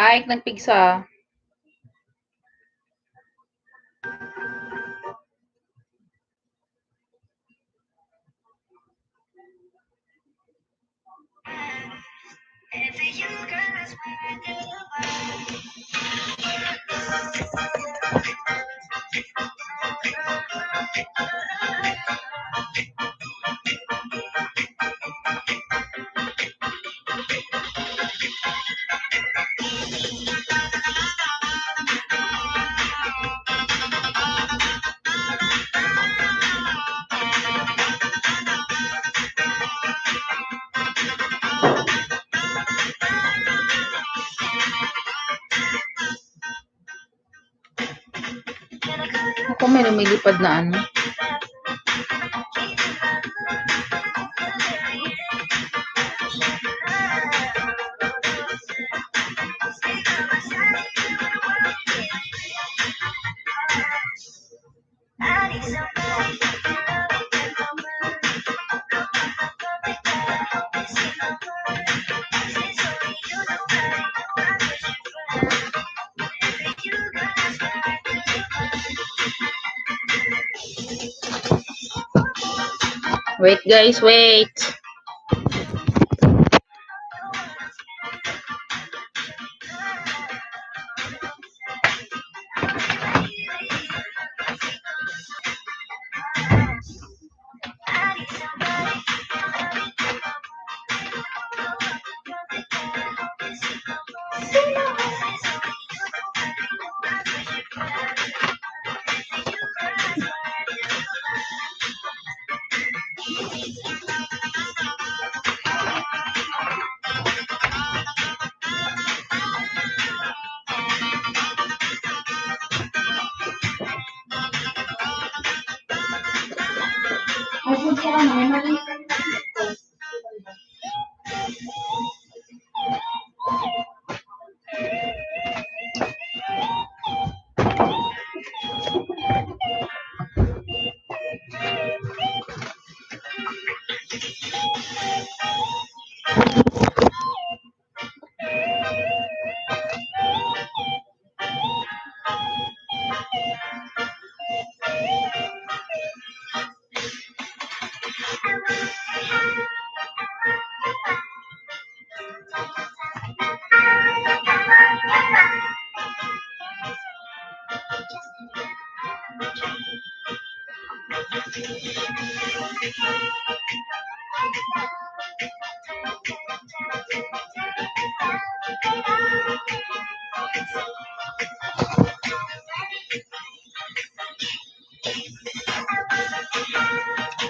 Ay, ng pigsa. Ako may lumilipad na ano. Wait guys, wait.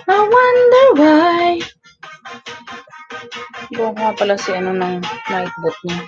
I wonder why. Buo nga pala si ano ng nightbot niya.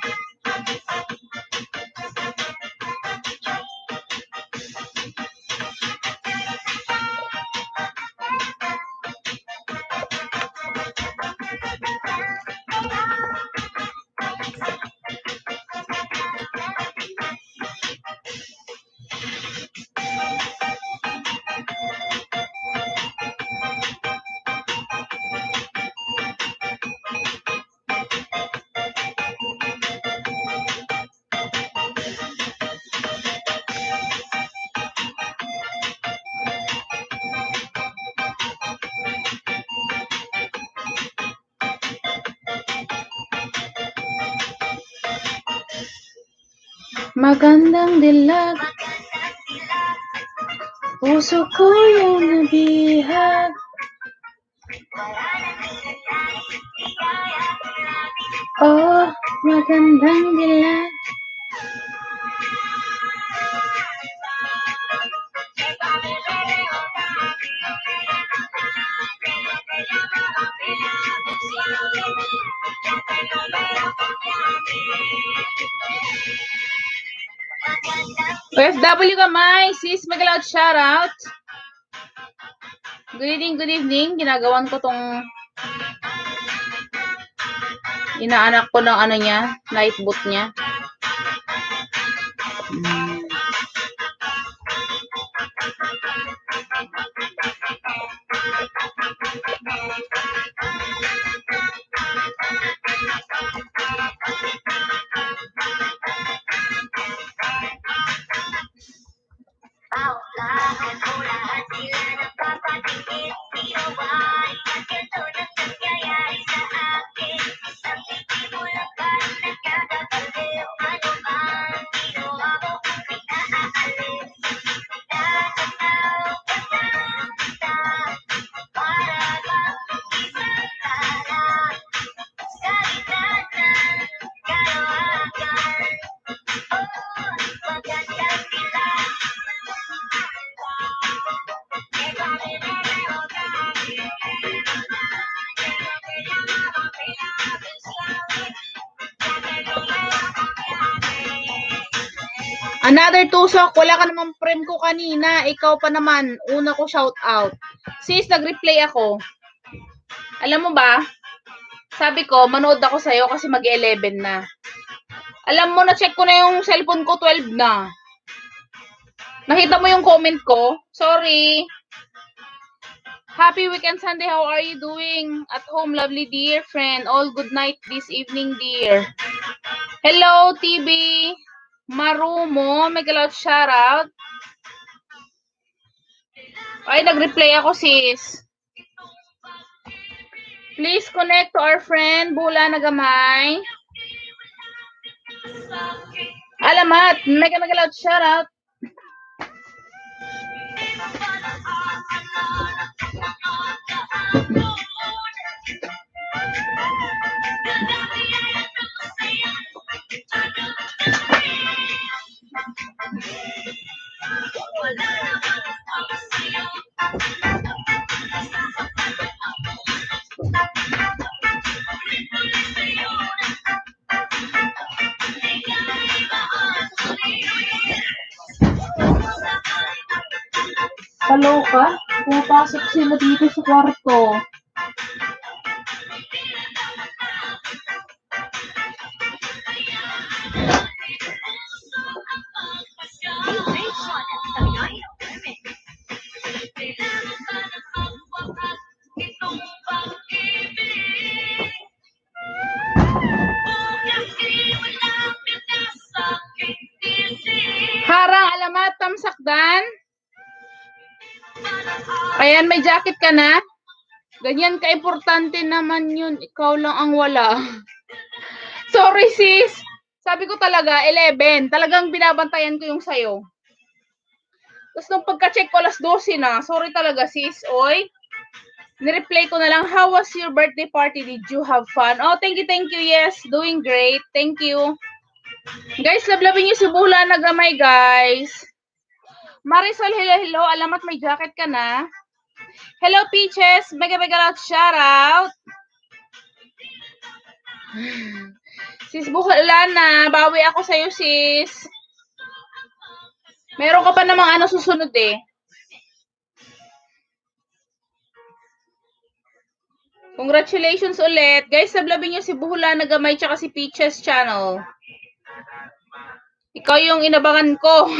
Magandang dilag, puso ko yung nabihag. Oh, magandang dilag. OFW ka, May. Sis, mag-loud shoutout. Good evening. Ginagawan ko tong inaanak ko ng ano niya, nightbot niya. Another tusok, wala ka namang frame ko kanina. Ikaw pa naman, una ko shout out. Sis, nag-replay ako. Alam mo ba, sabi ko, manood ako sa'yo kasi mag-11 na. Alam mo, na-check ko na yung cellphone ko, 12 na. Nakita mo yung comment ko? Sorry. Happy weekend Sunday. How are you doing? At home, lovely dear friend. All good night this evening, dear. Hello, TB. Marumo. May galaw shoutout. Ay, nag-replay ako, sis. Please connect to our friend, Bula na gamay. Alamat. May galaw shoutout. Kaloka? Pumapasok sila dito sa kwarto. Harang alamat, tamsakdan. Ayan, may jacket ka na. Ganyan ka-importante naman yun. Ikaw lang ang wala. Sorry, sis. Sabi ko talaga, 11. Talagang binabantayan ko yung sayo. Tapos nung pagka-check ko, alas 12 na. Sorry talaga, sis. Oy. Nireplay ko na lang, how was your birthday party? Did you have fun? Oh, thank you, thank you. Yes, doing great. Thank you. Guys, lablabin niyo si Bula na gamay, guys. Marisol, hello, hello. Alamat, may jacket ka na. Hello, Peaches. Mega loud shoutout. Sis Bula na. Bawi ako sa'yo, sis. Meron ka pa namang ano susunod eh. Congratulations ulit. Guys, sablabin nyo si Buhula na gamay tsaka si Peaches channel. Ikaw yung inabangan ko.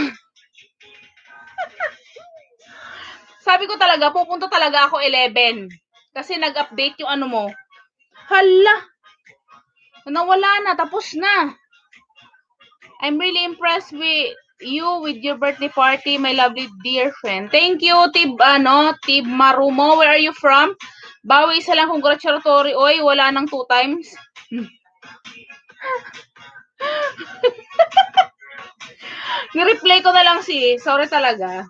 Sabi ko talaga, pupunta talaga ako 11. Kasi nag-update yung ano mo. Hala! Nawala na, tapos na. I'm really impressed with you with your birthday party, my lovely dear friend. Thank you, Tib Marumo. Where are you from? Bawi isa lang congratulatory. Oy, wala nang 2 times. Ni-replay ko na lang sorry talaga.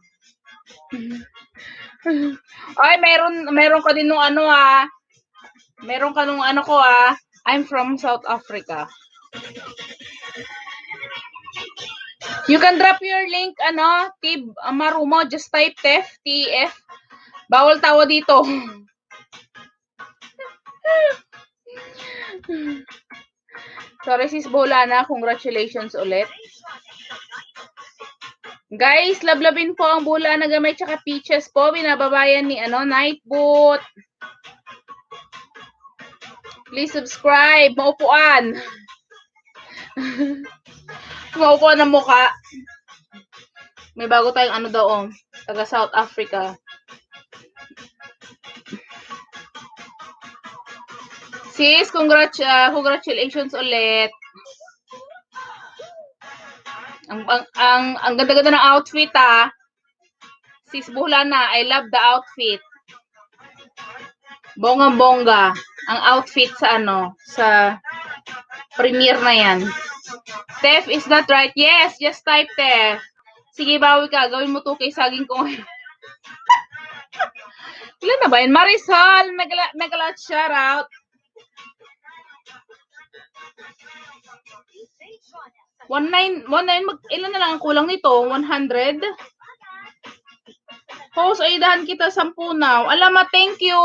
Ay, meron ka din nung ano Meron ka nung ano ko I'm from South Africa. You can drop your link Tib Marumo, just type Tef, TF. Bawal tawa dito. Sorry sis Bolana, congratulations ulit. Guys, lablabin po ang Bula na gamay tsaka Peaches po. Binababayan ni Nightboot. Please subscribe. Maupuan. Maupuan ng muka. May bago tayong daw taga South Africa. Sis, congratulations ulit. Ang ganda-ganda ng outfit Sis Buhlana, I love the outfit. Bongga-bongga ang outfit sa sa premiere na yan. Tef, is that right? Yes, just type Tef. Sige, bawi ka. Gawin mo 2K saging ko. Ilan na ba yun? Marisol, mega shoutout. 19, ilan na lang ang kulang nito? 100? Host, aidahan kita 10 now. Alamat, thank you.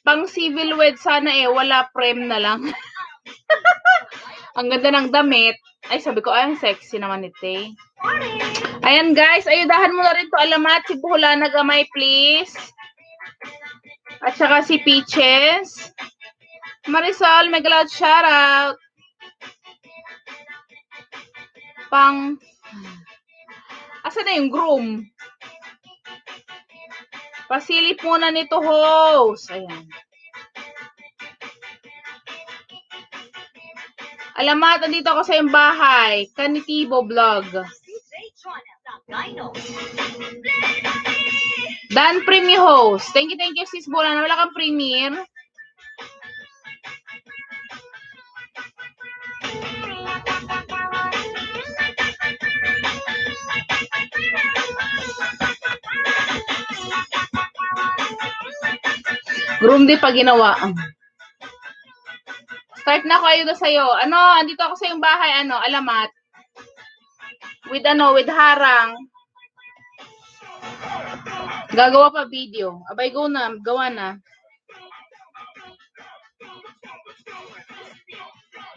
Pang civil wed sana wala prem na lang. Ang ganda ng damit. Ay, sabi ko, ay, sexy naman ni Tay. Ayan, guys. Ayudahan mo na rin to alamat. Si Buhula na gamay, please. At saka si Peaches. Marisol, mega loud shoutout. Asa na yung groom? Pasilip muna nito, host. Ayan. Alamat, andito ako sa iyong bahay. Kanitibo Vlog. Dan Premier Host. Thank you, sis Bola. Na wala kang premier. Groom di pa ginawa. Start na ako ayuda sa'yo. Andito ako sa iyong bahay, alamat. With harang. Gagawa pa video. Abay, go na. Gawa na.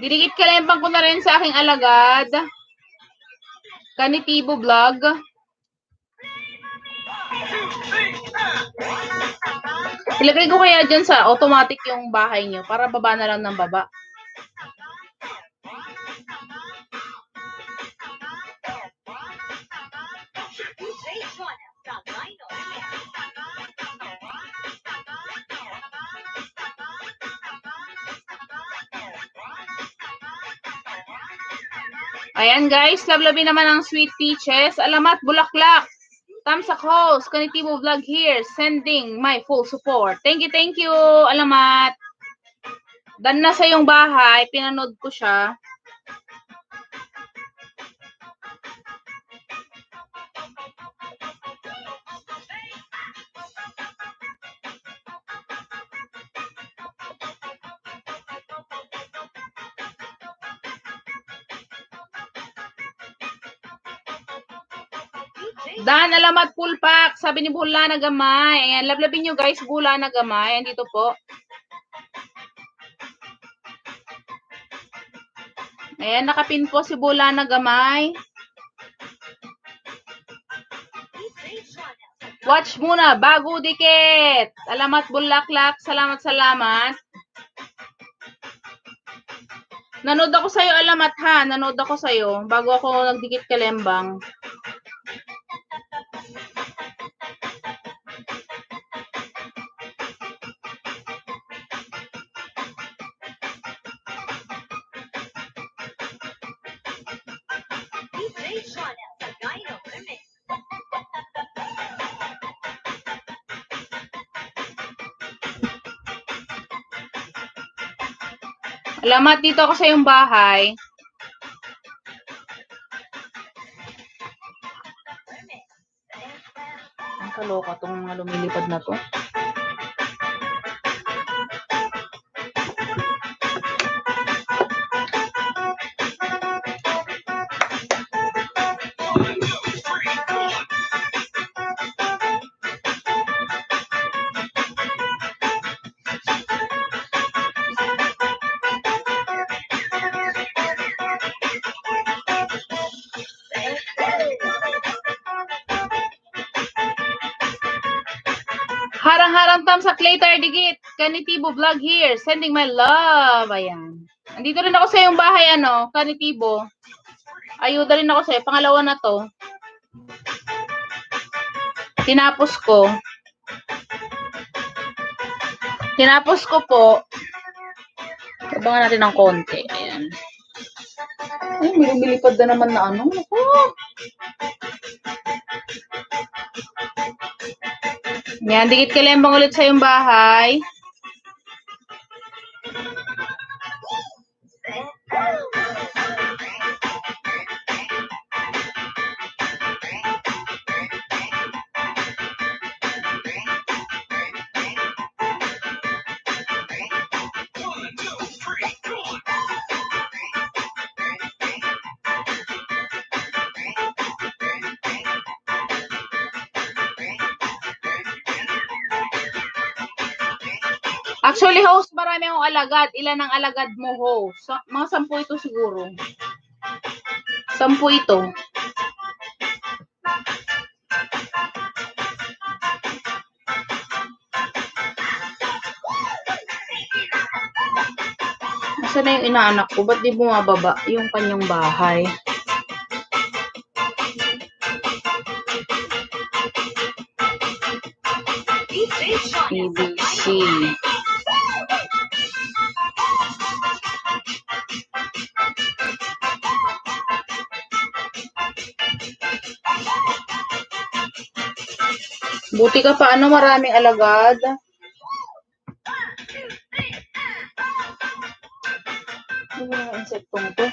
Didikit kalempang ko na rin sa aking alagad. Kanitibo Vlog. Ilagay ko kaya dyan sa automatic yung bahay nyo para baba na lang ng baba. Ayan guys, love-love naman ang Sweet Peaches. Alamat, Bulaklak. Tamsak host, Kanitibo Vlog here, sending my full support. Thank you, alamat. Dan na sa yung bahay, pinanood ko siya. Dan, alamat, full pack. Sabi ni Bula na gamay. Ayan, lablabin nyo guys, Bula na gamay. Ayan, dito po. Ayan, nakapin po si Bula na gamay. Watch muna, bago dikit. Alamat, Bulaklak. Salamat. Nanood ako sa'yo, alamat ha. Nanood ako sa'yo. Bago ako nagdikit kalembang. Alamat, dito ako sa iyong bahay. Ang kaloka tong mga lumilipad na to. Harang-harang tamsak later, digit. Kanitibo Vlog here. Sending my love. Ayan. Andito rin ako sa iyong bahay, Kanitibo. Ayuda rin ako sa iyo. Pangalawa na to. Tinapos ko po. Abangan natin ng konti. Ayan. Ay, may lumilipad na naman na Yan, dikit kalembang ulit sa iyong bahay. Actually, host, marami akong alagad. Ilan ang alagad mo, host? Mga 10 ito siguro. 10 ito. Nasaan na yung inaanak ko? Ba't di bumababa yung kanyang bahay? ABC. Buti ka pa, ano, maraming alagad. Ano ba yung insektong to?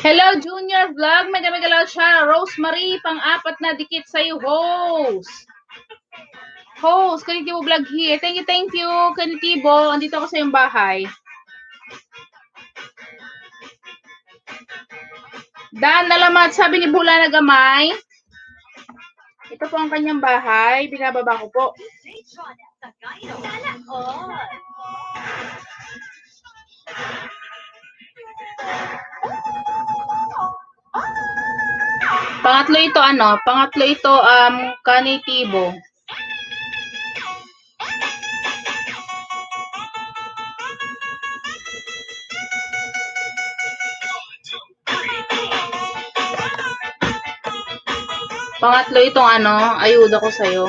Hello, Junior Vlog. Mega siya. Rosemary, pang-apat na dikit sa'yo, host. Host, Kanitibo Vlog here. Thank you, Kanitibo. Andito ako sa iyong bahay. Dan, nalamat, sabi ni Bula na gamay. Ito po ang kanyang bahay. Binababa ko po. Pangatlo ito, ano? Pangatlo ito, Kanitibo. Pangatlo itong ano, ayuda ko sa'yo.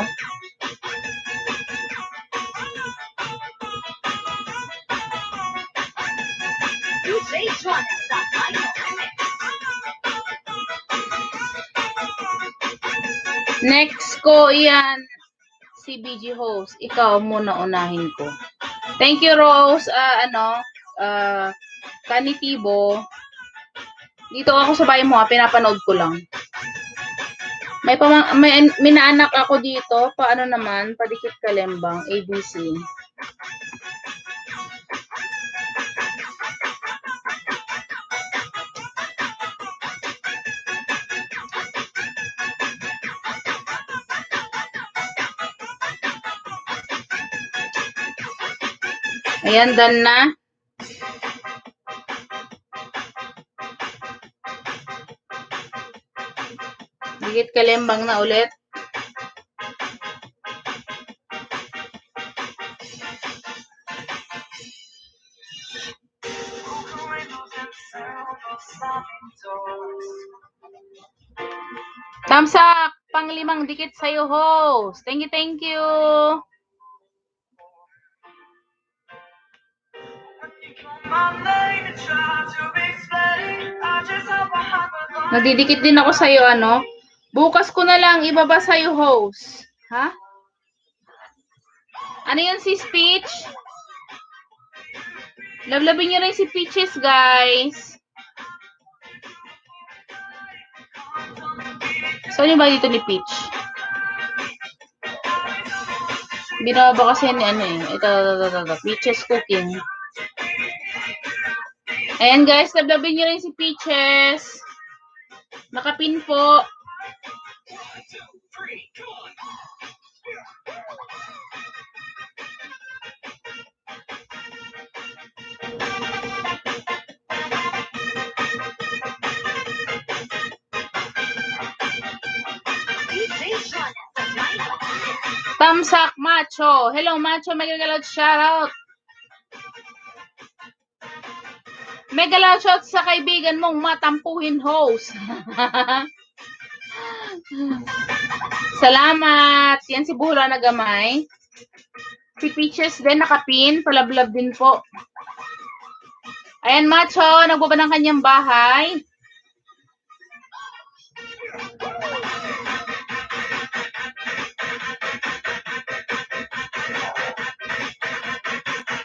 Next ko iyan, si BG host. Ikaw muna unahin ko. Thank you, Rose. Kanitibo. Dito ako sa bahay mo, pinapanood ko lang. May minaanak ako dito. Paano naman? Padikit Kalembang. ABC. Ayan, done na. Dikit Kalembang na ulit. Tamsak, pang-5 dikit sa'yo, host. Thank you. Nagdidikit din ako sa'yo, ano? Bukas ko na lang ibaba sa'yo, host. Ha? Ano yun si Speech? Lablabin nyo rin si Peaches, guys. Saan yung ba dito ni Peach? Binababa kasi ni ano eh. Ito. Peaches cooking. Ayan guys, lablabin nyo rin si Peaches. Nakapin po. Tamsak Macho. Hello, Macho. Mega shoutout. Mega shoutout sa kaibigan mong matampuhin host. Salamat. Yan si Bula na gamay. Si Peaches din nakapin. Palablab din po. Ayan, Macho. Nagbaba ng kanyang bahay.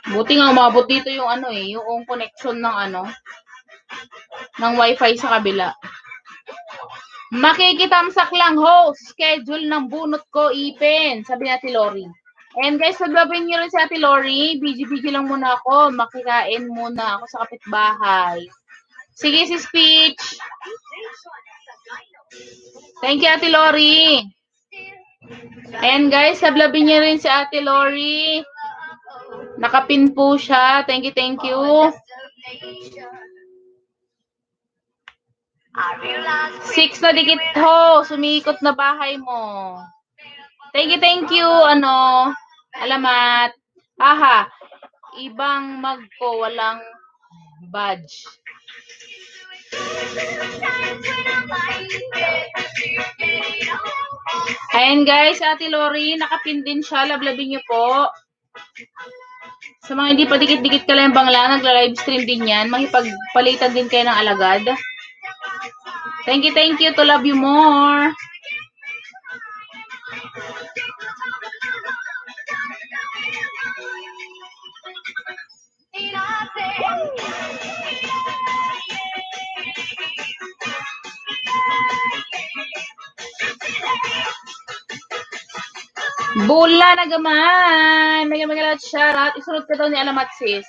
Buti nga umabot dito yung yung connection ng ng wifi sa kabila. Makikitamsak lang host, schedule ng bunot ko ipin, sabi ni Ate Lori. And guys, paglabin niyo rin si Ate Lori, busy lang muna ako, makikain muna ako sa kapitbahay. Sige si Speech. Thank you Ate Lori. Ayan guys, sablabin niyo rin si Ate Lori. Nakapin po siya. Thank you. 6 na dikit ho. Sumiikot na bahay mo. Thank you. Alamat. Aha. Ibang mag ko. Walang badge. Ayan guys. Ate Lori. Nakapin din siya. Lablabin niyo po. Sa mga hindi pa dikit-dikit kalembang lang, nagla-live stream din yan. Makipagpalitan din kayo ng alagad. Thank you to love you more. Bula na gamay. Mega shoutout. Isunod ka daw ni Alamat sis.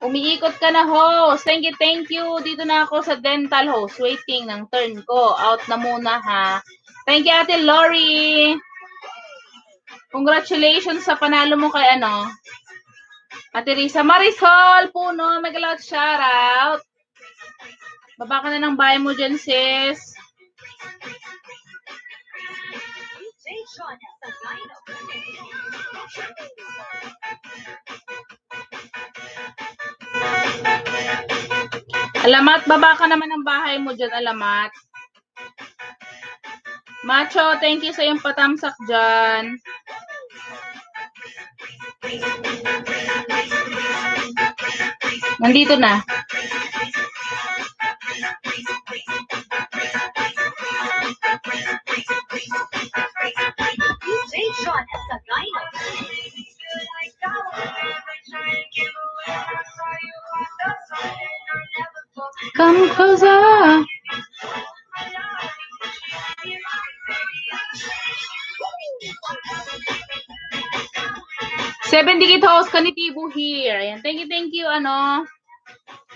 Umiikot ka na host. Thank you. Dito na ako sa dental host. Waiting ng turn ko. Out na muna ha. Thank you Ate Lori. Congratulations sa panalo mo kay Ate Risa. Marisol Puno. Mega shoutout. Baba ka na ng bahay mo dyan sis. Alamat, baba ka naman ng bahay mo dyan, Alamat. Macho, thank you sa iyong patamsak dyan. Nandito na. Come closer. Seven Digit Host, Kanitibo here. Ayan. Thank you,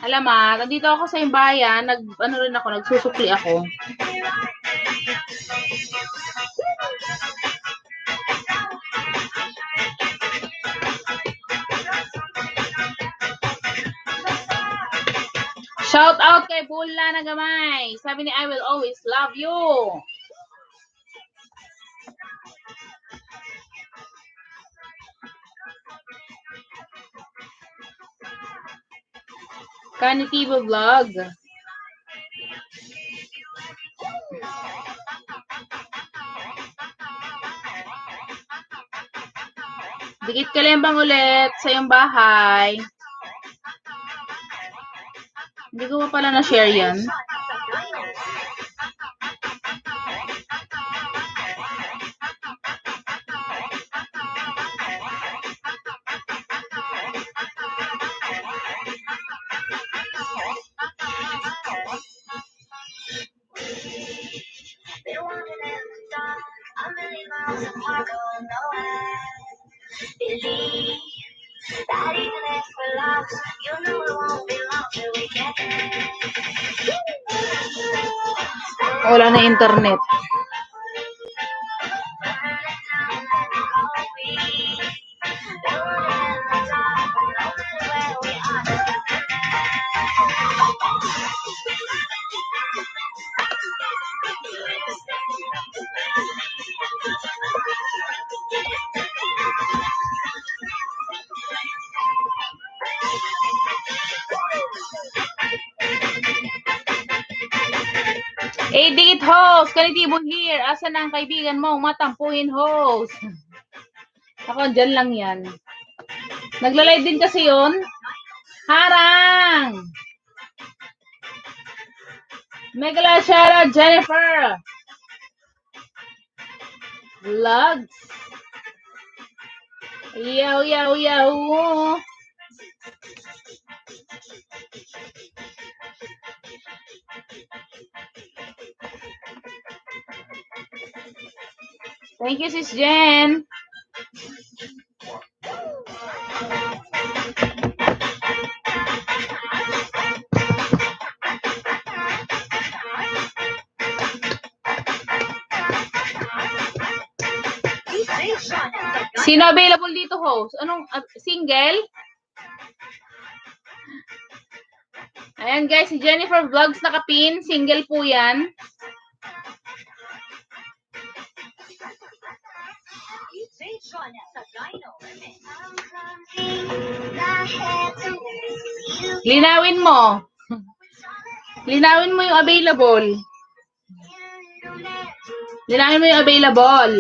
Alamat, nandito ako sa imbayan, nagsusukli ako. Shout out kay Bula na gamay. Sabi ni I will always love you. Kanitibo vlog. Dikit kalembang ulit sa iyong bahay. Hindi ko pa pala na-share yan. Wala na internet. Date host, Kanitibo here. Asa na ang kaibigan mo? Matampuhin host. Ako, dyan lang yan. Nagla-live din kasi yun. Harang! Megala shoutout, Jennifer. Vlogs. Yow, yow, yow. Thank you, Sis Jen. Sino available dito, host? Anong single? Ayan guys, si Jennifer Vlogs nakapin. Single po yan. Linawin mo. Linawin mo yung available. Linawin mo yung available.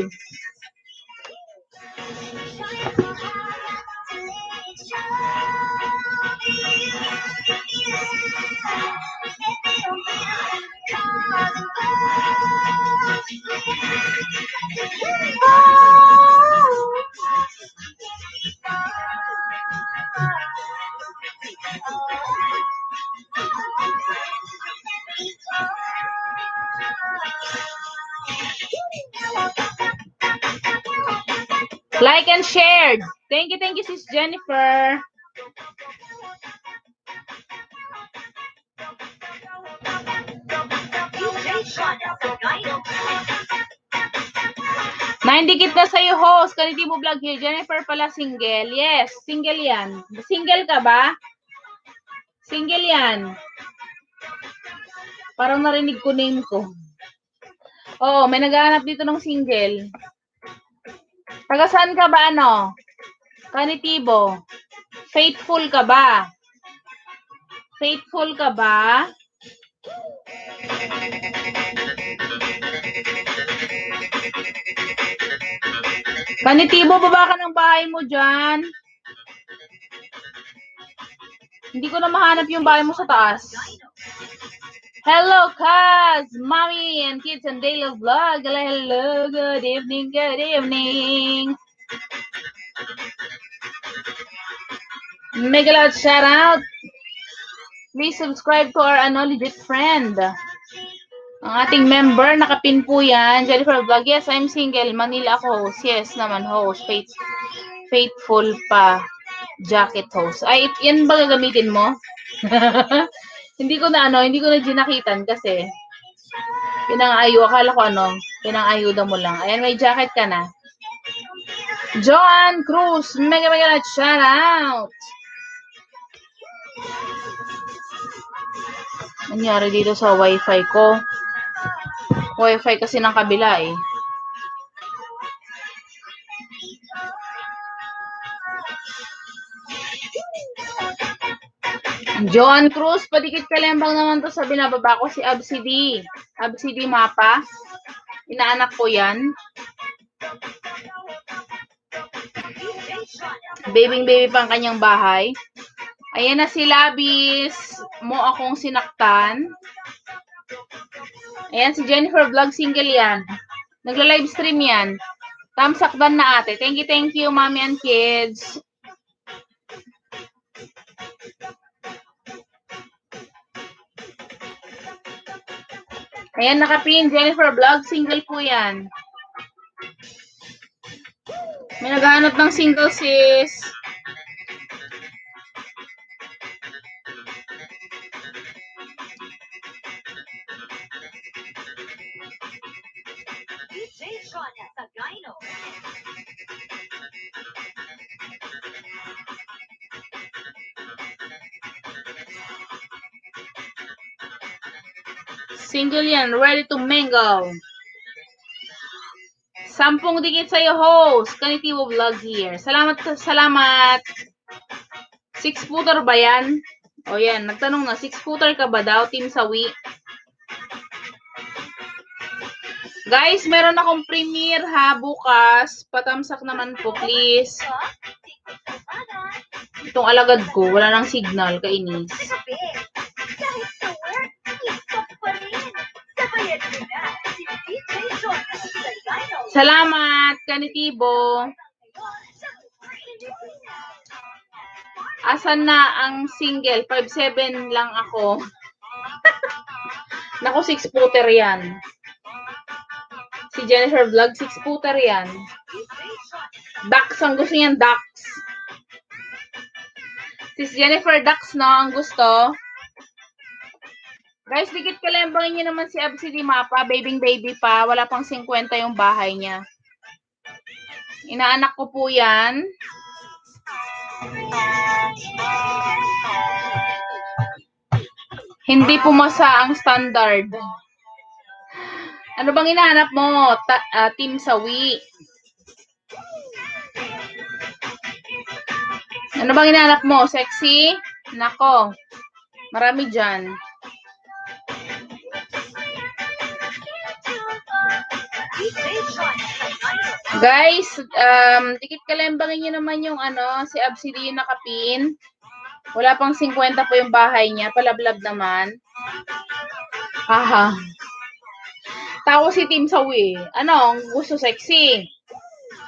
Like and share. Thank you, Sis Jennifer. Naindikit na sa'yo, host. Kanitibo vlog here. Jennifer pala single. Yes, single yan. Single ka ba? Single yan. Parang narinig ko name ko. Oo, may naghahanap dito ng single. Taga saan ka ba, ano? Kanitibo. Faithful ka ba? Faithful ka ba? Kanitibo, baba ka ng bahay mo dyan. Hindi ko na mahanap yung bahay mo sa taas. Hello, Kaz, Mommy, and kids and daily vlog. Hello, good evening, good evening. Mega loud shout out. Please subscribe to our legit friend. Ang ating member, nakapin po yan. Jennifer Vlog. Yes, I'm single. Manila ako host. Yes naman host. Faithful pa. Jacket host. Ay, yan ba gagamitin mo? Hindi ko na ginakitan kasi pinang-ayo. Akala ko pinang-ayuda mo lang. Ayan, may jacket ka na. Joan Cruz. Mega shout out. Nangyari dito sa wifi ko. Wifi kasi ng kabila eh. Joan Cruz, padikit kalembang naman to sa binababa ko si ABCD. ABCD Mapa. Inaanak ko yan. Baby pang kanyang bahay. Ayan na si Labis. Mo akong sinaktan. Ayan si Jennifer Vlog, single yan. Nagla-live stream yan. Tamsakdan na ate. Thank you, mommy and kids. Ayan, nakapin. Jennifer Vlog, single po yan. May naghahanap ng single, sis. Single yan, ready to mingle. 10 dikit sa'yo, host. Kanitibo Vlog here. Salamat. 6-footer ba yan? O yan, nagtanong na, 6-footer ka ba daw, Team Sawi? Guys, meron akong premiere ha bukas. Patamsak naman po, please. Itong alagad ko, wala nang signal, kainis. Salamat, Kanitibo. Asan na ang single? 5'7 lang ako. Naku, 6-footer yan. Si Jennifer Vlog, 6-footer yan. Ducks, ang gusto niyan, ducks. Si Jennifer Ducks, no, ang gusto. Guys, dikit kalembangin niyo naman si Absi Di Mapa, baby pa, wala pang 50 yung bahay niya. Inaanak ko po yan. Hindi pumasa ang standard. Ano bang hinahanap mo? Team Sawi. Ano bang hinahanap mo? Sexy? Nako. Marami dyan. Guys, dikit kalembangin nyo naman yung si Absidi yung nakapin. Wala pang 50 po yung bahay niya. Palablab naman. Haha. Tao si Team Sawi. Ano? Gusto sexy.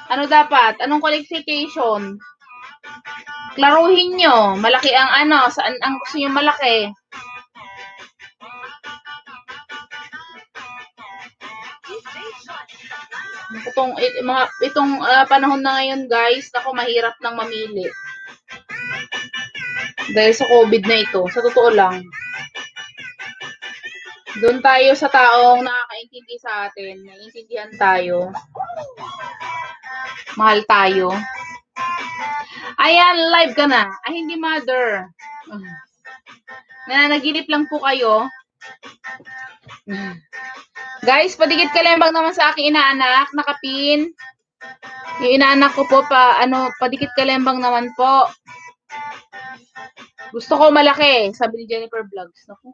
Ano dapat? Anong qualification? Klaruhin nyo. Malaki ang saan ang gusto nyo malaki? Itong panahon na ngayon, guys, ako mahirap nang mamili. Dahil sa COVID na ito, sa totoo lang. Doon tayo sa taong nakakaintindi sa atin. Naiintindihan tayo. Mahal tayo. Ayan, live ka na. Ay, hindi, mother. Nananaginip lang po kayo. Guys, padikit kalembang naman sa aking inaanak, nakapin. Yung inaanak ko po, padikit kalembang naman po. Gusto ko malaki, sabi ni Jennifer Vlogs. Naku.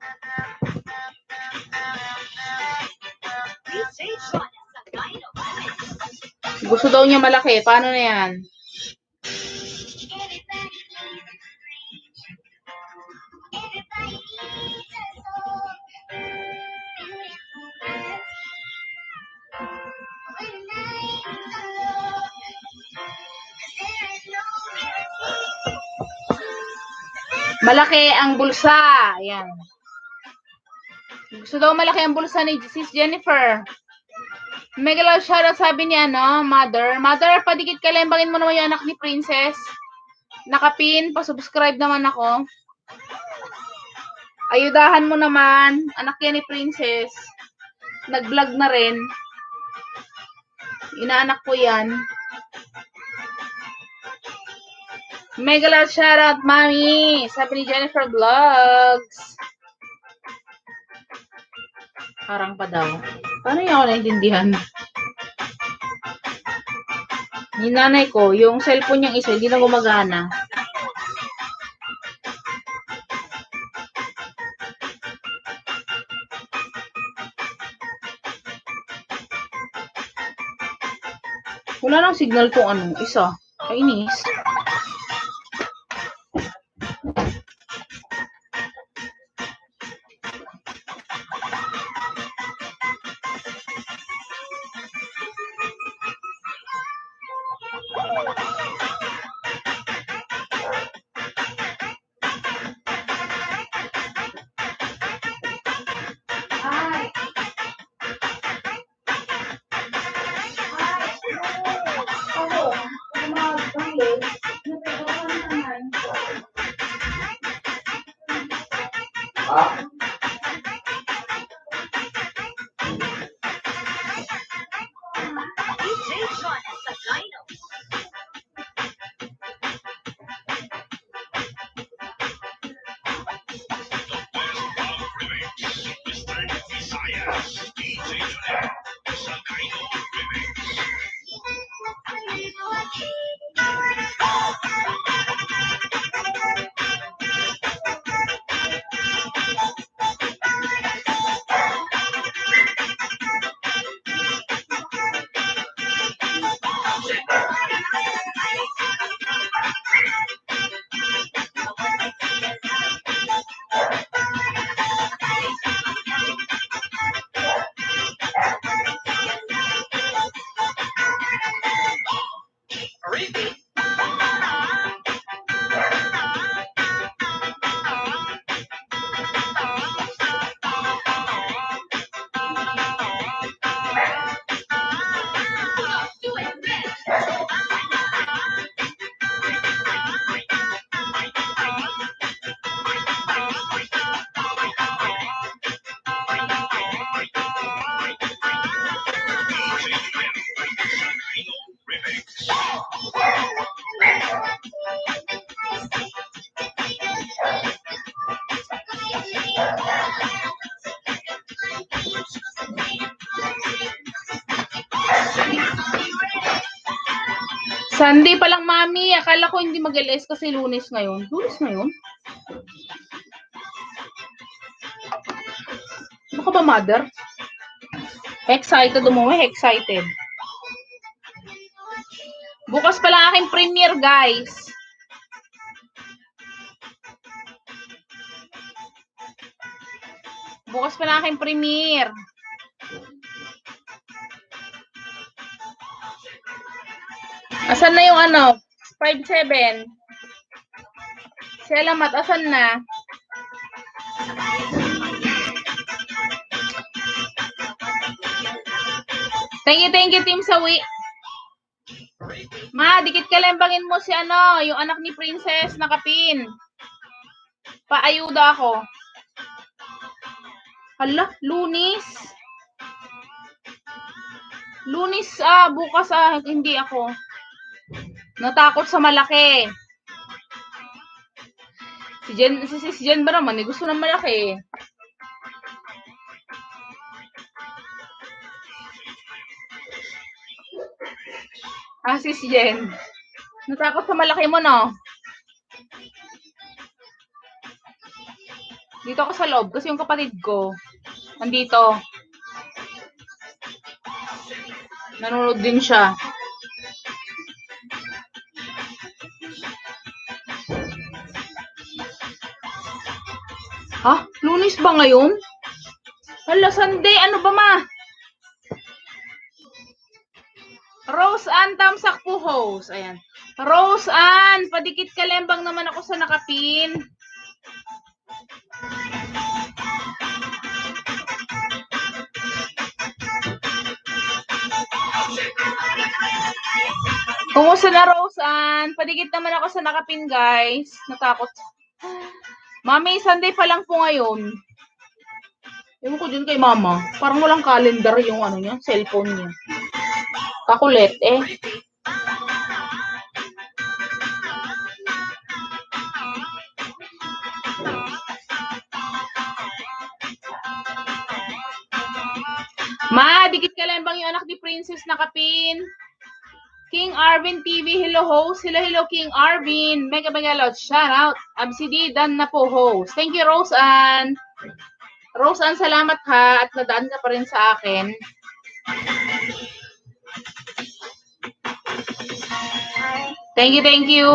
Gusto daw niya malaki. Paano na yan? Malaki ang bulsa. Ayan. Gusto daw malaki ang bulsa ni Sis Jennifer. Mega love shoutout, sabi ni mother. Mother, padikit kalembangin mo naman yung anak ni Princess. Nakapin, pa-subscribe naman ako. Ayudahan mo naman. Anak yan ni Princess. Nag-vlog na rin. Inaanak ko yan. Mega love shoutout, mami. Sabi ni Jennifer Vlogs. Parang pa daw. Paano niya ako naintindihan? Yung nanay ko, yung cellphone niyang isa, hindi na gumagana. Wala nang signal kung isa. Kainis. Sunday pa lang, mami. Akala ko hindi mag-LS kasi Lunes ngayon. Lunes ngayon? Ano ka ba, mother? Excited umuwi? Excited. Bukas pa lang aking premiere, guys. Bukas pa lang aking premiere. Asan na yung ano? 5-7. Selamat, asan na? Thank you, Team Sawi. Ma, dikit kalembangin mo si ano, yung anak ni Princess na kapin. Paayuda ako. Hala, Lunis. Lunis, bukas hindi ako. Natakot sa malaki. Si Jen ba naman, gusto ng malaki. Si Jen. Natakot sa malaki mo, no? Dito ako sa loob kasi yung kapatid ko nandito. Nanonood din siya. Lunes ba ngayon? Hala, Sunday. Ano ba, ma? Rose Ann Tamsak po host. Ayan. Rose Ann, padikit kalembang naman ako sa nakapin. Kumusta na, Rose Ann? Padikit naman ako sa nakapin, guys. Natakot. Mami, Sunday pa lang po ngayon. Ewan ko dyan kay mama. Parang walang calendar yung ano niya, cellphone niya. Kakulit eh. Ma, dikit ka lang bang yung anak ni Princess na kapin? King Arvin TV, hello host. Hello King Arvin. Mega love. Shout out. Absidi, dan na po host. Thank you, Rose Ann. Rose Ann, salamat ha. At nadaan ka pa rin sa akin. Thank you.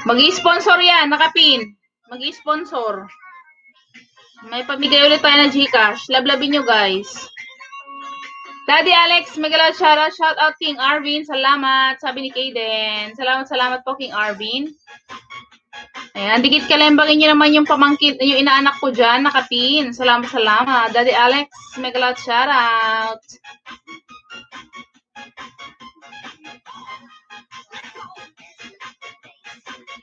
Mag-i-sponsor yan, nakapin. Mag-i-sponsor. May pamigay ulit tayo ng Gcash. Lablabin nyo, guys. Daddy Alex, megalod shoutout. Shout out King Arvin. Salamat. Sabi ni Kaden. Salamat po, King Arvin. Ayan, dikit kalembangin nyo naman yung pamangkin, yung inaanak ko dyan, nakapin. Salamat. Daddy Alex, megalod shoutout.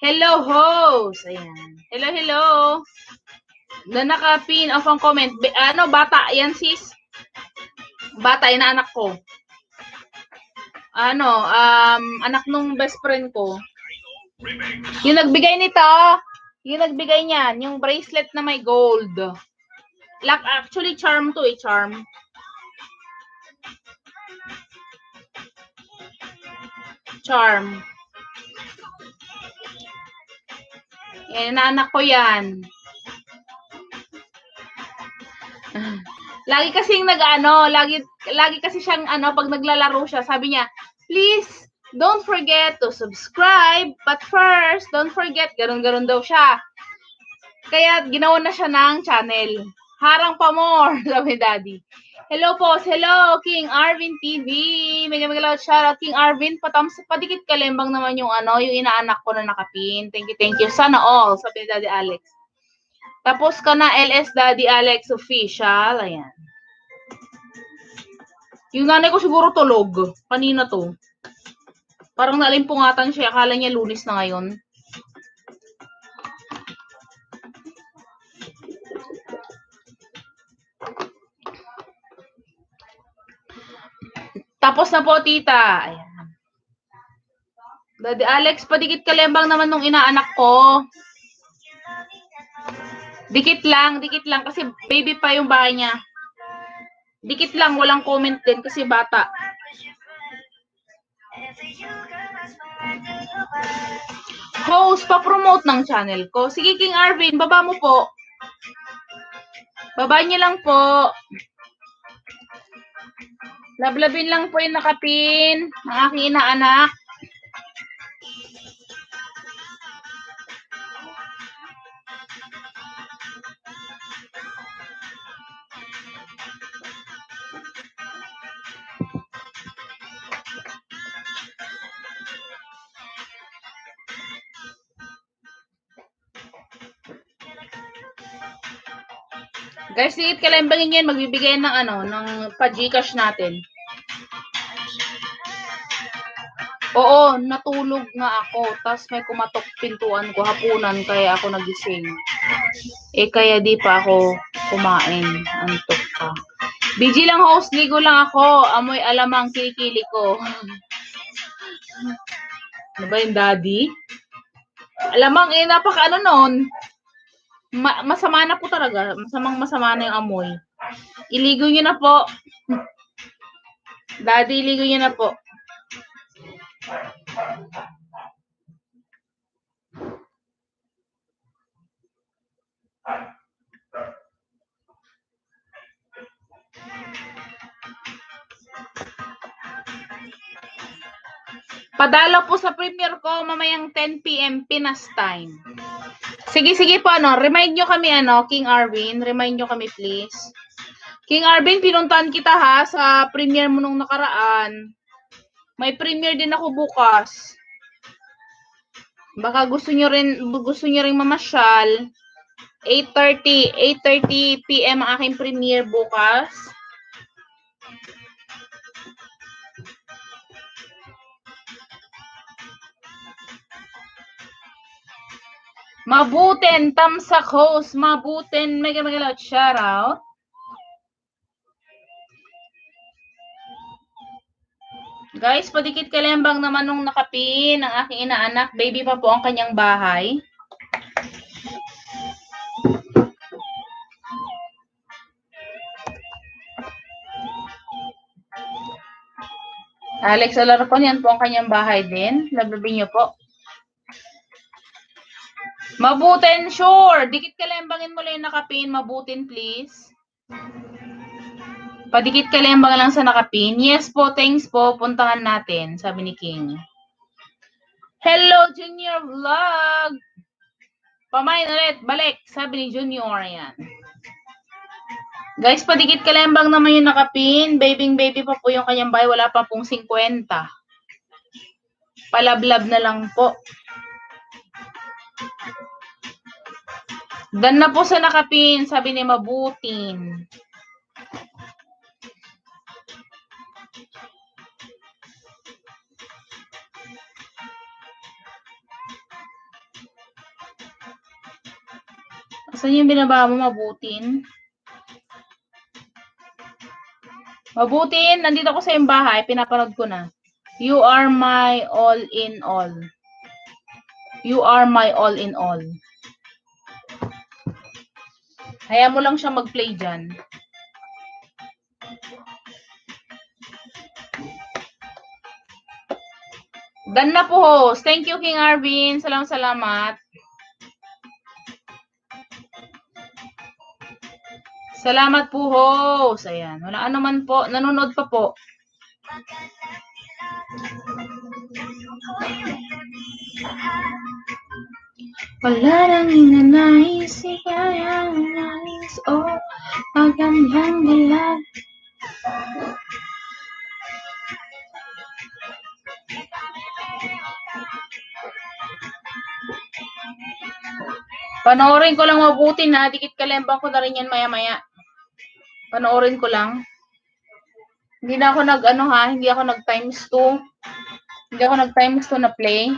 Hello, host. Ayan. Hello. Na nakapin off ang comment. Bata. Yan, sis. Bata, inaanak ko. Anak nung best friend ko. Yung nagbigay nito, yung nagbigay niyan, yung bracelet na may gold. Actually, charm to charm. Charm. Yan, inaanak ko yan. Lagi kasing lagi kasi siyang pag naglalaro siya, sabi niya, please, don't forget to subscribe, but first, don't forget, ganon daw siya. Kaya ginawa na siya ng channel. Harang pa more, sabi daddy. Hello po, hello, King Arvin TV. Mega loud shoutout, King Arvin. Padikit kalembang naman yung yung inaanak ko na nakapin. Thank you. Sana all, sabi ni Daddy Alex. Tapos ka na LS Daddy Alex official. Ayan. Yung nanay ko siguro tulog. Kanina to. Parang nalimpungatan siya. Akala niya Lunes na ngayon. Tapos na po, tita. Ayan. Daddy Alex, padikit kalembang naman nung inaanak ko. Dikit lang kasi baby pa yung bahay niya. Dikit lang, walang comment din kasi bata. Host, pa-promote ng channel ko. Sige, King Arvin, baba mo po. Baba niyo lang po. Lablabin lang po yung nakapin ng aking inaanak. Guys, liit kalembangin yan. Magbibigay ng ng pa-Gcash natin. Oo, natulog nga ako. Tapos may kumatok pintuan ko hapunan kaya ako nagising. Kaya di pa ako kumain. Antok pa. BG lang host, ligo lang ako. Amoy alamang kilikili ko. Ano ba yung daddy? Alamang napaka nun. Masama na po talaga. Masama na yung amoy. Iligo nyo na po. Daddy, iligo nyo na po. Padalo po sa premiere ko mamayang 10 PM Pinas time. Sige po remind nyo kami King Arvin, remind nyo kami please. King Arvin, pinuntahan kita ha sa premiere mo nung nakaraan. May premiere din ako bukas. Baka gusto nyo rin mamasyal. 8:30 PM ang aking premiere bukas. Mabutin, tamsak host. Mabutin, mega shoutout. Guys, padikit kalembang naman nung nakapin ng aking inaanak. Baby pa po ang kanyang bahay. Alex Alarcon, yan po ang kanyang bahay din. Lababi niyo po. Mabutin, sure. Dikit kalembangin mo lang yung nakapin. Mabutin, please. Padikit kalembang lang sa nakapin. Yes po, thanks po. Puntahan natin, sabi ni King. Hello, Junior Vlog. Pamain ulit, balik, sabi ni Junior. Yan. Guys, padikit kalembang naman yung nakapin. Baby pa po yung kanyang bahay. Wala pa pong 50. Palablab na lang po. Dan na po sa nakapin, sabi ni Mabutin. Saan yung binaba mo, Mabutin? Mabutin, nandito ako sa iyong bahay. Pinapanood ko na. You are my all in all. You are my all in all. Hayaan mo lang siya mag-play dyan. Dan na po, host. Thank you, King Arvin. Salamat. Salamat po, host. Ayan. Wala naman po. Nanonood pa po. Wala nang inanais, kaya nais, magandang dilag. Panoorin ko lang mabuti na, dikit kalembang ko na rin yan maya-maya. Panoorin ko lang. Hindi na ako hindi ako nag times 2. Hindi ako nag times 2 na play.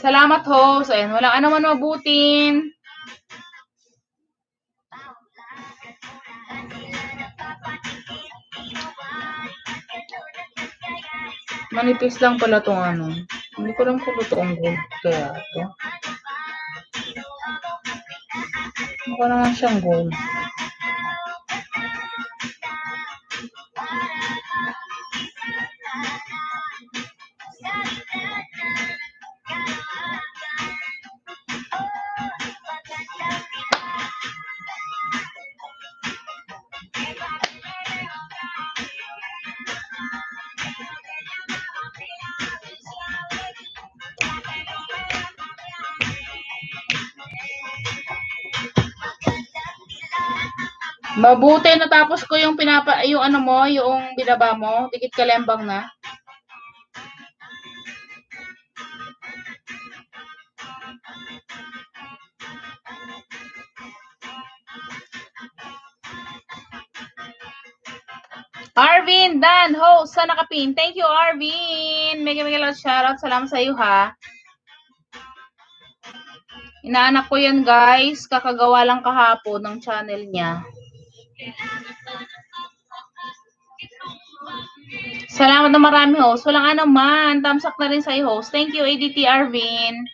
Salamat, host. Ayan, walang anuman mabutin. Manipis lang pala tong ano. Hindi ko lang kung totoong gold kaya ito. Mukha naman siyang gold. Mabuti natapos ko yung yung ano mo, yung binaba mo, dikit kalembang na. Arvin, Dan, host sa nakapin. Thank you, Arvin. Mega shoutout. Salamat sa iyo, ha. Inaanak ko yan, guys. Kakagawa lang kahapon ng channel niya. Salamat na marami, host. Walang ano man. Thumbs up na rin sa iyo, host. Thank you, ADT Arvin.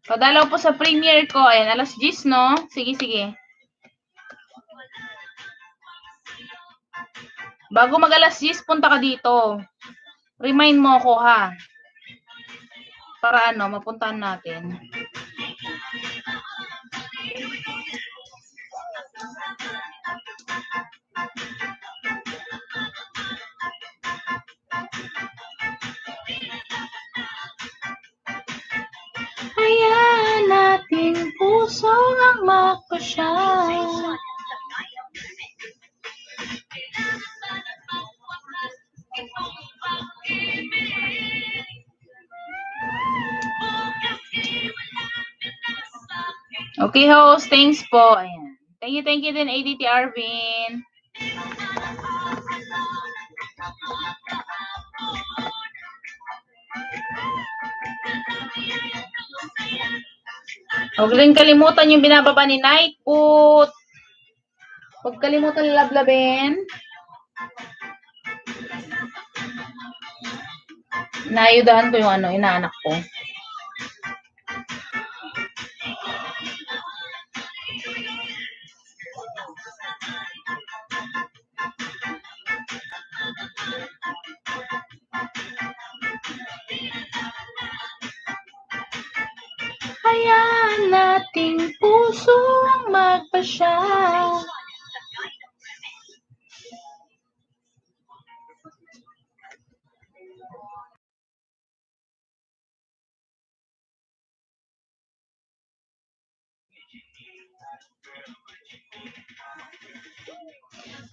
Padalaw po sa premiere ko. Ayan, alas 10, no? Sige, sige. Bago mag alas 10, punta ka dito. Remind mo ako, ha? Para ano, mapuntahan natin. Hayaan nating puso ang magpasya. Okay, host. Thanks po. Ayan. Thank you din, ADT Arvin. Huwag rin kalimutan yung binababa ni Nightfoot. Huwag kalimutan lablabin. Naayudahan ko yung ano, inaanak ko. Hayaan nating puso ang magpasya.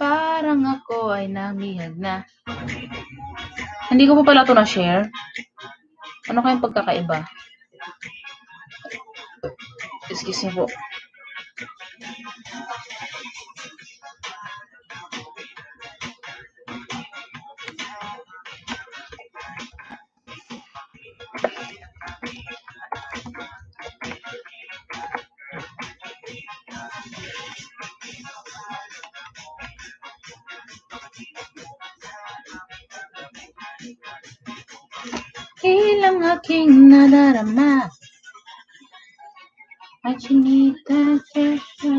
Parang ako ay namihag na. Hindi ko pa pala ito na-share. Ano kayong pagkakaiba? Excuse me po. Ilang aking nadarama at sinita siya.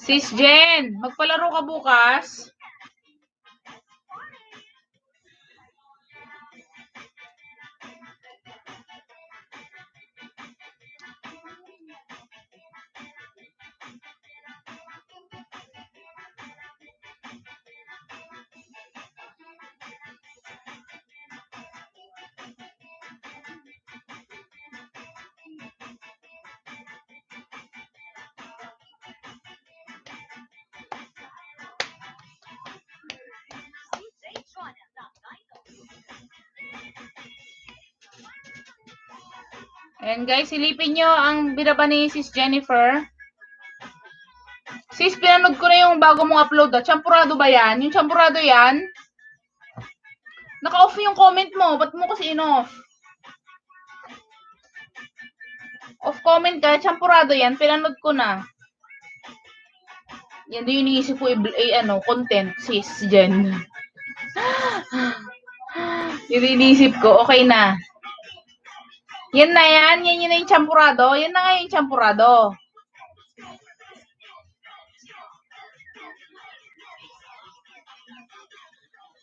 Sis Jen, magpalaro ka bukas? Ayan guys, silipin nyo ang binaba ni Sis Jennifer. Sis, pinanood ko na yung bago mong upload. Champurado ba yan? Yung champurado yan? Naka-off yung comment mo. Ba't mo kasi in-off? Off comment ka. Champurado yan. Pinanood ko na. Yan din yung iniisip ko content, Sis Jen. Yung iniisip ko, okay na. Yan na yan. Yan yun na yung champurado. Yan na nga yung champurado.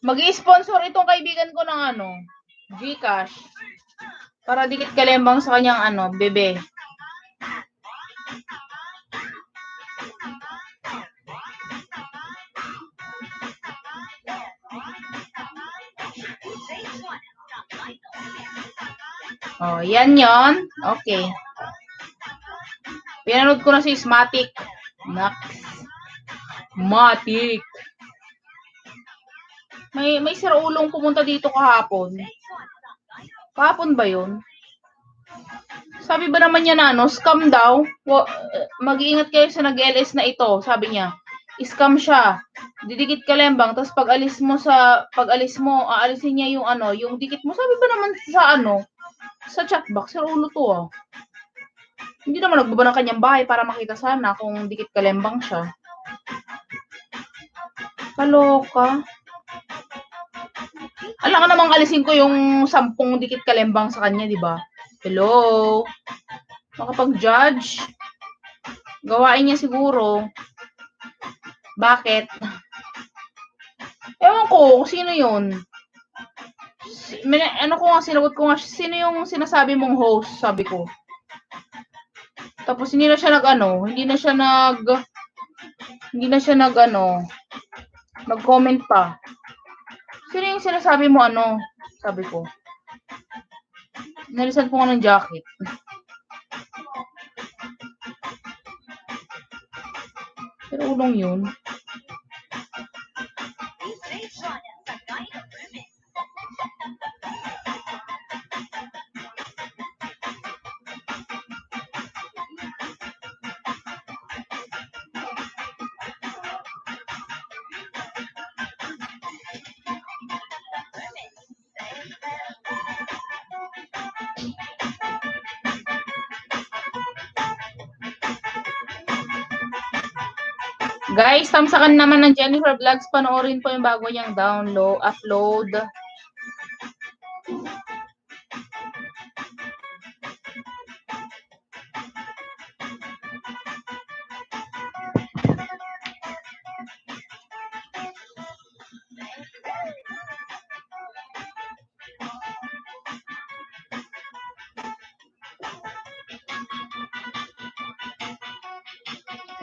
Mag-i-sponsor itong kaibigan ko ng Gcash. Para dikit kalembang sa kanyang bebe. Oh, yan yon. Okay. Pinanood ko na si Smatic. Matic. May siraulong pumunta dito kahapon. Kahapon ba yun? Sabi ba naman niya na scam daw? Mag-iingat kayo sa nag-LS na ito, sabi niya. Scam siya. Didikit ka lembang, tapos pag alis mo, aalisin niya yung yung dikit mo. Sabi ba naman sa chatbox, siraulo to Hindi naman nagbaba ng kanyang bahay para makita sana kung dikit ka lembang siya. Kaloka. Alam ka namang alisin ko yung 10 dikit kalembang sa kanya, di ba? Hello? Makapag-judge? Gawain niya siguro. Bakit? Ewan ko, sino yun? Sinagot ko nga, sino yung sinasabi mong host, sabi ko. Tapos hindi na siya nag-comment pa. Sino yung sinasabi mo sabi ko. Nalisan ko nga ng jacket. Pero ulong yun. Guys, tamsakan naman ng Jennifer Vlogs. Panoorin po yung bago niyang upload.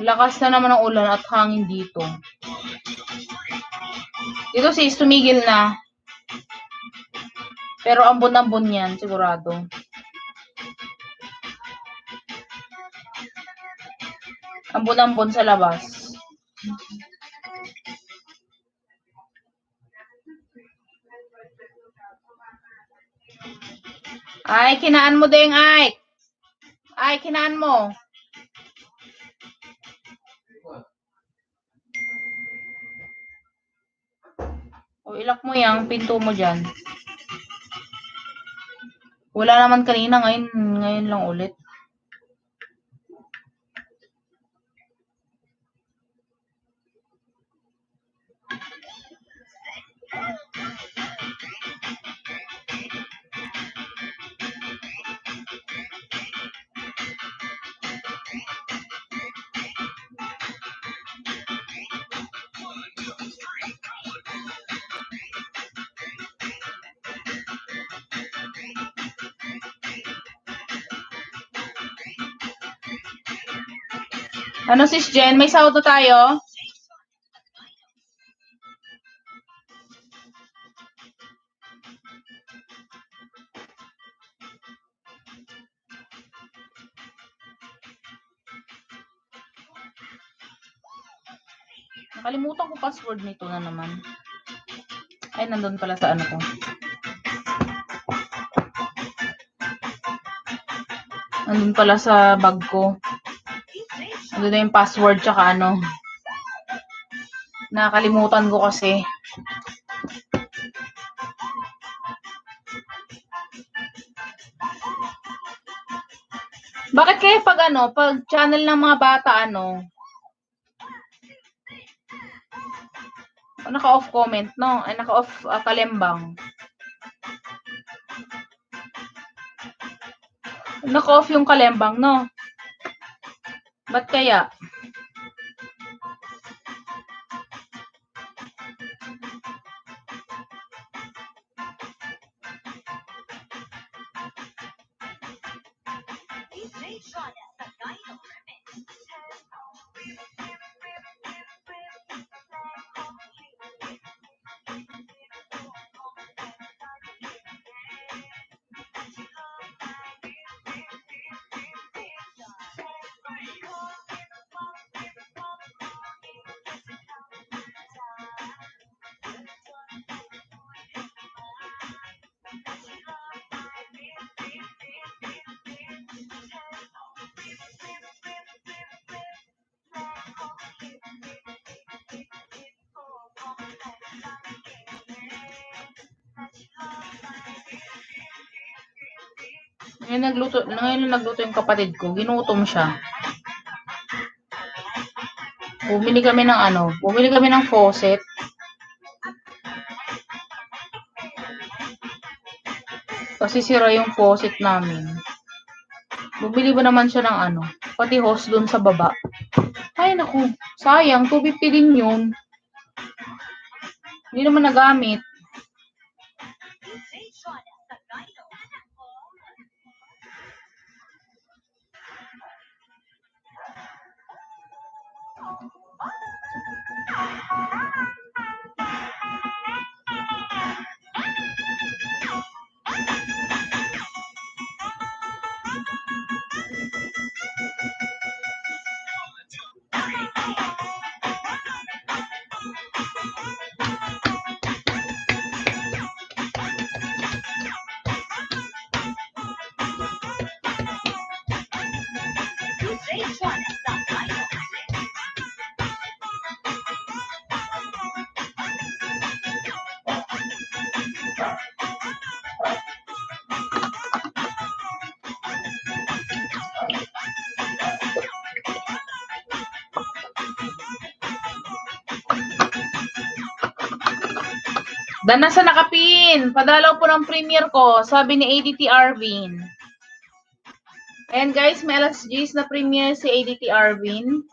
Lakas na naman ang ulan at hangin dito. Dito sis, tumigil na. Pero ambon-ambon yan, sigurado. Ambon-ambon sa labas. Ay, kinaan mo ding, ay. Ay, kinaan mo. O, ilak mo yung pinto mo dyan. Wala naman kanina, ngayon lang ulit. Ano sis Jen, may sahod na tayo? Nakalimutan ko password nito na naman. Ay, nandun pala sa ano ko. Nandun pala sa bag ko. Nandun na yung password tsaka ano. Nakalimutan ko kasi. Bakit kaya pag ano, pag channel ng mga bata ano, naka-off comment, no? Ay, naka-off kalembang. Naka-off yung kalembang, no? Ba't kaya? Ngayon nagluto yung kapatid ko, ginutom siya. Bumili kami ng faucet. Kasi sira yung faucet namin. Bumili ba naman siya ng pati hose dun sa baba. Ay naku, sayang, 250 din yun. Hindi naman nagamit. Dana sa nakapin. Padalaw po ng premiere ko, sabi ni ADT Arvin. Ayan guys, may alas 10 na premiere si ADT Arvin.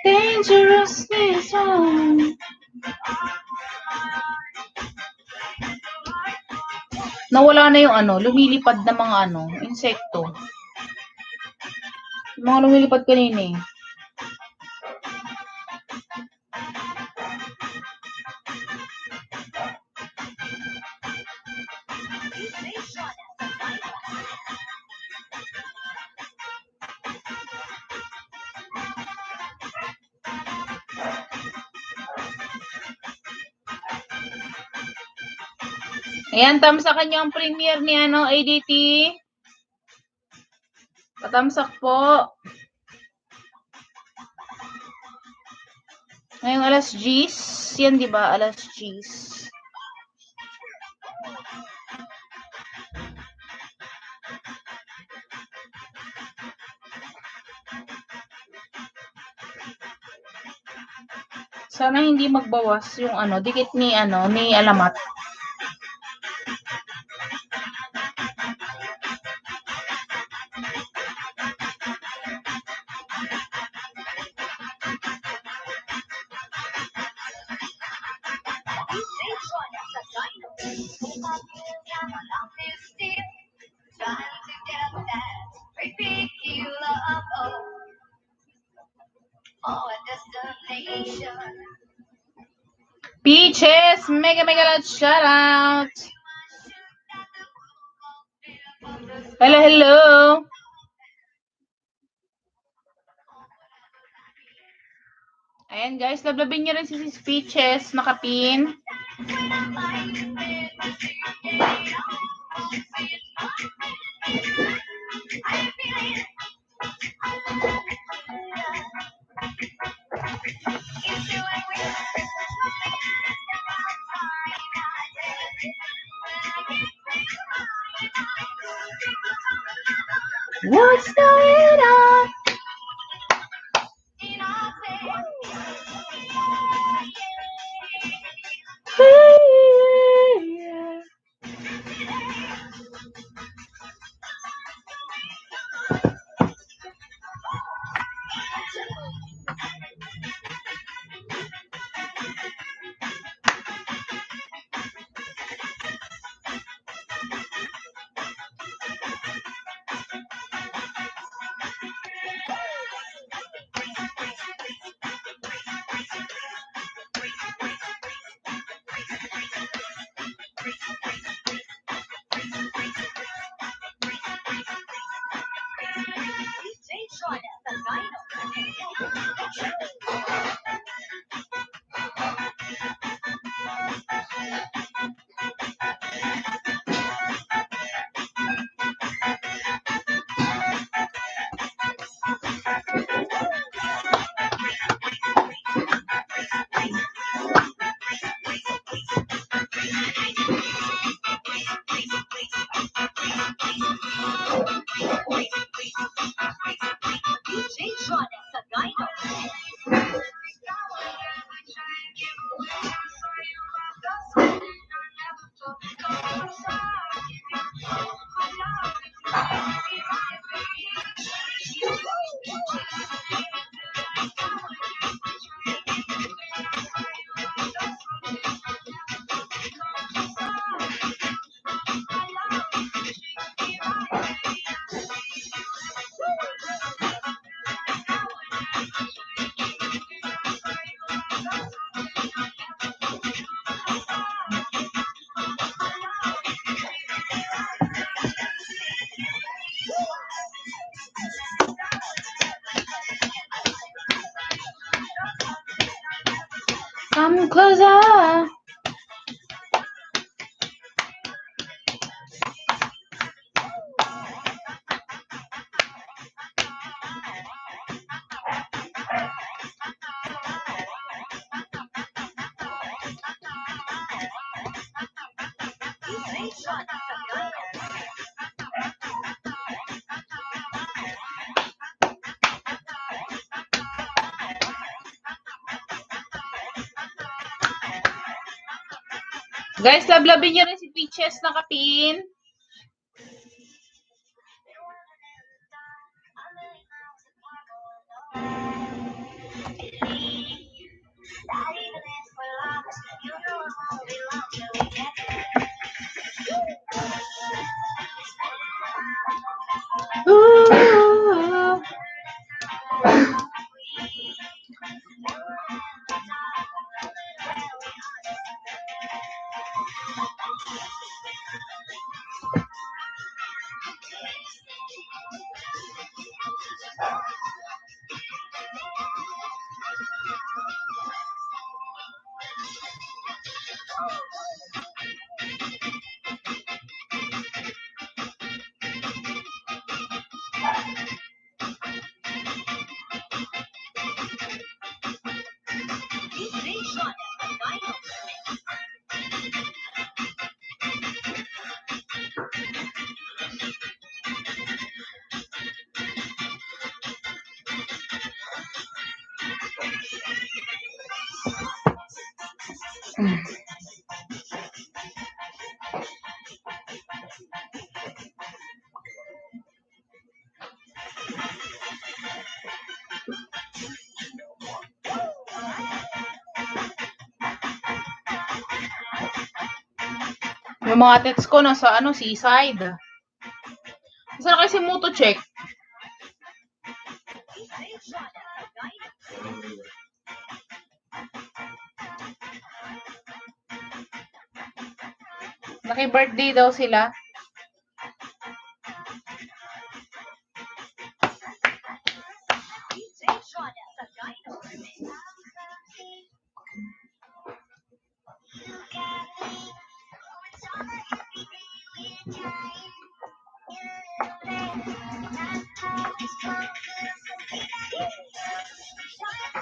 Dangerously strong. Nawala na yung lumilipad na mga insekto. Yung mga lumilipad kanina eh. Ayan, tamsakan niyo ang premiere ni ADT. Patamsak po. Ngayong alas 10. Yan, di ba? Alas 10. Sana hindi magbawas yung dikit ni alamat. Peaches, mega loud shout out. Hello. Ayan guys, lablabin nyo rin si Peaches, nakapin. What's going on? Come closer. Guys, lablabin nyo rin si Peaches na kapin. Yung mga text ko nasa seaside. Saan kasi Muto check? Naki-birthday daw sila.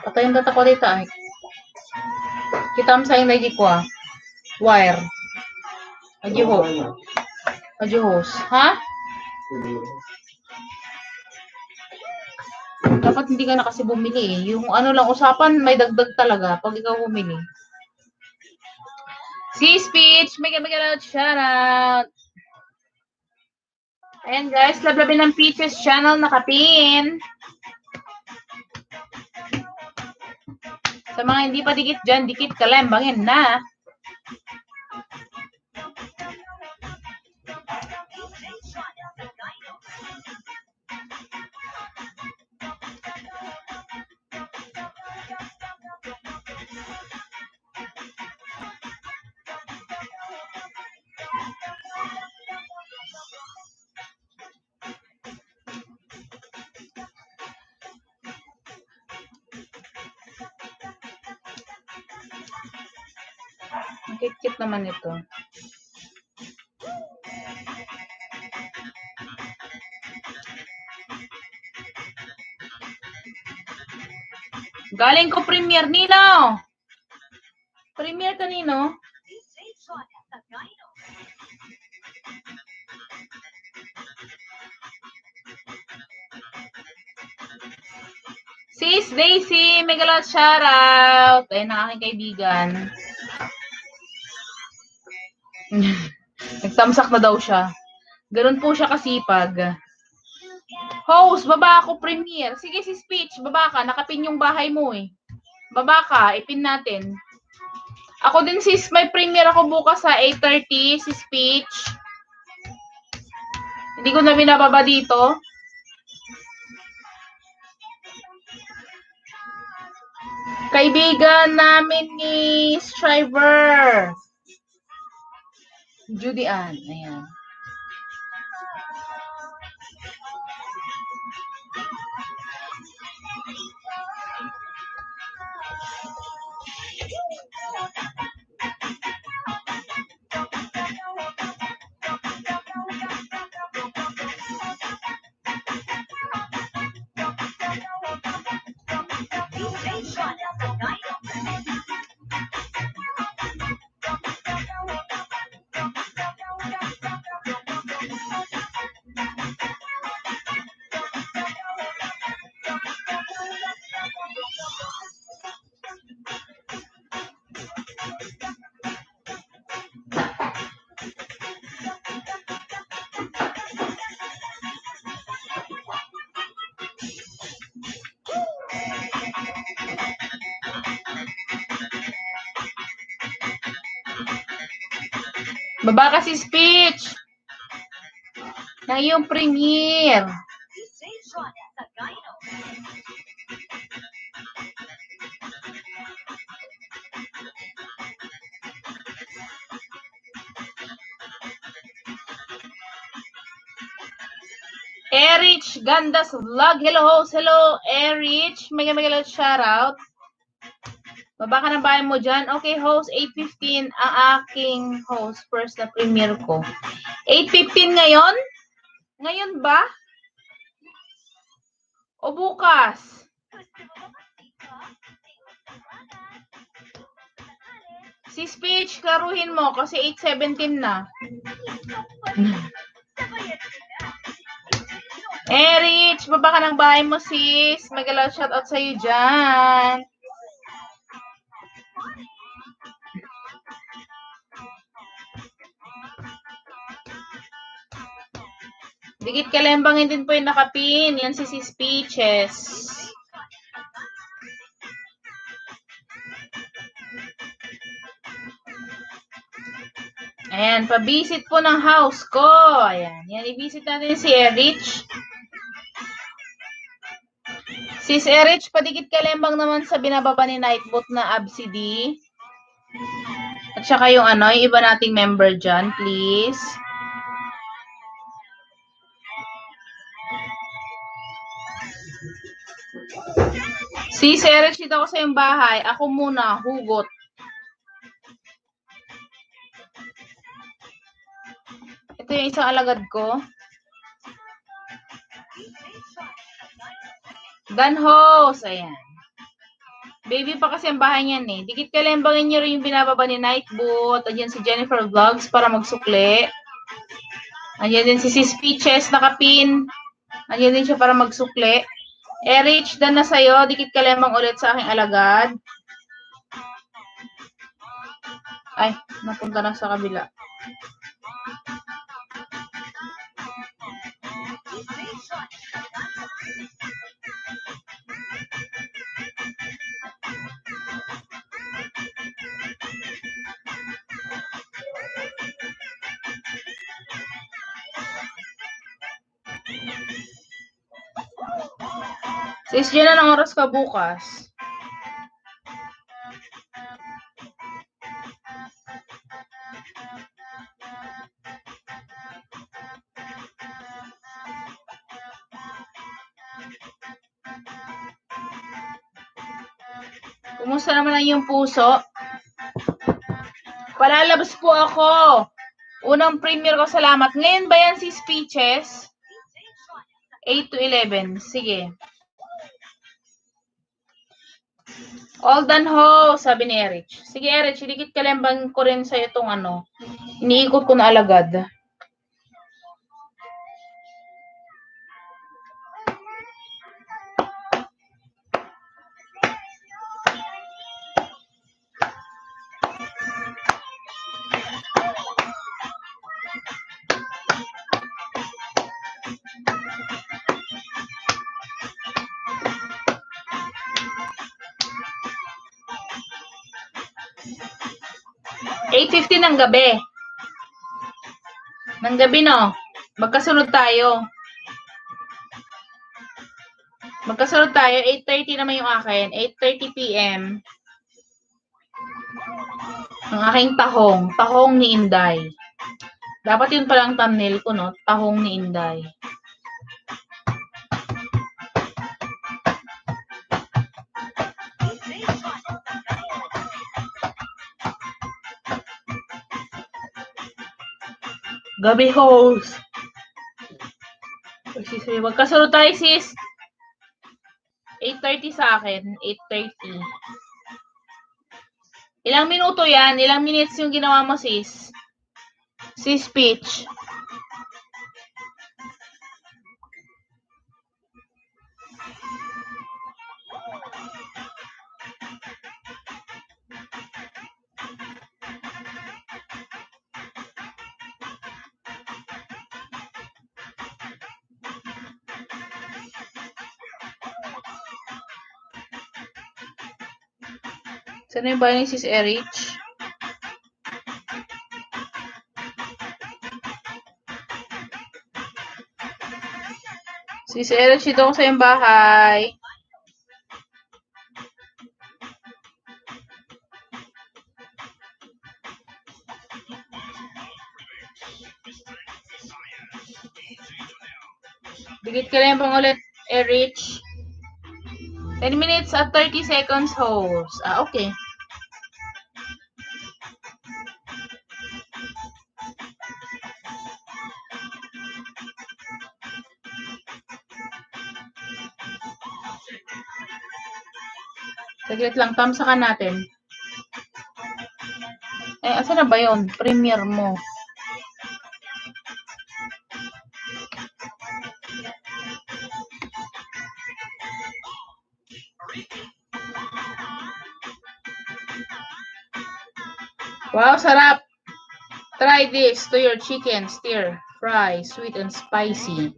Patayin data ko dito ay. Kita mo sa Inday Tef wire. Adyo hose. Ha? Dapat hindi ka na kasi bumili eh. Yung ano lang usapan, may dagdag talaga pag ikaw bumili. Si Speech, mega shout out. Ayan guys, lablabin ng Peaches channel nakapin. Sa mga hindi pa dikit dyan, dikit kalembangin na. Ang kit-kit naman ito. Galing ko premiere Nino. Premiere kanino? Sis Daisy, mega shout out. Ayun ang aking kaibigan. Nagtamsak na daw siya. Ganun po siya kasipag. Host, baba ako premiere. Sige si Speech, baba ka. Nakapin yung bahay mo eh. Baba ka, ipin natin. Ako din sis, may premiere ako bukas sa 8:30 si Speech. Hindi ko na binababa dito. Kaibigan namin ni Striver. Judy Ann, ayan. Baba kasi Speech. Na yung premiere. Erich Gandas Vlog. Hello, Erich. Mega shout out. Baba ka ng bahay mo dyan. Okay, host, 8:15 ang aking host. First na premiere ko. 8:15 ngayon? Ngayon ba? O bukas? Si Speech, klaruhin mo kasi 8:17 na. Erich, baba ka ng bahay mo sis. Mega shout out sa'yo dyan. Dikit kalembangin din po yung nakapin. Yan si Speeches. Ayan, pa-visit po ng house ko. Ayan, yan, i-visit natin si Erich. Sis Erich, padikit kalembang naman sa binababa ni Nightbot na ABCD. At saka yung ano, yung iba nating member dyan, please. Sis Erich, dito ako sa yung bahay. Ako muna, hugot. Ito yung isang alagad ko. Danhos, ayan. Baby pa kasi ang bahay niyan eh. Dikit kalembangin nyo rin yung binababa ni Nightbot. Ayan si Jennifer Vlogs para magsukli. Ayan din si Sis Peaches nakapin. Ayan din siya para magsukli. Erich, dan na sa'yo. Dikit kalembang ulit sa aking alagad. Ay, napunta na sa kabila. Sis, dyan na ng oras ka bukas. Kumusta naman ang iyong puso? Palalabas po ako. Unang premiere ko, salamat. Ngayon ba yan si Speeches? 8 to 11. Sige. All done ho, sabi ni Erich. Sige Erich, ilikit kalembang ko rin sa'yo itong ano. Iniikot ko na alagad. $8:50 ng gabi. Ng gabi, no? Magkasunod tayo. Magkasunod tayo. 8:30 naman yung akin. 8:30 p.m. Ang aking tahong. Tahong ni Inday. Dapat yun palang thumbnail ko, no? Tahong ni Inday. Gabi host. Magkasunod tayo, sis. 8:30 sa akin. 8:30. Ilang minuto yan? Ilang minutes yung ginawa mo, sis? Sis Peach. Saan yung bahay ni Sis Erich? Sis Erich, dito ako sa yung bahay. Bigit ka lang pang ulit, Erich. 10 minutes at 30 seconds host. Okay. Saglit lang, tamsakan natin. Asa na ba yun? Premiere mo. Wow, sarap! Try this to your chicken, stir, fry, sweet and spicy.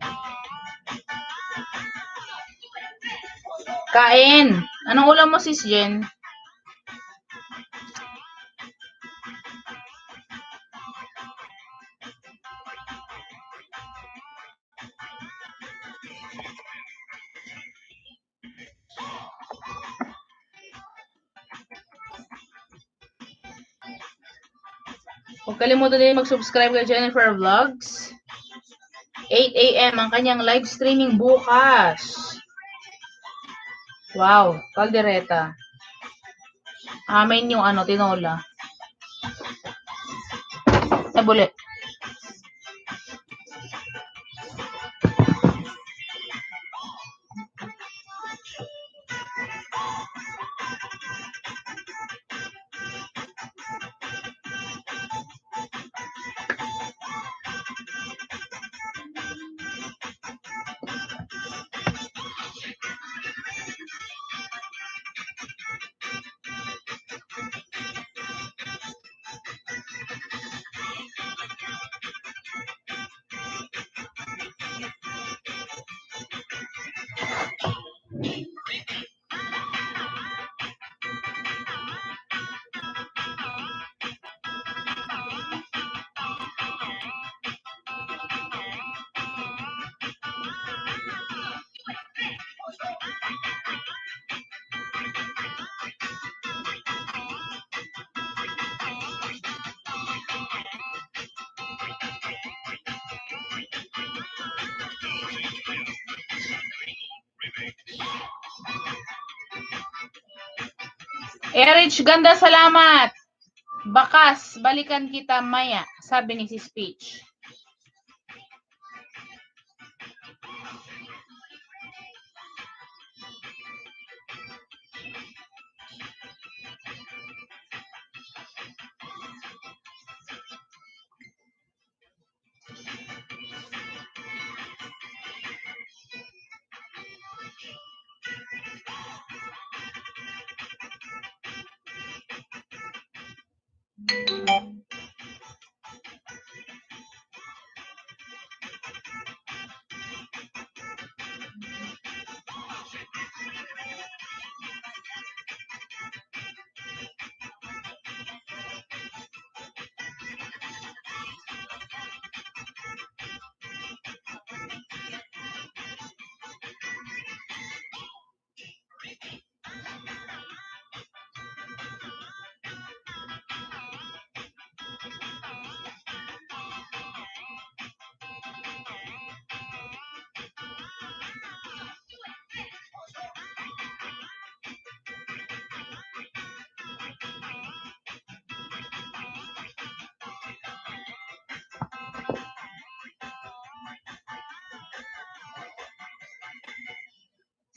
Kain! Anong ulam mo, sis Jen? Huwag kalimutan din mag-subscribe kay Jennifer Vlogs. 8 AM ang kanyang live streaming bukas. Wow, kaldereta. Amin yung tinola. Buli. Erich, ganda, salamat. Bakas, balikan kita maya, sabi ni si Speech.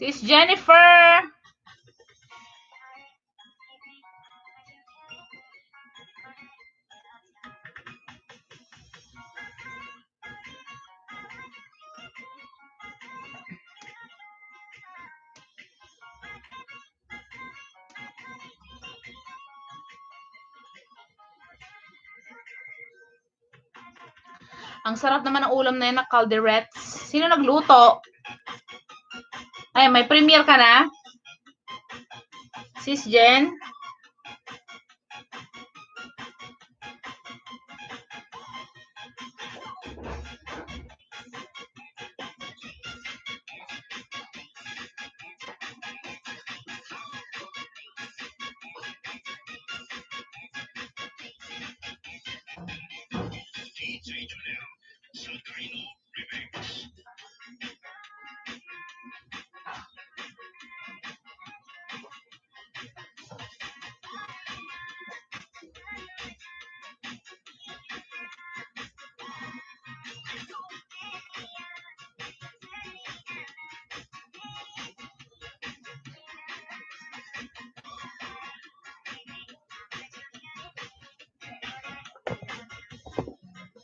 Sis Jennifer! Ang sarap naman ng ulam na yan na calderettes. Sino nagluto? Ay, may premiere ka na? Sis Jen?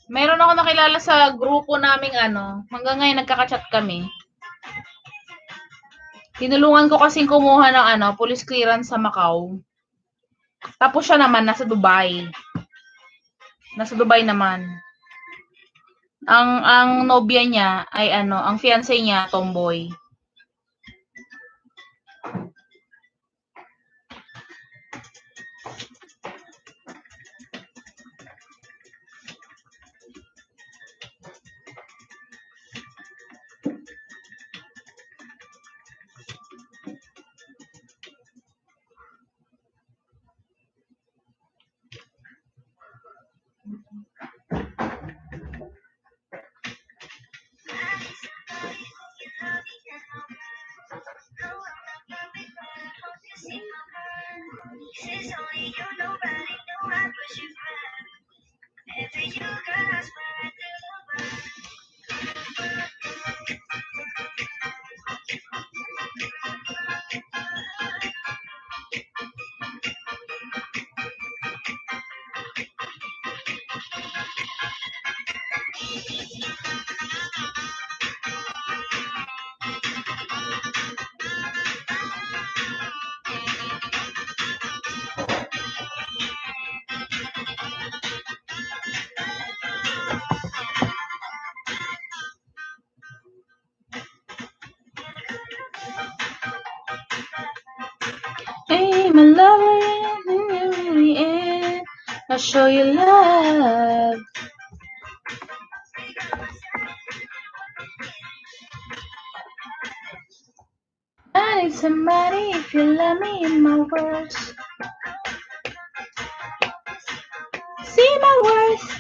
Meron ako nakilala sa grupo naming hanggang ngayon nagkaka-chat kami. Tinulungan ko kasing kumuha ng police clearance sa Macau. Tapos siya naman nasa Dubai. Nasa Dubai naman. Ang nobya niya ay ang fiancé niya tomboy. Hey, my lover, I'll show you love. I need somebody if you let me in my words. See my words.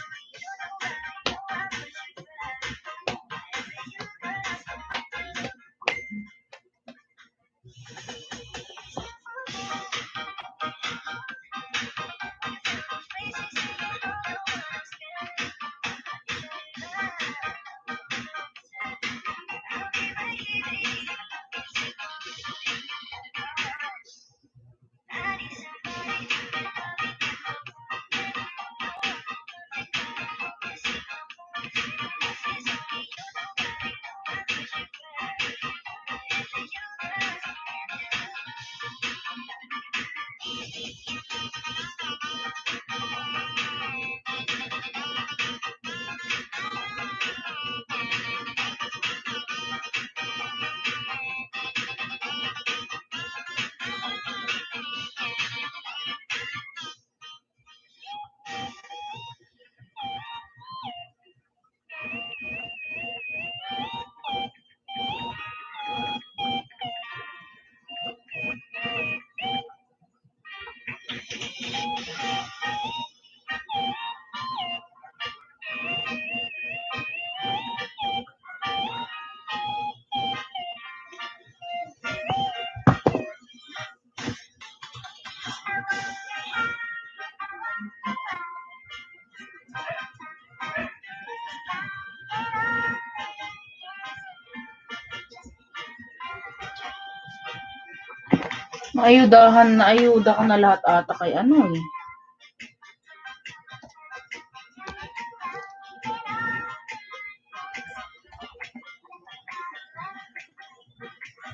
Ayuda ka na lahat ata kay ano eh.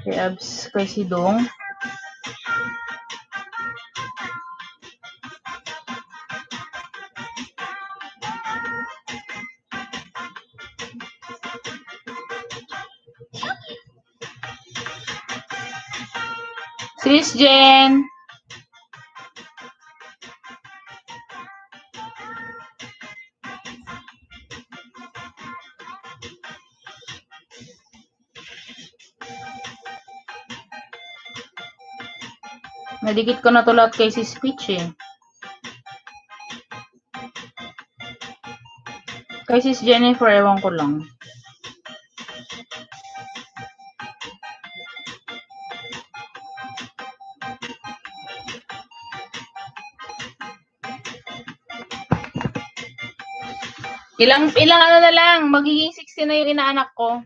Kay Abs, kay Sidong. Sis Jen. Nadikit ko na to lahat kay Sis Peach eh. Kay Sis Jennifer, ewan ko lang. Ilang ano na lang, magiging 60 na yung inaanak ko.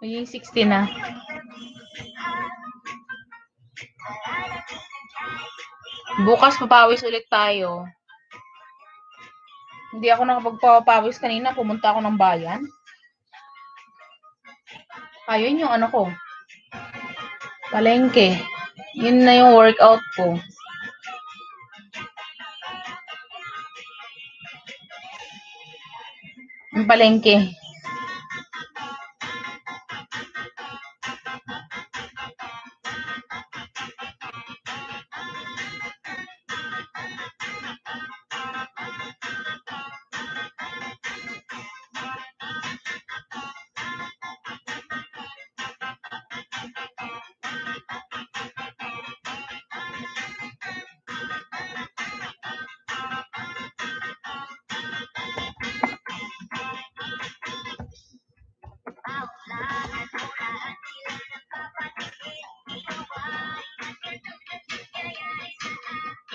Magiging 60 na. Bukas papawis ulit tayo. Hindi ako nakapagpapawis kanina, pumunta ako ng bayan. Ayun yung ano ko. Palengke. Yun na yung workout ko. Yung palengke.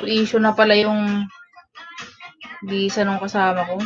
issue na pala yung visa nung kasama ko.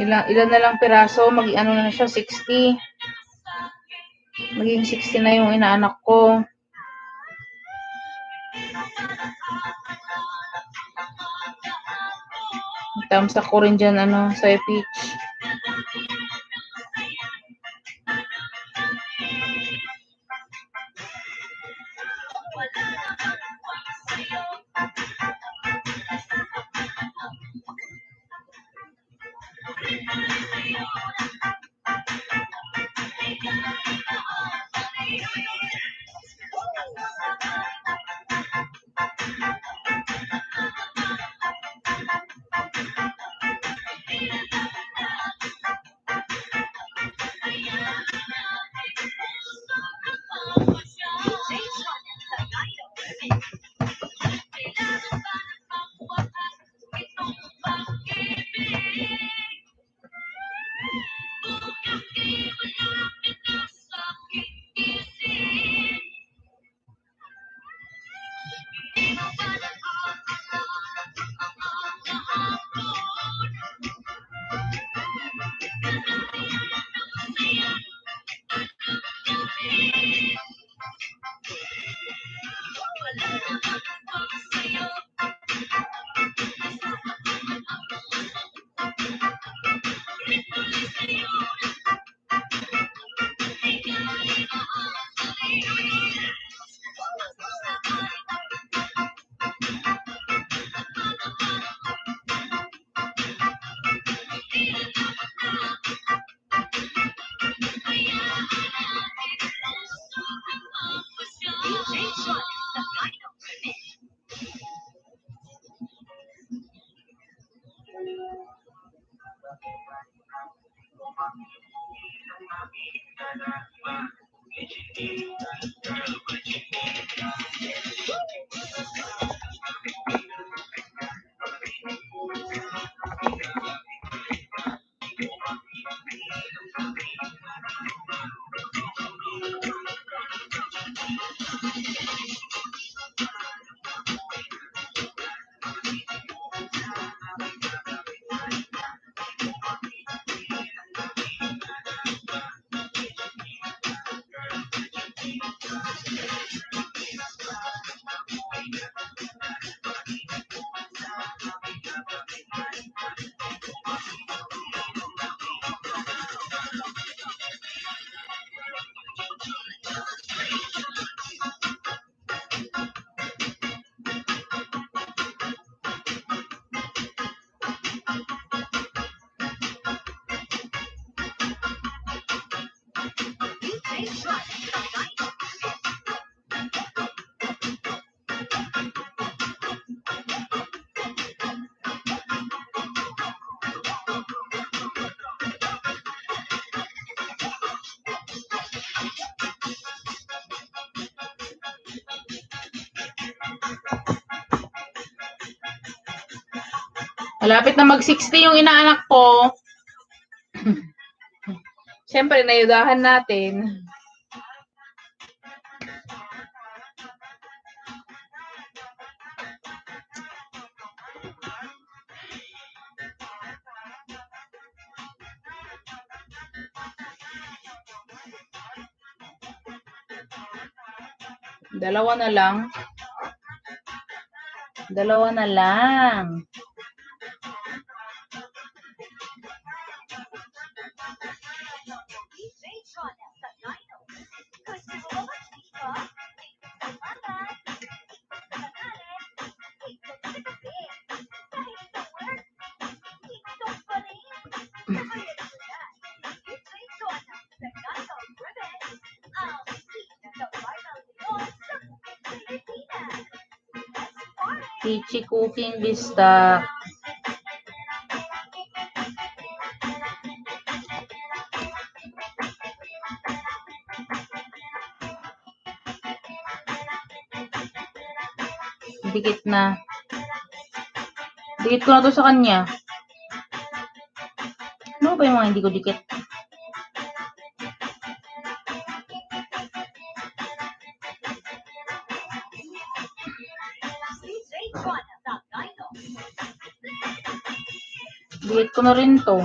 Ilan na lang piraso, ano na siya, 60. Maging 60 na yung inaanak ko. Tamsak ko rin dyan, sa peach. Malapit na mag-60 yung inaanak ko. Siyempre, nayudahan natin. Dalawa na lang. Dalawa na lang. Peachy cooking bistak. Dikit na. Dikit ko na to sa kanya. Ano ba yung mga hindi ko dikit? Dikit ko na rin to.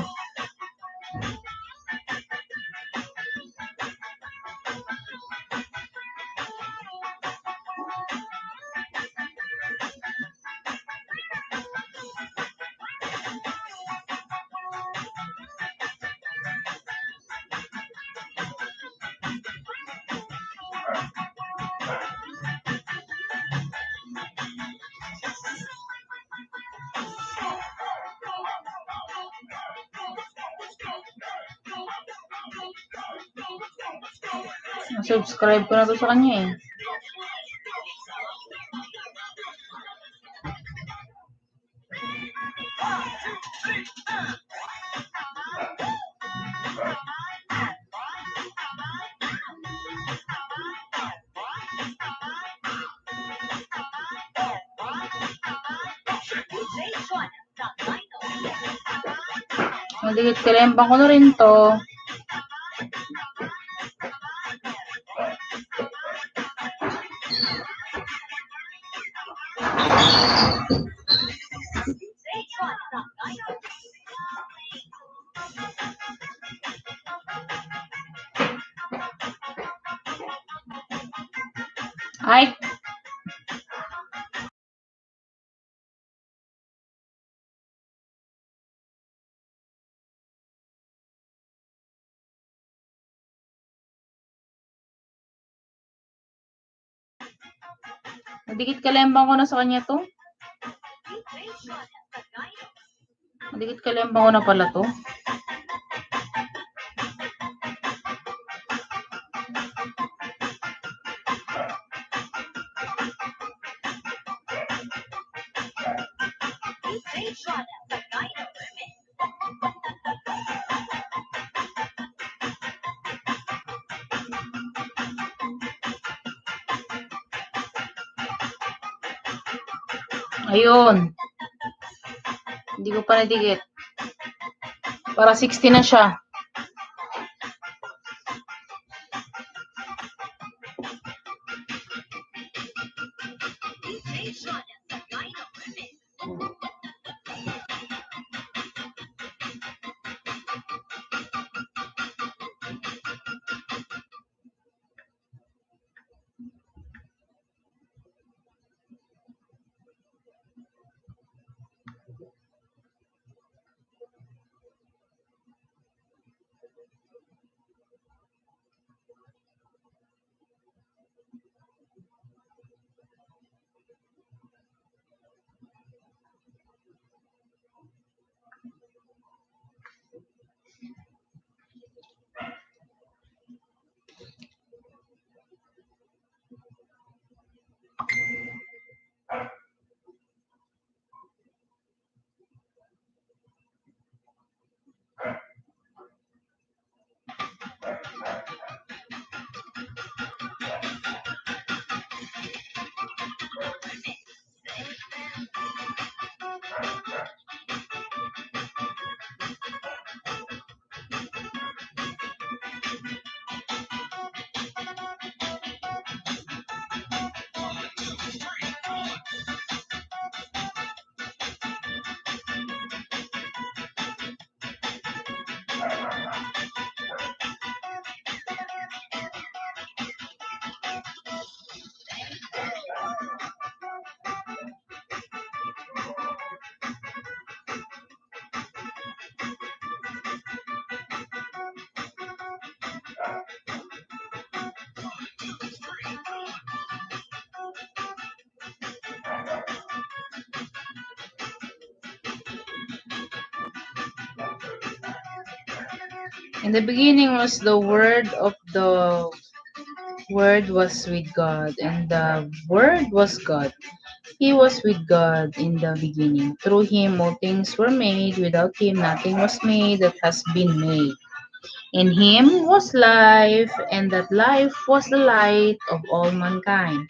Subscribe ko na to sa kanya eh. Madikit kalembang ko na rin to. Ay! Madikit kalembang ko na sa kanya to. Madikit kalembang ko na pala to. Ayun. Hindi ko pa nadikit. Para 60 na siya. In the beginning was the Word of the Word was with God, and the Word was God. He was with God in the beginning. Through him all things were made. Without him nothing was made that has been made. In him was life, and that life was the light of all mankind.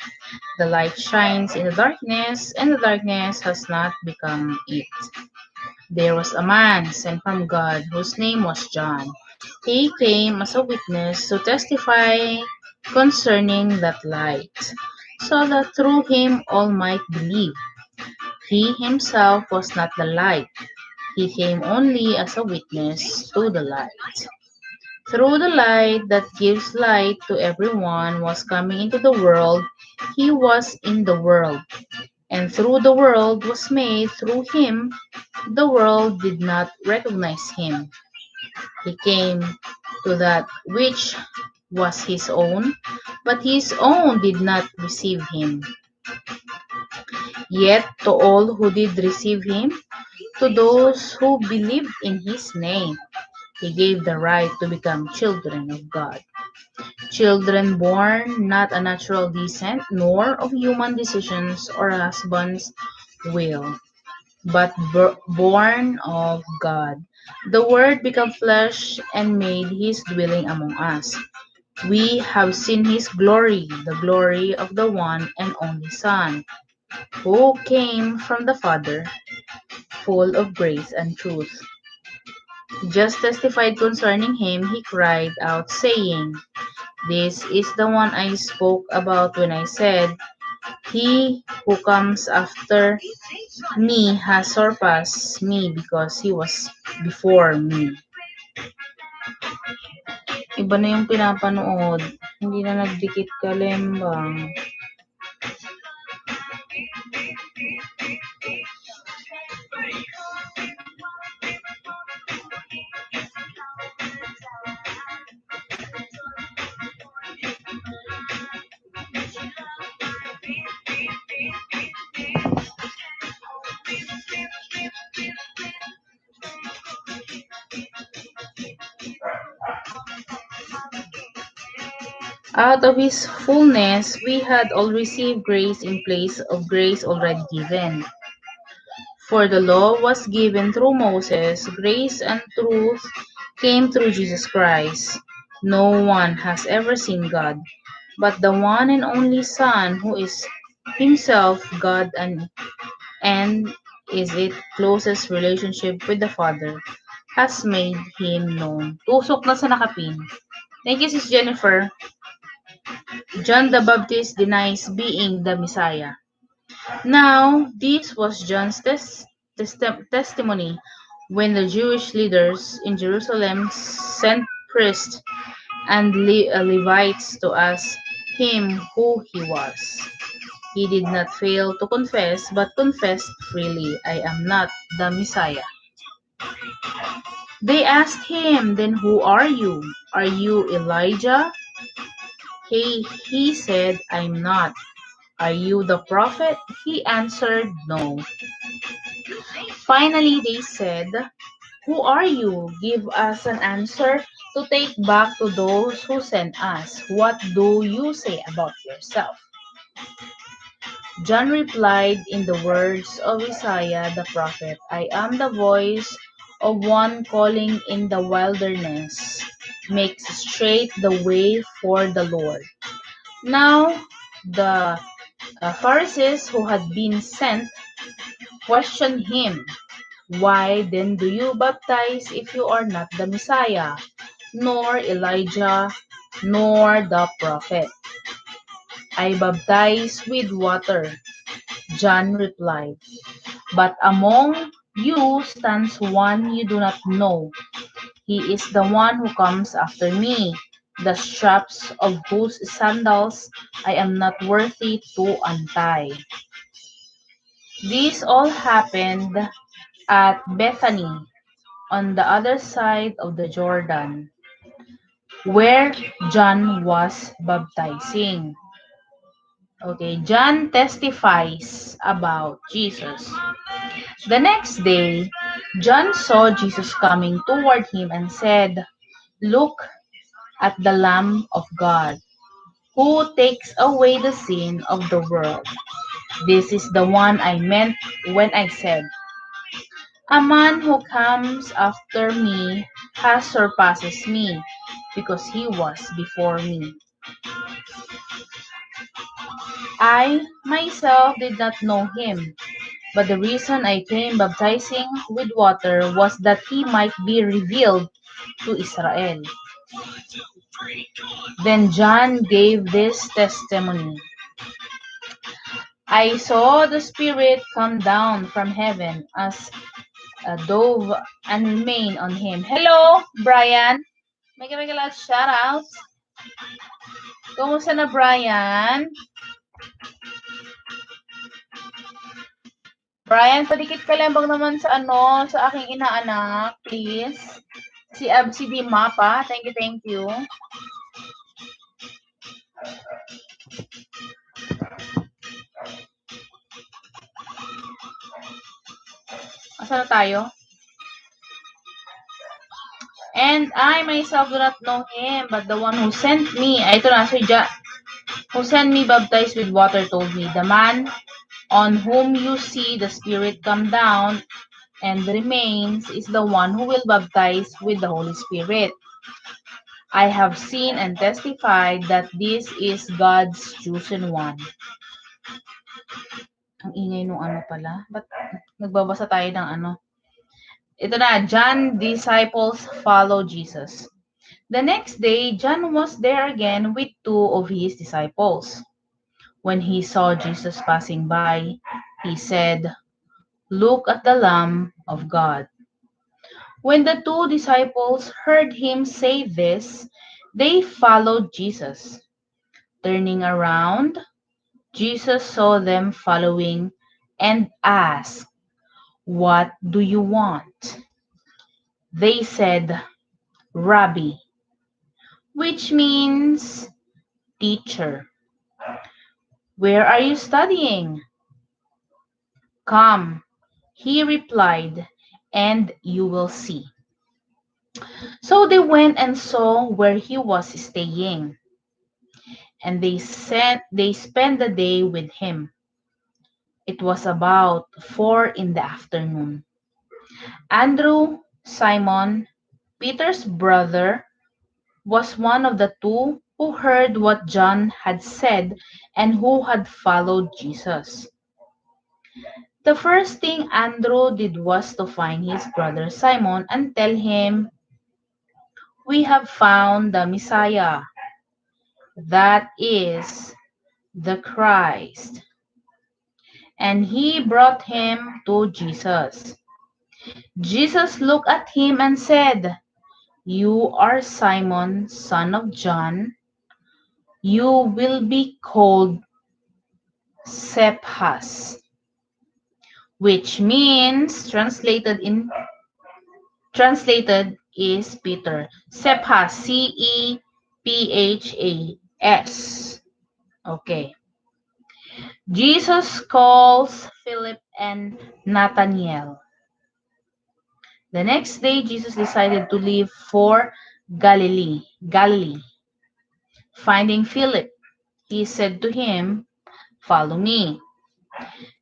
The light shines in the darkness, and the darkness has not become it. There was a man sent from God whose name was John. He came as a witness to testify concerning that light, so that through him all might believe. He himself was not the light, he came only as a witness to the light. Through the light that gives light to everyone was coming into the world, he was in the world, and through the world was made through him. The world did not recognize him. He came to that which was his own, but his own did not receive him. Yet to all who did receive him, to those who believed in his name, he gave the right to become children of God. Children born not a natural descent, nor of human decisions or a husband's will, but born of God. The Word became flesh and made his dwelling among us. We have seen his glory, the glory of the one and only Son, who came from the Father, full of grace and truth. Just testified concerning him, he cried out, saying, "This is the one I spoke about when I said, 'He who comes after me has surpassed me because he was before me.'" Iba na yung pinapanood. Hindi na nagdikit kalembang. Out of his fullness we had all received grace in place of grace already given. For the law was given through Moses, grace and truth came through Jesus Christ. No one has ever seen God, but the one and only Son, who is himself God and is it closest relationship with the Father, has made him known. Tusok na sa nakapin. Thank you, Sis Jennifer. John the Baptist denies being the Messiah. Now, this was John's testimony when the Jewish leaders in Jerusalem sent priests and Levites to ask him who he was. He did not fail to confess, but confessed freely, "I am not the Messiah." They asked him, "Then who are you? Are you Elijah?" He said, "I'm not." "Are you the prophet?" He answered, "No." Finally they said, "Who are you? Give us an answer to take back to those who sent us. What do you say about yourself?" John replied in the words of Isaiah the prophet, "I am the voice of one calling in the wilderness, make straight the way for the Lord." Now the Pharisees who had been sent questioned him, "Why then do you baptize if you are not the Messiah, nor Elijah, nor the prophet?" "I baptize with water," John replied, "but among you stands one you do not know. He is the one who comes after me, the straps of whose sandals I am not worthy to untie." This all happened at Bethany, on the other side of the Jordan, where John was baptizing. Okay, John testifies about Jesus. The next day, John saw Jesus coming toward him and said, Look at the Lamb of God, who takes away the sin of the world. This is the one I meant when I said, a man who comes after me has surpasses me, because he was before me. I myself did not know him, but the reason I came baptizing with water was that he might be revealed to Israel. Then John gave this testimony. I saw the Spirit come down from heaven as a dove and remain on him. Hello, Brian. Mega loud shout out. Kumusta na, Brian? Brian, padikit ka lang naman sa sa aking inaanak, please. Si Dima pa. Thank you, thank you. Asa na tayo? And I myself do not know him, but the one who sent me, ito na, who sent me baptized with water told me, the man on whom you see the Spirit come down and remains is the one who will baptize with the Holy Spirit. I have seen and testified that this is God's chosen one. Ang ingay nung pala. Ba't nagbabasa tayo ng Ito na, John disciples follow Jesus. The next day, John was there again with two of his disciples. When he saw Jesus passing by, he said, "Look at the Lamb of God." When the two disciples heard him say this, they followed Jesus. Turning around, Jesus saw them following and asked, "What do you want?" They said, "Rabbi," which means teacher. "Where are you studying?" "Come," he replied, "and you will see." So they went and saw where he was staying, and they spent the day with him. It was about 4 in the afternoon. Andrew, Simon, Peter's brother, was one of the two who heard what John had said and who had followed Jesus. The first thing Andrew did was to find his brother Simon and tell him, "We have found the Messiah, that is, the Christ." And he brought him to Jesus. Jesus looked at him and said, "You are Simon, son of John. You will be called Cephas," which means translated is Peter. Cephas, Cephas. Okay. Jesus calls Philip and Nathanael. The next day, Jesus decided to leave for Galilee. Finding Philip, he said to him, "Follow me."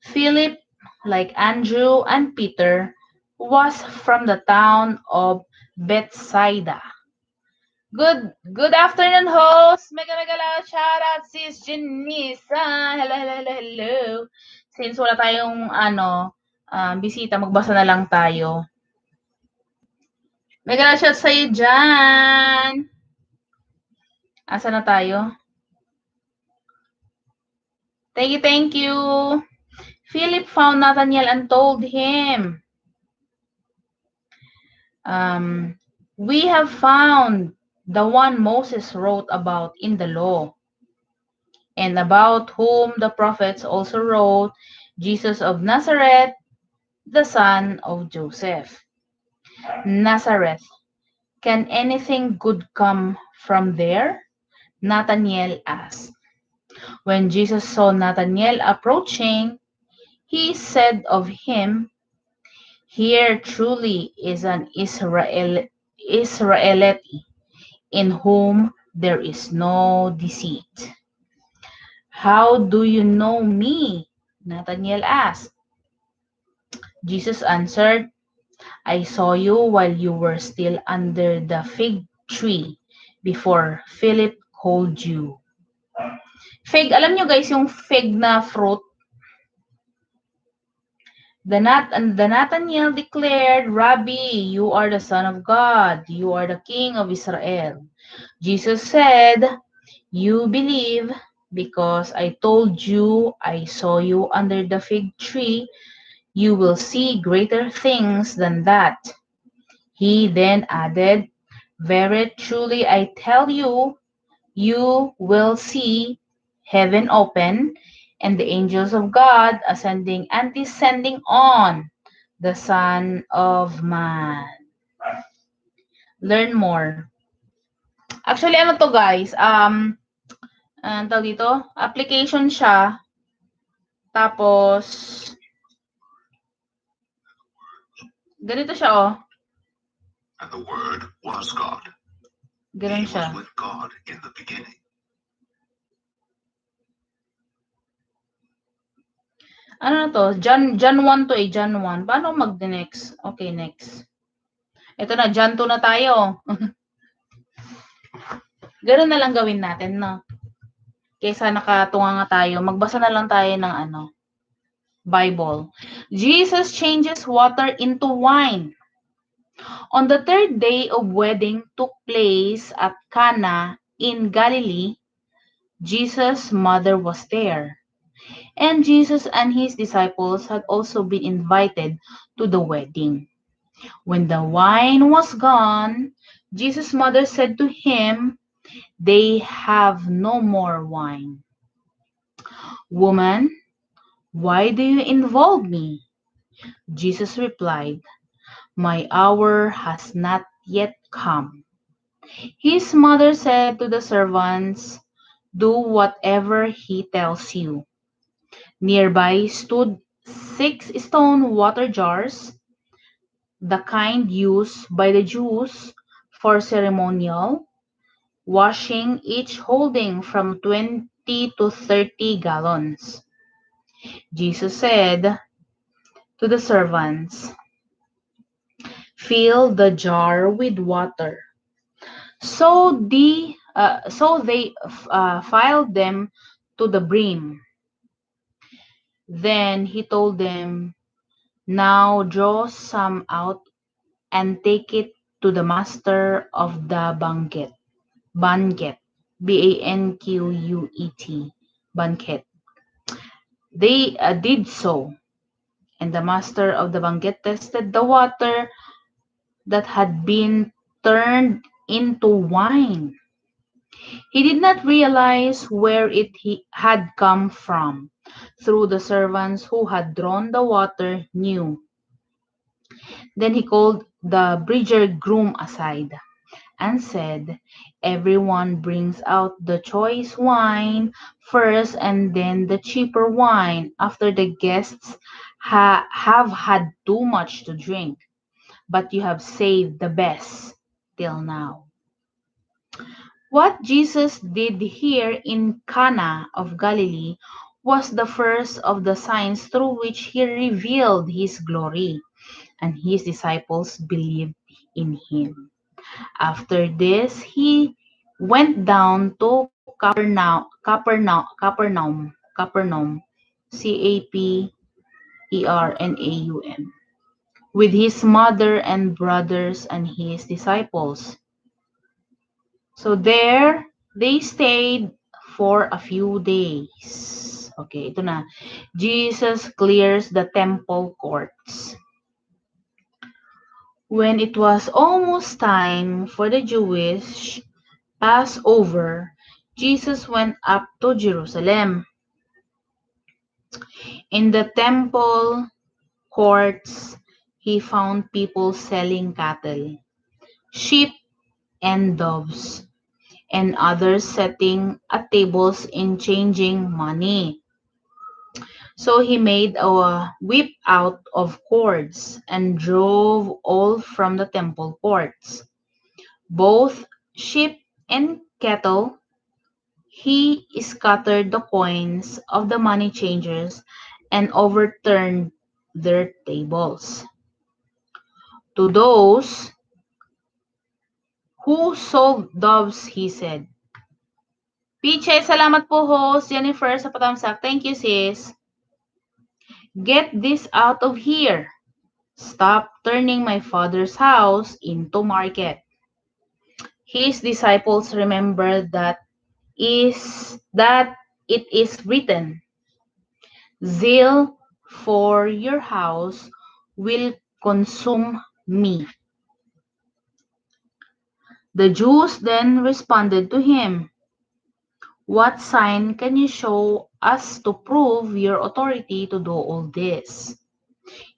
Philip, like Andrew and Peter, was from the town of Bethsaida. Good afternoon, host. Mega loud shout out sis Janisa. Hello. Since wala tayong bisita, magbasa na lang tayo. Mega loud shout sa'yo dyan. Asa na tayo? Thank you. Philip found Nathanael and told him, "We have found the one Moses wrote about in the law, and about whom the prophets also wrote, Jesus of Nazareth, the son of Joseph." Nazareth. Can anything good come from there? Nathanael asked. When Jesus saw Nathanael approaching, he said of him, "Here truly is an Israelite, in whom there is no deceit. How do you know me? Nathanael asked. Jesus answered, I saw you while you were still under the fig tree before Philip called you. Fig, alam nyo guys, yung fig na fruit. The Nathanael declared, Rabbi, you are the Son of God. You are the King of Israel. Jesus said, you believe because I told you I saw you under the fig tree. You will see greater things than that. He then added, very truly I tell you, you will see heaven open and the angels of God ascending and descending on the Son of Man. Learn more. Actually, ano to guys? Tawag dito? Application siya. Tapos, ganito siya oh. And the Word was God. Ganun He siya. was with God in the beginning. Ano na to? John 1 to eh. John 1. Paano mag-next? Okay, next. Ito na, John 2 na tayo. Ganun na lang gawin natin, no? Kaysa nakatunga nga tayo, magbasa na lang tayo ng Bible. Jesus changes water into wine. On the third day of wedding took place at Cana in Galilee. Jesus' mother was there. And Jesus and his disciples had also been invited to the wedding. When the wine was gone, Jesus' mother said to him, they have no more wine. Woman, why do you involve me? Jesus replied, my hour has not yet come. His mother said to the servants, do whatever he tells you. Nearby stood 6 stone water jars, the kind used by the Jews for ceremonial washing, each holding from 20 to 30 gallons. Jesus said to the servants, fill the jar with water. So they filled them to the brim. Then he told them, now draw some out and take it to the master of the banquet. Banquet. Banquet. Banquet. They did so, and the master of the banquet tasted the water that had been turned into wine. He did not realize where it had come from, though the servants who had drawn the water knew. Then he called the bridegroom aside and said, everyone brings out the choice wine first and then the cheaper wine after the guests have had too much to drink. But you have saved the best till now. What Jesus did here in Cana of Galilee was the first of the signs through which he revealed his glory, and his disciples believed in him. After this, he went down to Capernaum, Capernaum, with his mother and brothers and his disciples. So there, they stayed for a few days. Okay, ito na. Jesus clears the temple courts. When it was almost time for the Jewish Passover, Jesus went up to Jerusalem. In the temple courts, he found people selling cattle, sheep, and doves, and others sitting at tables and changing money. So he made a whip out of cords and drove all from the temple courts, both sheep and cattle, he scattered the coins of the money changers and overturned their tables. To those who sold doves, he said, Piche, salamat po host. Jennifer sa patamsak. Thank you sis. Get this out of here. Stop turning my father's house into market. His disciples remembered that it is written, Zeal for your house will consume me. The Jews then responded to him, What sign can you show us to prove your authority to do all this?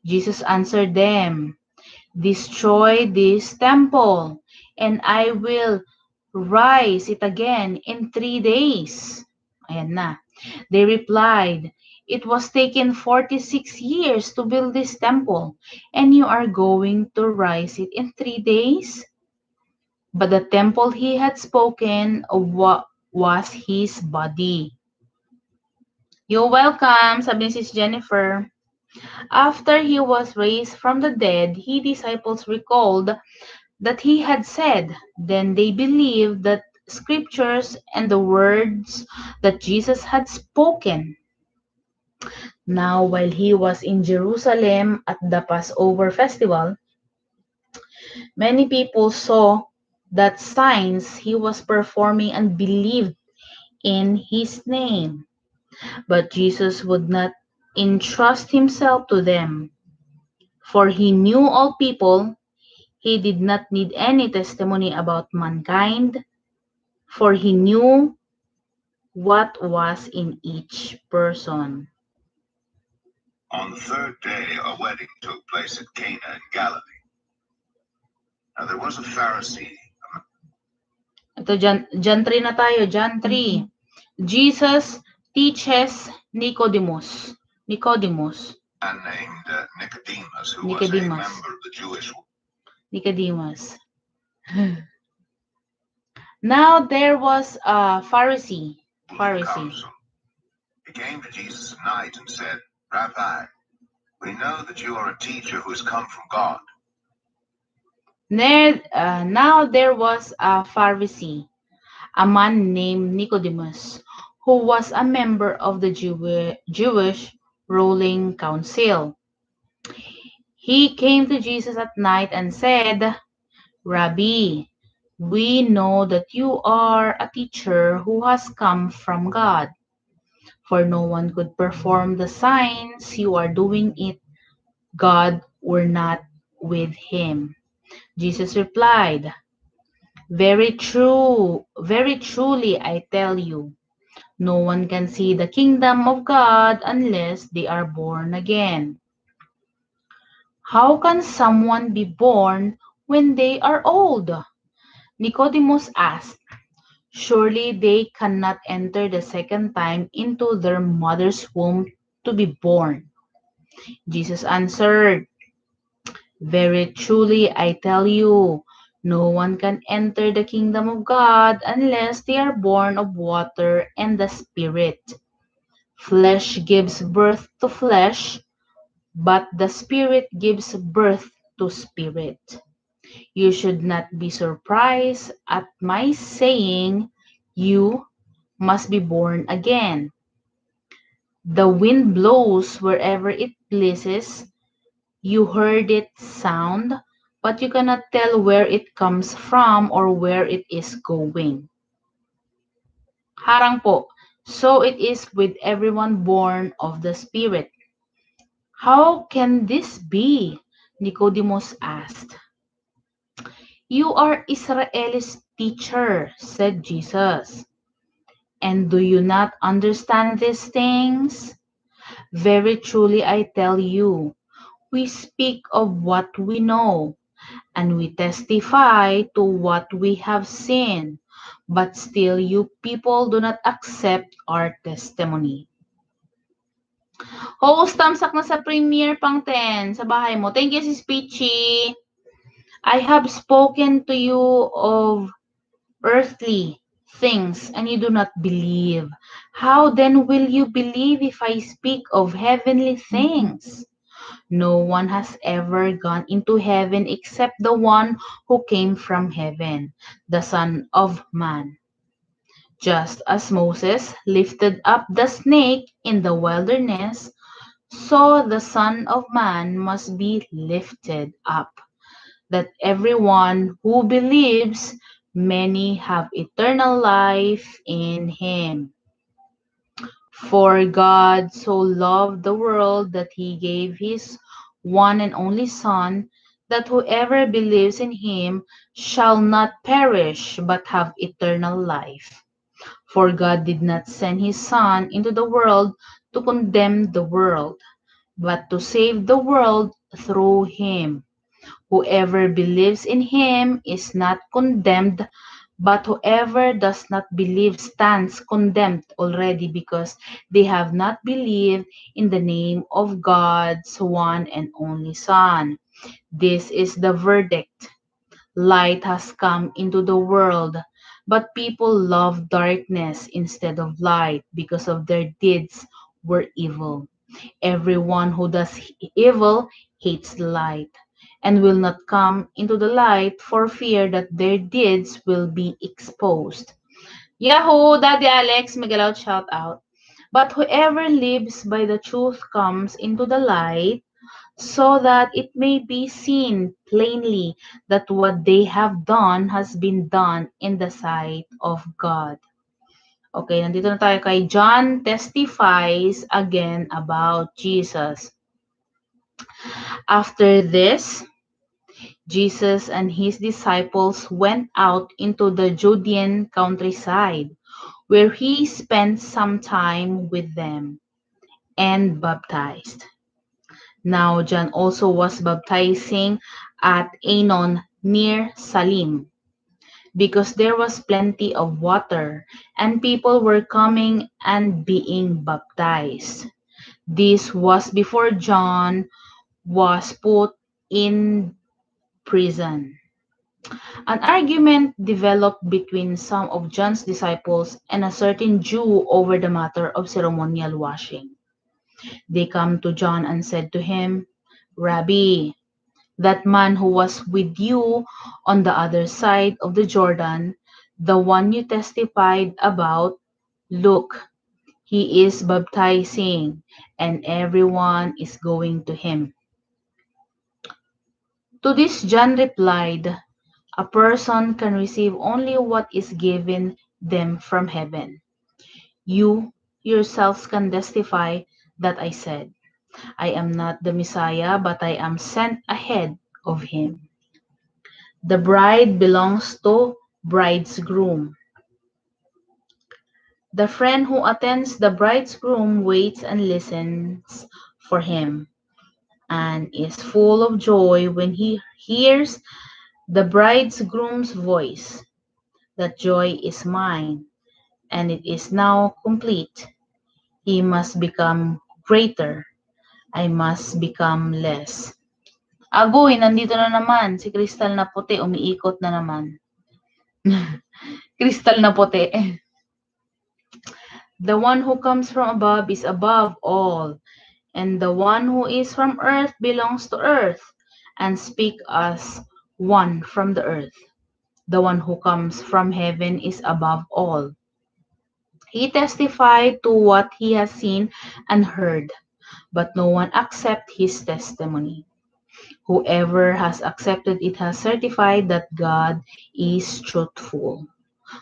Jesus answered them, Destroy this temple, and I will rise it again in 3 days. Ayan na. They replied, It was taken 46 years to build this temple, and you are going to rise it in 3 days? But the temple he had spoken of was his body. You're welcome, sabi ni Sis Jennifer. After he was raised from the dead, his disciples recalled that he had said. Then they believed the scriptures and the words that Jesus had spoken. Now, while he was in Jerusalem at the Passover festival, many people saw that signs he was performing and believed in his name. But Jesus would not entrust himself to them, for he knew all people. He did not need any testimony about mankind, for he knew what was in each person. On the third day, a wedding took place at Cana in Galilee. Now there was a Pharisee. Ito, John 3 na tayo. John 3. Jesus teaches Nicodemus. Man named Nicodemus, who was a member of the Jewish. Nicodemus. Now there was a Pharisee. Council. He came to Jesus at night and said, Rabbi, we know that you are a teacher who has come from God. Now there was a Pharisee, a man named Nicodemus, who was a member of the Jewish ruling council. He came to Jesus at night and said, Rabbi, we know that you are a teacher who has come from God, for no one could perform the signs you are doing if God were not with him. Jesus replied, very truly I tell you, no one can see the kingdom of God unless they are born again. How can someone be born when they are old? Nicodemus asked. Surely they cannot enter the second time into their mother's womb to be born. Jesus answered, Very truly I tell you, no one can enter the kingdom of God unless they are born of water and the Spirit. Flesh gives birth to flesh, but the Spirit gives birth to spirit. You should not be surprised at my saying, You must be born again. The wind blows wherever it pleases. You heard its sound, but you cannot tell where it comes from or where it is going. Harang po. So it is with everyone born of the Spirit. How can this be? Nicodemus asked. You are Israel's teacher, said Jesus. And do you not understand these things? Very truly I tell you, we speak of what we know, and we testify to what we have seen, but still you people do not accept our testimony. Host, tamsak na sa premiere pang 10 sa bahay mo. Thank you, Sis Peachy. I have spoken to you of earthly things and you do not believe? How then will you believe if I speak of heavenly things? No one has ever gone into heaven except the one who came from heaven, the Son of Man. Just as Moses lifted up the snake in the wilderness, so the Son of Man must be lifted up, that everyone who believes many have eternal life in him. For God so loved the world that he gave his one and only Son, that whoever believes in him shall not perish but have eternal life. For God did not send his Son into the world to condemn the world, but to save the world through him. Whoever believes in him is not condemned, but whoever does not believe stands condemned already because they have not believed in the name of God's one and only Son. This is the verdict. Light has come into the world, but people love darkness instead of light because of their deeds were evil. Everyone who does evil hates the light and will not come into the light for fear that their deeds will be exposed. Yahoo! Daddy Alex, Miguel out, shout out. But whoever lives by the truth comes into the light so that it may be seen plainly that what they have done has been done in the sight of God. Okay, nandito na tayo kay John testifies again about Jesus. After this, Jesus and his disciples went out into the Judean countryside, where he spent some time with them and baptized. Now John also was baptizing at Aenon near Salim, because there was plenty of water, and people were coming and being baptized. This was before John was put in prison. An argument developed between some of John's disciples and a certain Jew over the matter of ceremonial washing. They came to John and said to him, Rabbi, that man who was with you on the other side of the Jordan, the one you testified about, look, he is baptizing, and everyone is going to him. To this John replied, a person can receive only what is given them from heaven. You yourselves can testify that I said, I am not the Messiah, but I am sent ahead of him. The bride belongs to bridegroom. The friend who attends the bridegroom waits and listens for him, and is full of joy when he hears the bridegroom's voice. That joy is mine, and it is now complete. He must become greater, I must become less. Agoy, nandito na naman si Crystal na puti, umiikot na naman. Crystal na puti. The one who comes from above is above all, and the one who is from earth belongs to earth, and speak as one from the earth. The one who comes from heaven is above all. He testified to what he has seen and heard, but no one accepts his testimony. Whoever has accepted it has certified that God is truthful.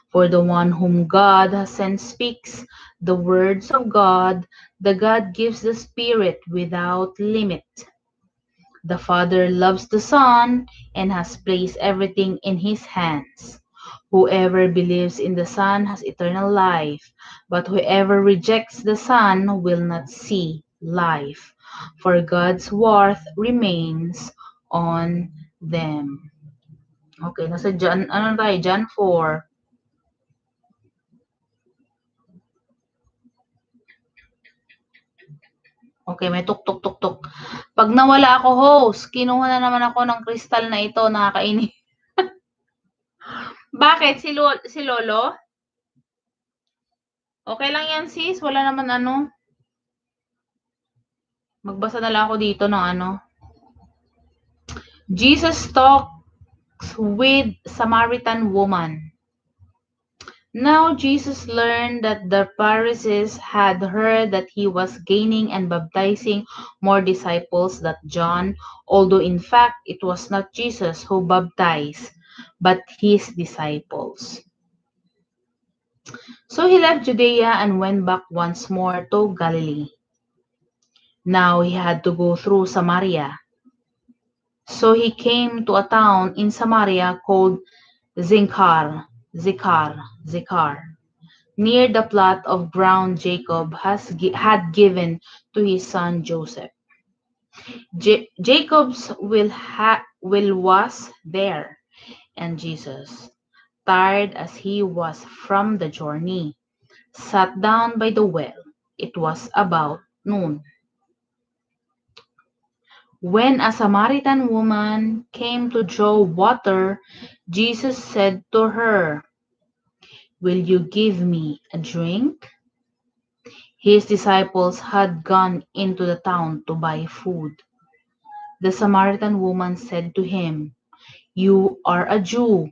For the one whom God has sent speaks the words of God, the God gives the Spirit without limit. The Father loves the Son and has placed everything in his hands. Whoever believes in the Son has eternal life, but whoever rejects the Son will not see life, for God's wrath remains on them. Okay, nasa John, ano tayo? John 4. Okay, may tuk-tuk-tuk-tuk. Pag nawala ako, host, kinuha na naman ako ng kristal na ito, nakakainis. Bakit Bakit? Si Lolo? Okay lang yan, sis. Wala naman ano. Magbasa na lang ako dito ng ano. Jesus talks with Samaritan woman. Now Jesus learned that the Pharisees had heard that he was gaining and baptizing more disciples than John, although in fact it was not Jesus who baptized, but his disciples. So he left Judea and went back once more to Galilee. Now he had to go through Samaria. So he came to a town in Samaria called Zichar, near the plot of ground Jacob had given to his son Joseph. Jacob's will was there, and Jesus, tired as he was from the journey, sat down by the well. It was about noon. When a Samaritan woman came to draw water, Jesus said to her, "Will you give me a drink?" His disciples had gone into the town to buy food. The Samaritan woman said to him, "You are a Jew,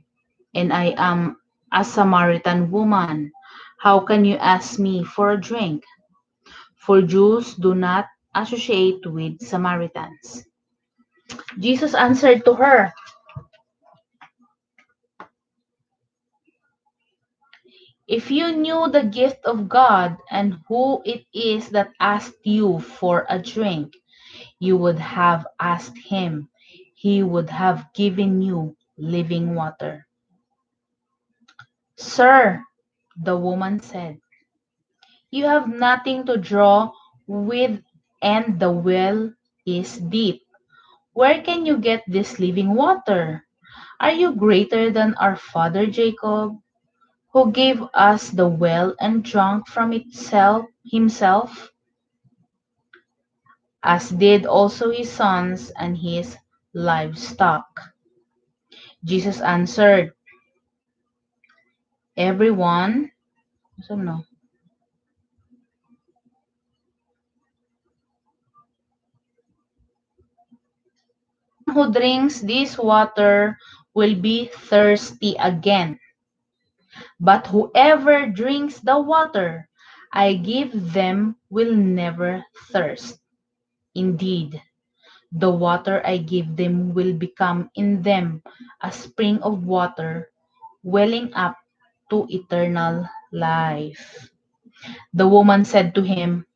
and I am a Samaritan woman. How can you ask me for a drink?" For Jews do not associate with Samaritans. Jesus answered to her, "If you knew the gift of God and who it is that asked you for a drink, you would have asked him. He would have given you living water." "Sir," the woman said, "you have nothing to draw with and the well is deep. Where can you get this living water? Are you greater than our father Jacob, who gave us the well and drank from himself, as did also his sons and his livestock?" Jesus answered, "Everyone no, who drinks this water will be thirsty again, but whoever drinks the water I give them will never thirst. Indeed, the water I give them will become in them a spring of water welling up to eternal life." The woman said to him,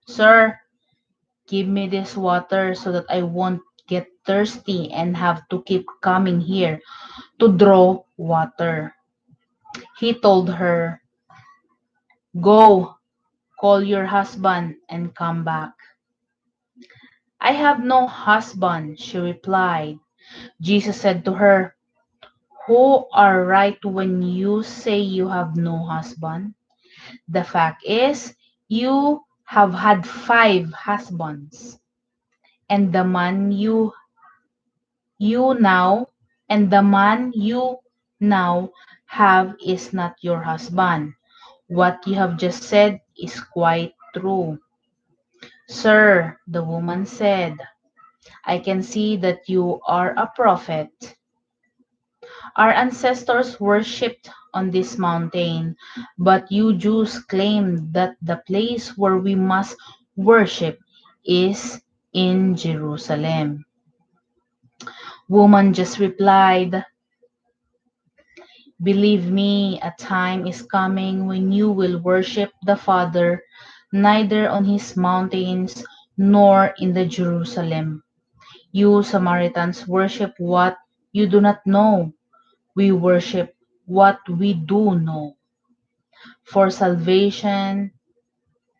"Sir, give me this water so that I won't get thirsty and have to keep coming here to draw water." He told her, "Go, call your husband and come back." "I have no husband," she replied. Jesus said to her, "You are right when you say you have no husband. The fact is, you have had 5 husbands, and you now the man you now have is not your husband. What you have just said is quite true." "Sir," the woman said, "I can see that you are a prophet. Our ancestors worshipped on this mountain, but you Jews claim that the place where we must worship is in Jerusalem." Woman just replied, "Believe me, a time is coming when you will worship the Father neither on his mountains nor in the Jerusalem. You Samaritans worship what you do not know. We worship what we do know. For salvation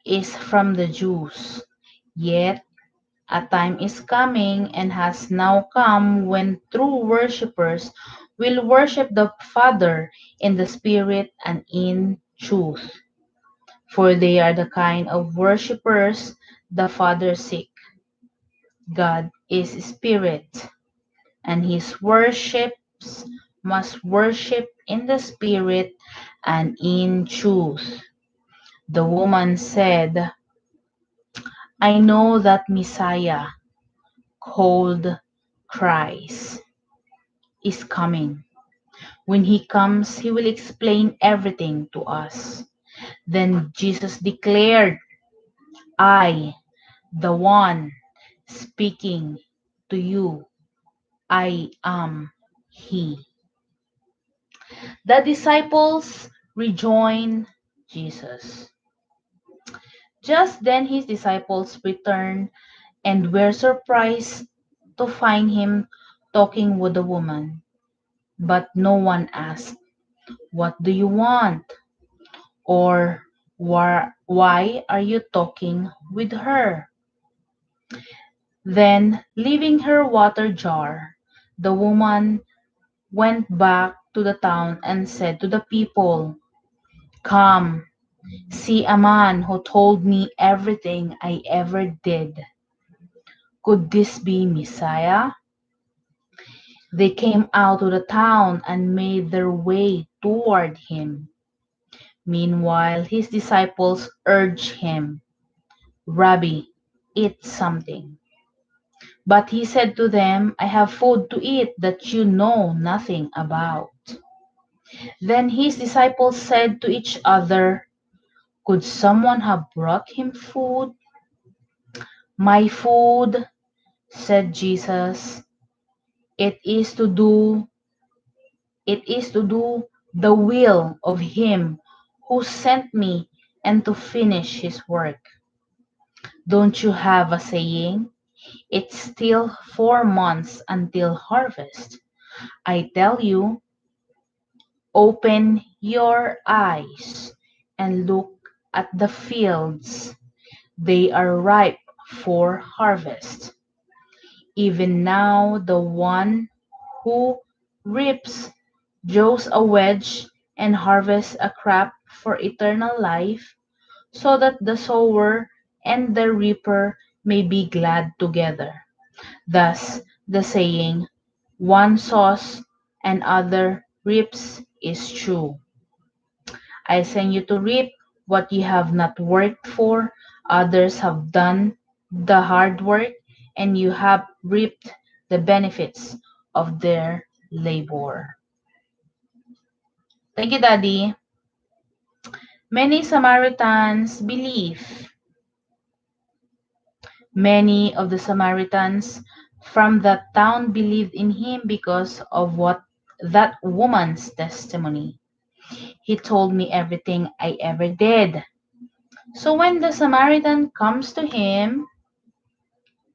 is from the Jews. Yet a time is coming and has now come when true worshippers will worship the Father in the Spirit and in truth. For they are the kind of worshippers the Father seeks. God is Spirit, and his worships must worship in the spirit and in truth. The woman said, I know that Messiah, called Christ, is coming. When he comes, he will explain everything to us. Then Jesus declared, I, the one speaking to you, I am he. The disciples rejoined Jesus. Just then his disciples returned and were surprised to find him talking with the woman. But no one asked, what do you want? Or why are you talking with her? Then, leaving her water jar, the woman went back to the town and said to the people, come, see a man who told me everything I ever did. Could this be Messiah? They came out of the town and made their way toward him. Meanwhile, his disciples urged him, Rabbi, eat something. But he said to them, I have food to eat that you know nothing about. Then his disciples said to each other, could someone have brought him food? My food, said Jesus, it is to do it is to do the will of him who sent me and to finish his work. Don't you have a saying? It's still 4 months until harvest. I tell you, open your eyes and look at the fields. They are ripe for harvest. Even now, the one who reaps draws a wedge and harvests a crop for eternal life, so that the sower and the reaper may be glad together. Thus, the saying, one sows and other reaps is true. I send you to reap what you have not worked for. Others have done the hard work, and you have reaped the benefits of their labor. Thank you, Daddy. Many Samaritans believe. Many of the Samaritans from that town believed in him because of what that woman's testimony. He told me everything I ever did. So when the Samaritan comes to him,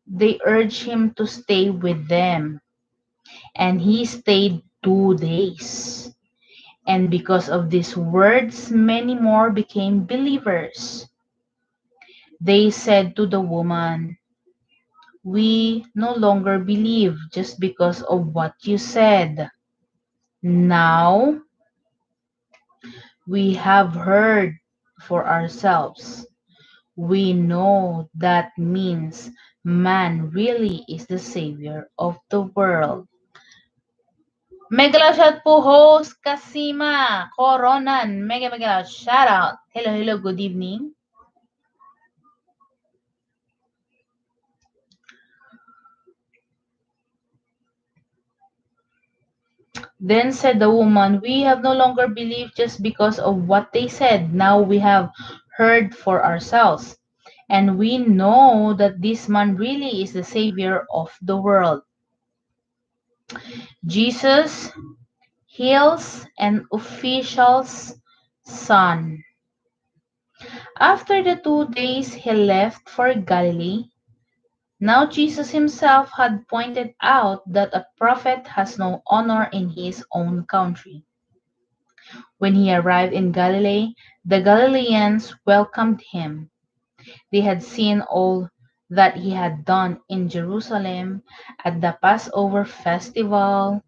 they urge him to stay with them. And he stayed 2 days. And because of these words, many more became believers. They said to the woman, we no longer believe just because of what you said. Now we have heard for ourselves. We know that means man really is the savior of the world. Mega shout po host Kasima Coronan. Mega shout out. Hello, good evening. Then said the woman, we have no longer believed just because of what they said. Now we have heard for ourselves. And we know that this man really is the savior of the world. Jesus heals an official's son. After the 2 days he left for Galilee. Now Jesus himself had pointed out that a prophet has no honor in his own country. When he arrived in Galilee, the Galileans welcomed him. They had seen all that he had done in Jerusalem at the Passover festival,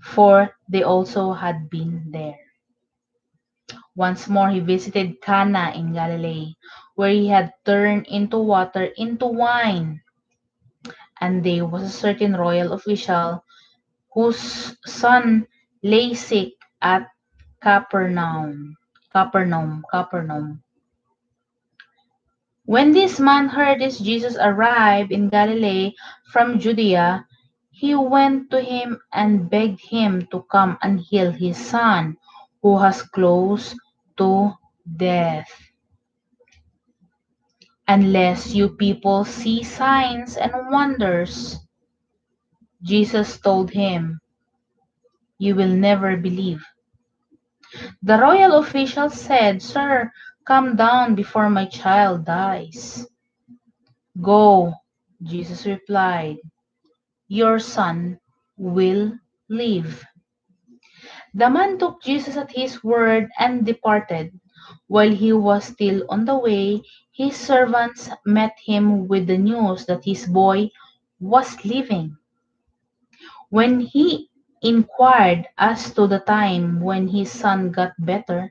for they also had been there. Once more he visited Cana in Galilee, where he had turned into water into wine. And there was a certain royal official whose son lay sick at Capernaum. Capernaum. When this man heard this Jesus arrived in Galilee from Judea, he went to him and begged him to come and heal his son, who was close to death. Unless you people see signs and wonders, Jesus told him, you will never believe. The royal official said, Sir, come down before my child dies. Go, Jesus replied, your son will live. The man took Jesus at his word and departed. While he was still on the way, his servants met him with the news that his boy was living. When he inquired as to the time when his son got better,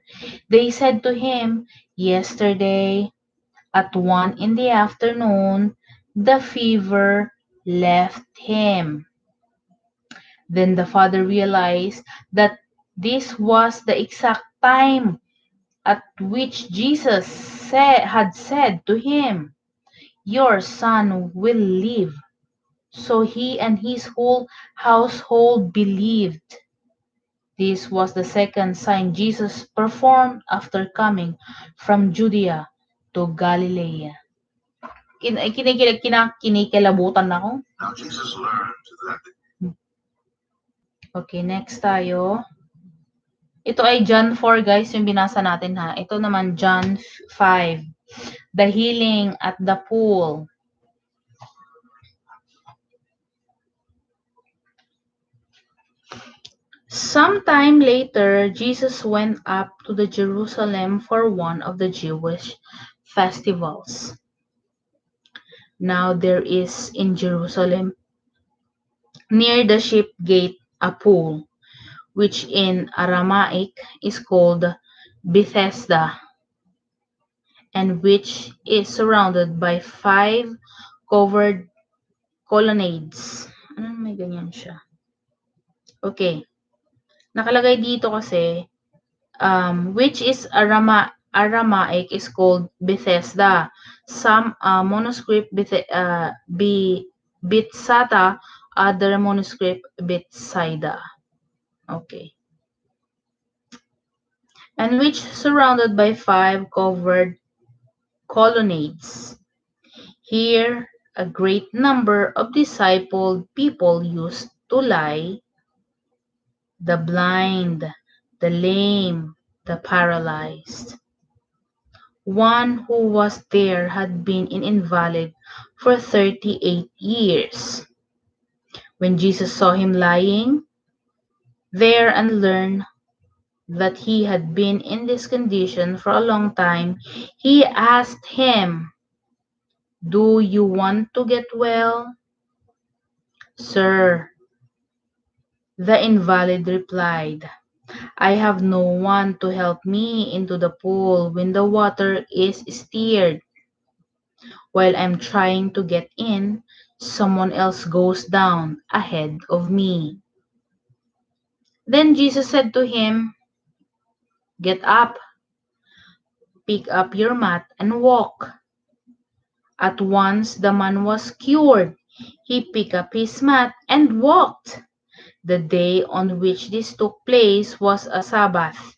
they said to him, yesterday at 1 in the afternoon, the fever left him. Then the father realized that this was the exact time at which Jesus had said to him, your son will live. So he and his whole household believed. This was the second sign Jesus performed after coming from Judea to Galilee. Kinikilabutan ako. Now Jesus learned that Okay, next tayo. Ito ay John 4 guys, yung binasa natin ha. Ito naman John 5. The healing at the pool. Sometime later, Jesus went up to the Jerusalem for one of the Jewish festivals. Now there is in Jerusalem, near the sheep gate, a pool, which in Aramaic is called Bethesda, and which is surrounded by 5 covered colonnades. Ano may ganyan siya? Okay. Nakalagay dito kasi, which is Aramaic is called Bethesda. Some manuscript Bethsata, other manuscript Bethsaida. Okay. And which surrounded by 5 covered colonnades. Here, a great number of discipled people used to lie, the blind, the lame, the paralyzed. One who was there had been an invalid for 38 years. When Jesus saw him lying there and learned that he had been in this condition for a long time, he asked him, do you want to get well? Sir, the invalid replied, I have no one to help me into the pool when the water is stirred. While I'm trying to get in, someone else goes down ahead of me. Then Jesus said to him, get up, pick up your mat and walk. At once the man was cured. He picked up his mat and walked. The day on which this took place was a Sabbath.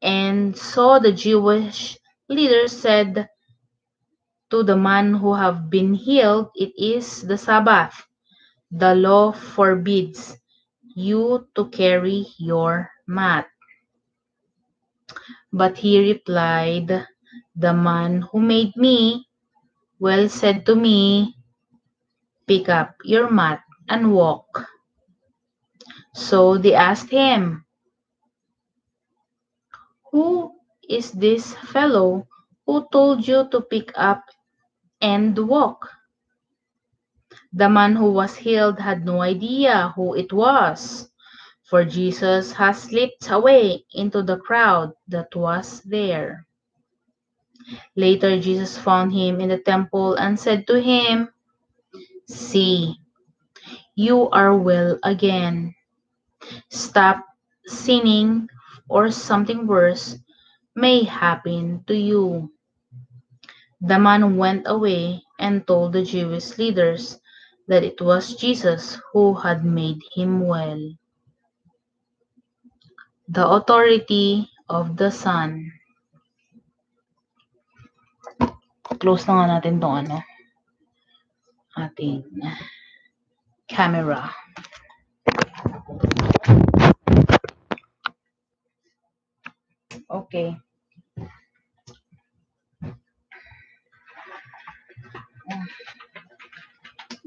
And so the Jewish leaders said to the man who had been healed, it is the Sabbath. The law forbids you to carry your mat. But he replied, the man who made me well said to me, pick up your mat and walk. So they asked him, who is this fellow who told you to pick up and walk? The man who was healed had no idea who it was, for Jesus had slipped away into the crowd that was there. Later Jesus found him in the temple and said to him, see, you are well again. Stop sinning or something worse may happen to you. The man went away and told the Jewish leaders that it was Jesus who had made him well. The authority of the Son. Close na nga natin tong ating camera. Okay.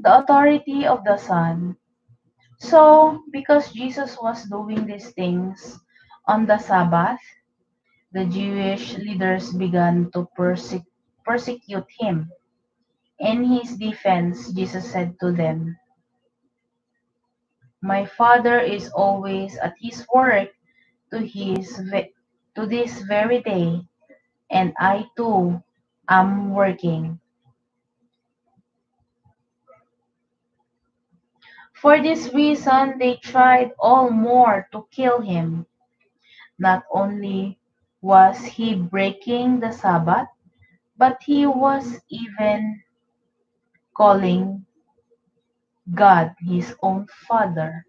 The authority of the Son. So, because Jesus was doing these things on the Sabbath, the Jewish leaders began to persecute him. In his defense, Jesus said to them, "My Father is always at his work to to this very day, and I too am working." For this reason, they tried all more to kill him. Not only was he breaking the Sabbath, but he was even calling God his own Father.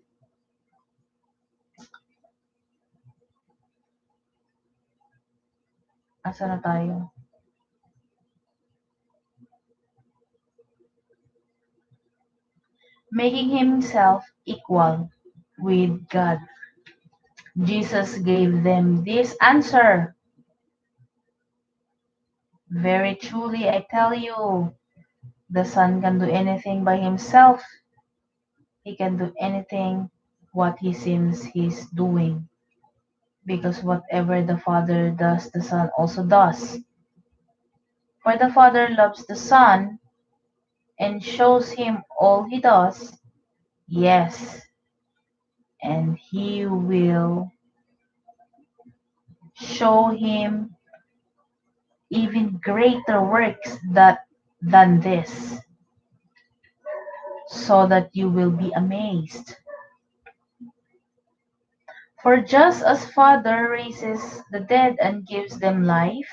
Asa na tayo? Making himself equal with God. Jesus gave them this answer: "Very truly I tell you, the Son can do anything by himself. He can do anything what he seems he's doing, because whatever the Father does, the Son also does. For the Father loves the Son and shows him all he does. Yes, and he will show him even greater works than this, so that you will be amazed. For just as Father raises the dead and gives them life,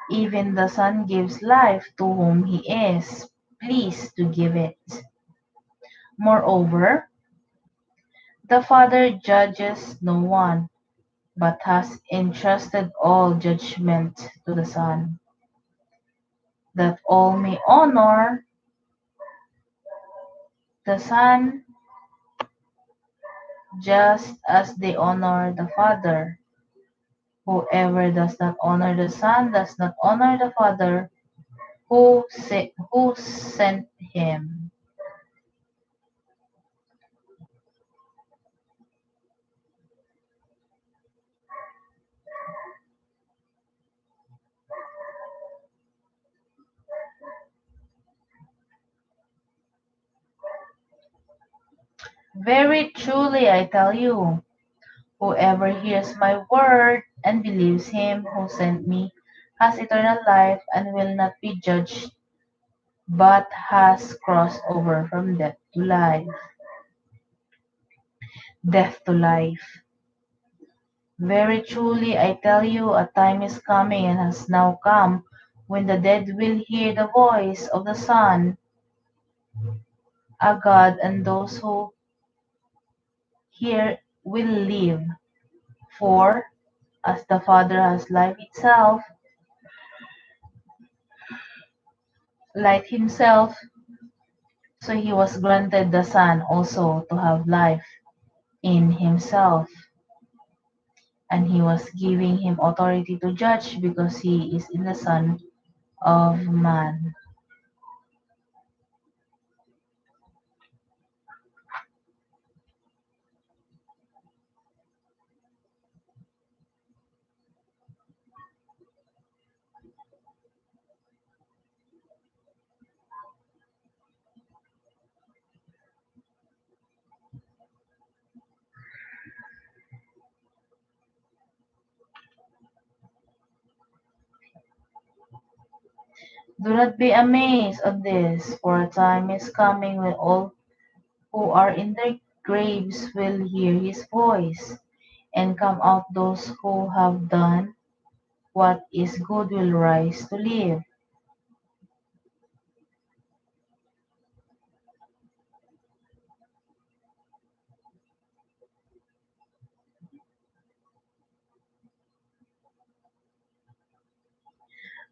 even the Son gives life to whom he is pleased to give it. Moreover, the Father judges no one, but has entrusted all judgment to the Son, that all may honor the Son just as they honor the Father. Whoever does not honor the Son does not honor the Father who sent him. Very truly I tell you, whoever hears my word and believes him who sent me has eternal life and will not be judged, but has crossed over from death to life. Very truly I tell you, a time is coming and has now come when the dead will hear the voice of the Son of God, and those who hear will live. For as the Father has life himself, so he was granted the Son also to have life in himself. And he was giving him authority to judge, because he is in the Son of Man. Do not be amazed at this, for a time is coming when all who are in their graves will hear his voice, and come out those who have done what is good will rise to live.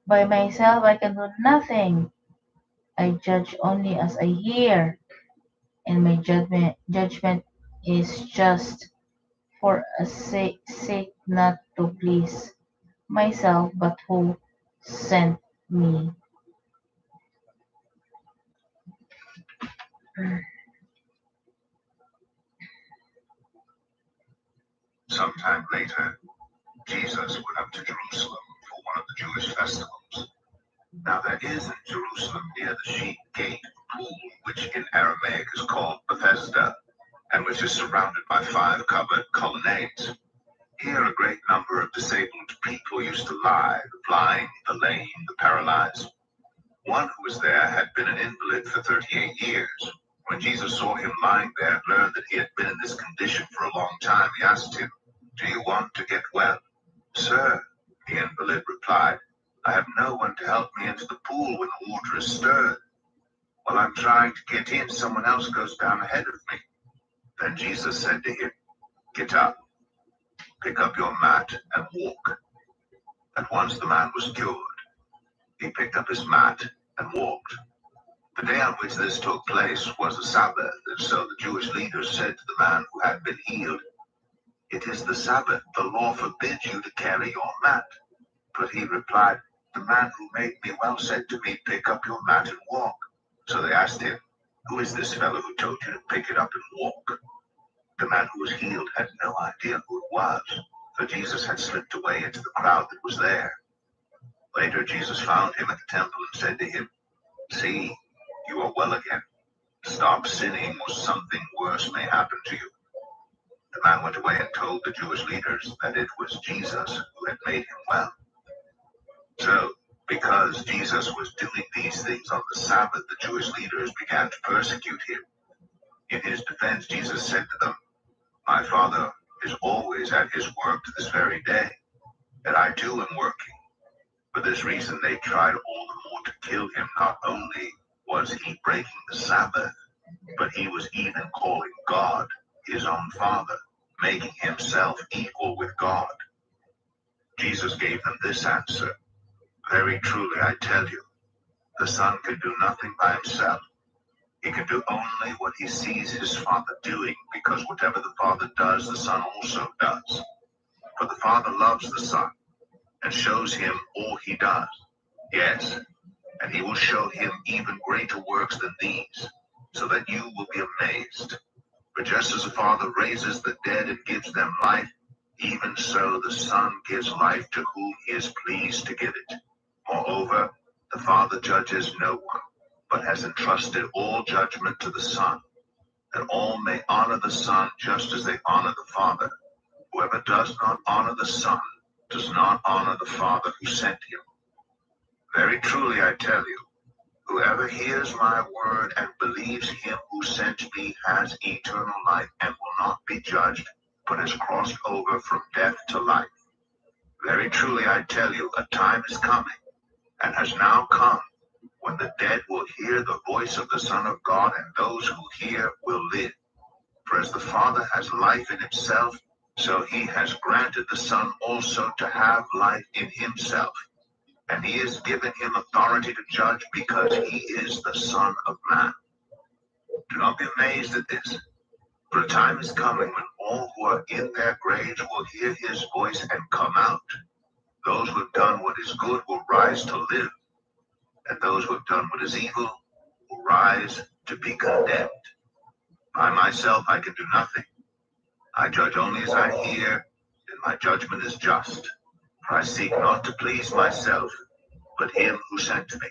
By myself I can do nothing. I judge only as I hear, and my judgment is just for a sake not to please myself but who sent me. Sometime later, Jesus went up to Jerusalem for one of the Jewish festivals. Now there is in Jerusalem near the sheep gate a pool, which in Aramaic is called Bethesda, and which is surrounded by 5 covered colonnades. Here a great number of disabled people used to lie, the blind, the lame, the paralyzed. One who was there had been an invalid for 38 years. When Jesus saw him lying there and learned that he had been in this condition for a long time, he asked him, "Do you want to get well?" "Sir," the invalid replied, "I have no one to help me into the pool when the water is stirred. While I'm trying to get in, someone else goes down ahead of me." Then Jesus said to him, "Get up, pick up your mat, and walk." At once the man was cured. He picked up his mat and walked. The day on which this took place was a Sabbath, and so the Jewish leaders said to the man who had been healed, "It is the Sabbath. The law forbids you to carry your mat." But he replied, "The man who made me well said to me, 'Pick up your mat and walk.'" So they asked him, "Who is this fellow who told you to pick it up and walk?" The man who was healed had no idea who it was, for Jesus had slipped away into the crowd that was there. Later Jesus found him at the temple and said to him, "See, you are well again. Stop sinning, or something worse may happen to you." The man went away and told the Jewish leaders that it was Jesus who had made him well. So, because Jesus was doing these things on the Sabbath, the Jewish leaders began to persecute him. In his defense, Jesus said to them, "My Father is always at his work to this very day, and I too am working." For this reason, they tried all the more to kill him. Not only was he breaking the Sabbath, but he was even calling God his own Father, making himself equal with God. Jesus gave them this answer, "Very truly I tell you, the Son can do nothing by himself. He can do only what he sees his Father doing, because whatever the Father does, the Son also does. For the Father loves the Son and shows him all he does. Yes, and he will show him even greater works than these, so that you will be amazed. For just as the Father raises the dead and gives them life, even so the Son gives life to whom he is pleased to give it. Moreover, the Father judges no one, but has entrusted all judgment to the Son, that all may honor the Son just as they honor the Father. Whoever does not honor the Son does not honor the Father who sent him. Very truly I tell you, whoever hears my word and believes him who sent me has eternal life and will not be judged, but has crossed over from death to life. Very truly I tell you, a time is coming, and has now come, when the dead will hear the voice of the Son of God, and those who hear will live. For as the Father has life in himself, so he has granted the Son also to have life in himself. And he has given him authority to judge, because he is the Son of Man. Do not be amazed at this, for a time is coming when all who are in their graves will hear his voice and come out. Those who have done what is good will rise to live, and those who have done what is evil will rise to be condemned. By myself I can do nothing. I judge only as I hear, and my judgment is just. For I seek not to please myself, but him who sent me.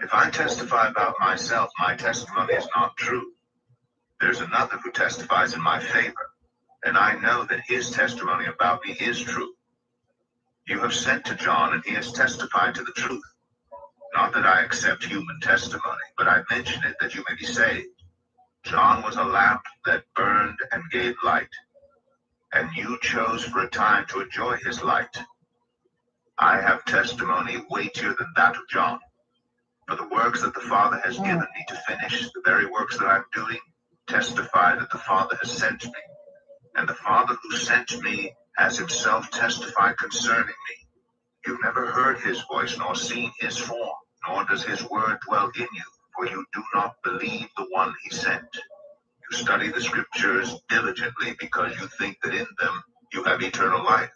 If I testify about myself, my testimony is not true. There's another who testifies in my favor, and I know that his testimony about me is true. You have sent to John, and he has testified to the truth. Not that I accept human testimony, but I mention it that you may be saved. John was a lamp that burned and gave light, and you chose for a time to enjoy his light. I have testimony weightier than that of John. For the works that the Father has given me to finish, the very works that I'm doing, testify that the Father has sent me. And the Father who sent me has himself testified concerning me. You've never heard his voice nor seen his form, nor does his word dwell in you, for you do not believe the one he sent. You study the scriptures diligently because you think that in them you have eternal life.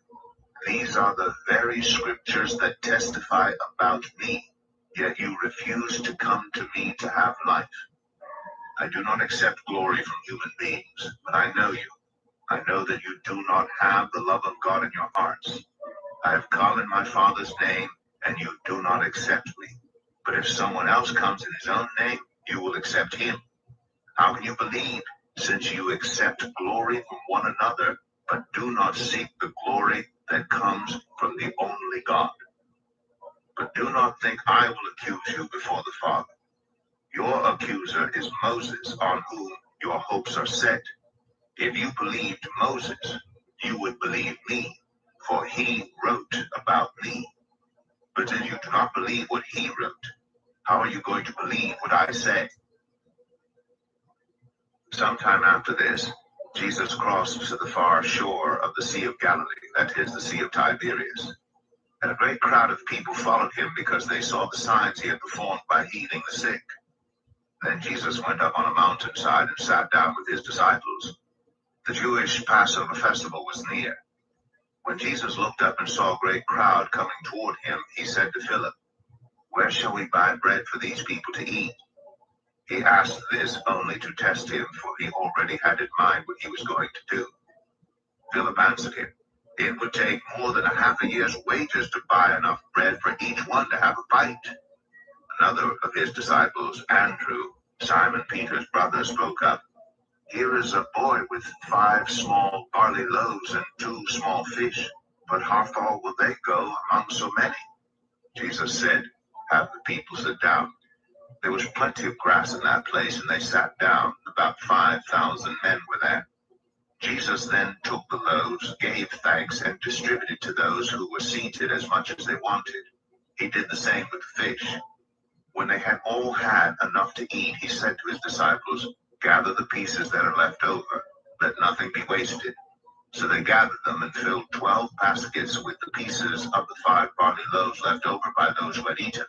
These are the very scriptures that testify about me, yet you refuse to come to me to have life. I do not accept glory from human beings, but I know you. I know that you do not have the love of God in your hearts. I have come in my Father's name, and you do not accept me. But if someone else comes in his own name, you will accept him. How can you believe, since you accept glory from one another, but do not seek the glory that comes from the only God? But do not think I will accuse you before the Father. Your accuser is Moses, on whom your hopes are set. If you believed Moses, you would believe me, for he wrote about me. But if you do not believe what he wrote, how are you going to believe what I say? Sometime after this, Jesus crossed to the far shore of the Sea of Galilee, that is, the Sea of Tiberias. And a great crowd of people followed him because they saw the signs he had performed by healing the sick. Then Jesus went up on a mountainside and sat down with his disciples. The Jewish Passover festival was near. When Jesus looked up and saw a great crowd coming toward him, he said to Philip, "Where shall we buy bread for these people to eat?" He asked this only to test him, for he already had in mind what he was going to do. Philip answered him, "It would take more than half a year's wages to buy enough bread for each one to have a bite." Another of his disciples, Andrew, Simon Peter's brother, spoke up. "Here is a boy with 5 small barley loaves and 2 small fish, but how far will they go among so many?" Jesus said, "Have the people sit down." There was plenty of grass in that place, and they sat down. About 5,000 men were there. Jesus then took the loaves, gave thanks, and distributed to those who were seated as much as they wanted. He did the same with the fish. When they had all had enough to eat, he said to his disciples, "Gather the pieces that are left over. Let nothing be wasted." So they gathered them and filled 12 baskets with the pieces of the 5 barley loaves left over by those who had eaten.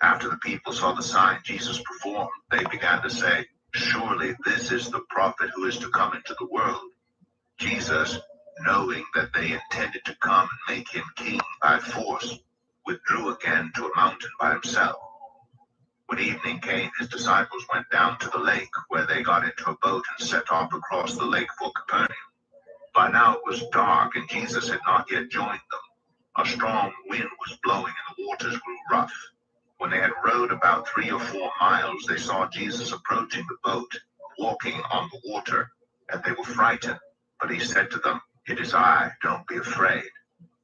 After the people saw the sign Jesus performed, they began to say, "Surely this is the prophet who is to come into the world." Jesus, knowing that they intended to come and make him king by force, withdrew again to a mountain by himself. When evening came, his disciples went down to the lake, where they got into a boat and set off across the lake for Capernaum. By now it was dark, and Jesus had not yet joined them. A strong wind was blowing, and the waters grew rough. When they had rowed about 3 or 4 miles, they saw Jesus approaching the boat, walking on the water, and they were frightened. But he said to them, "It is I, don't be afraid."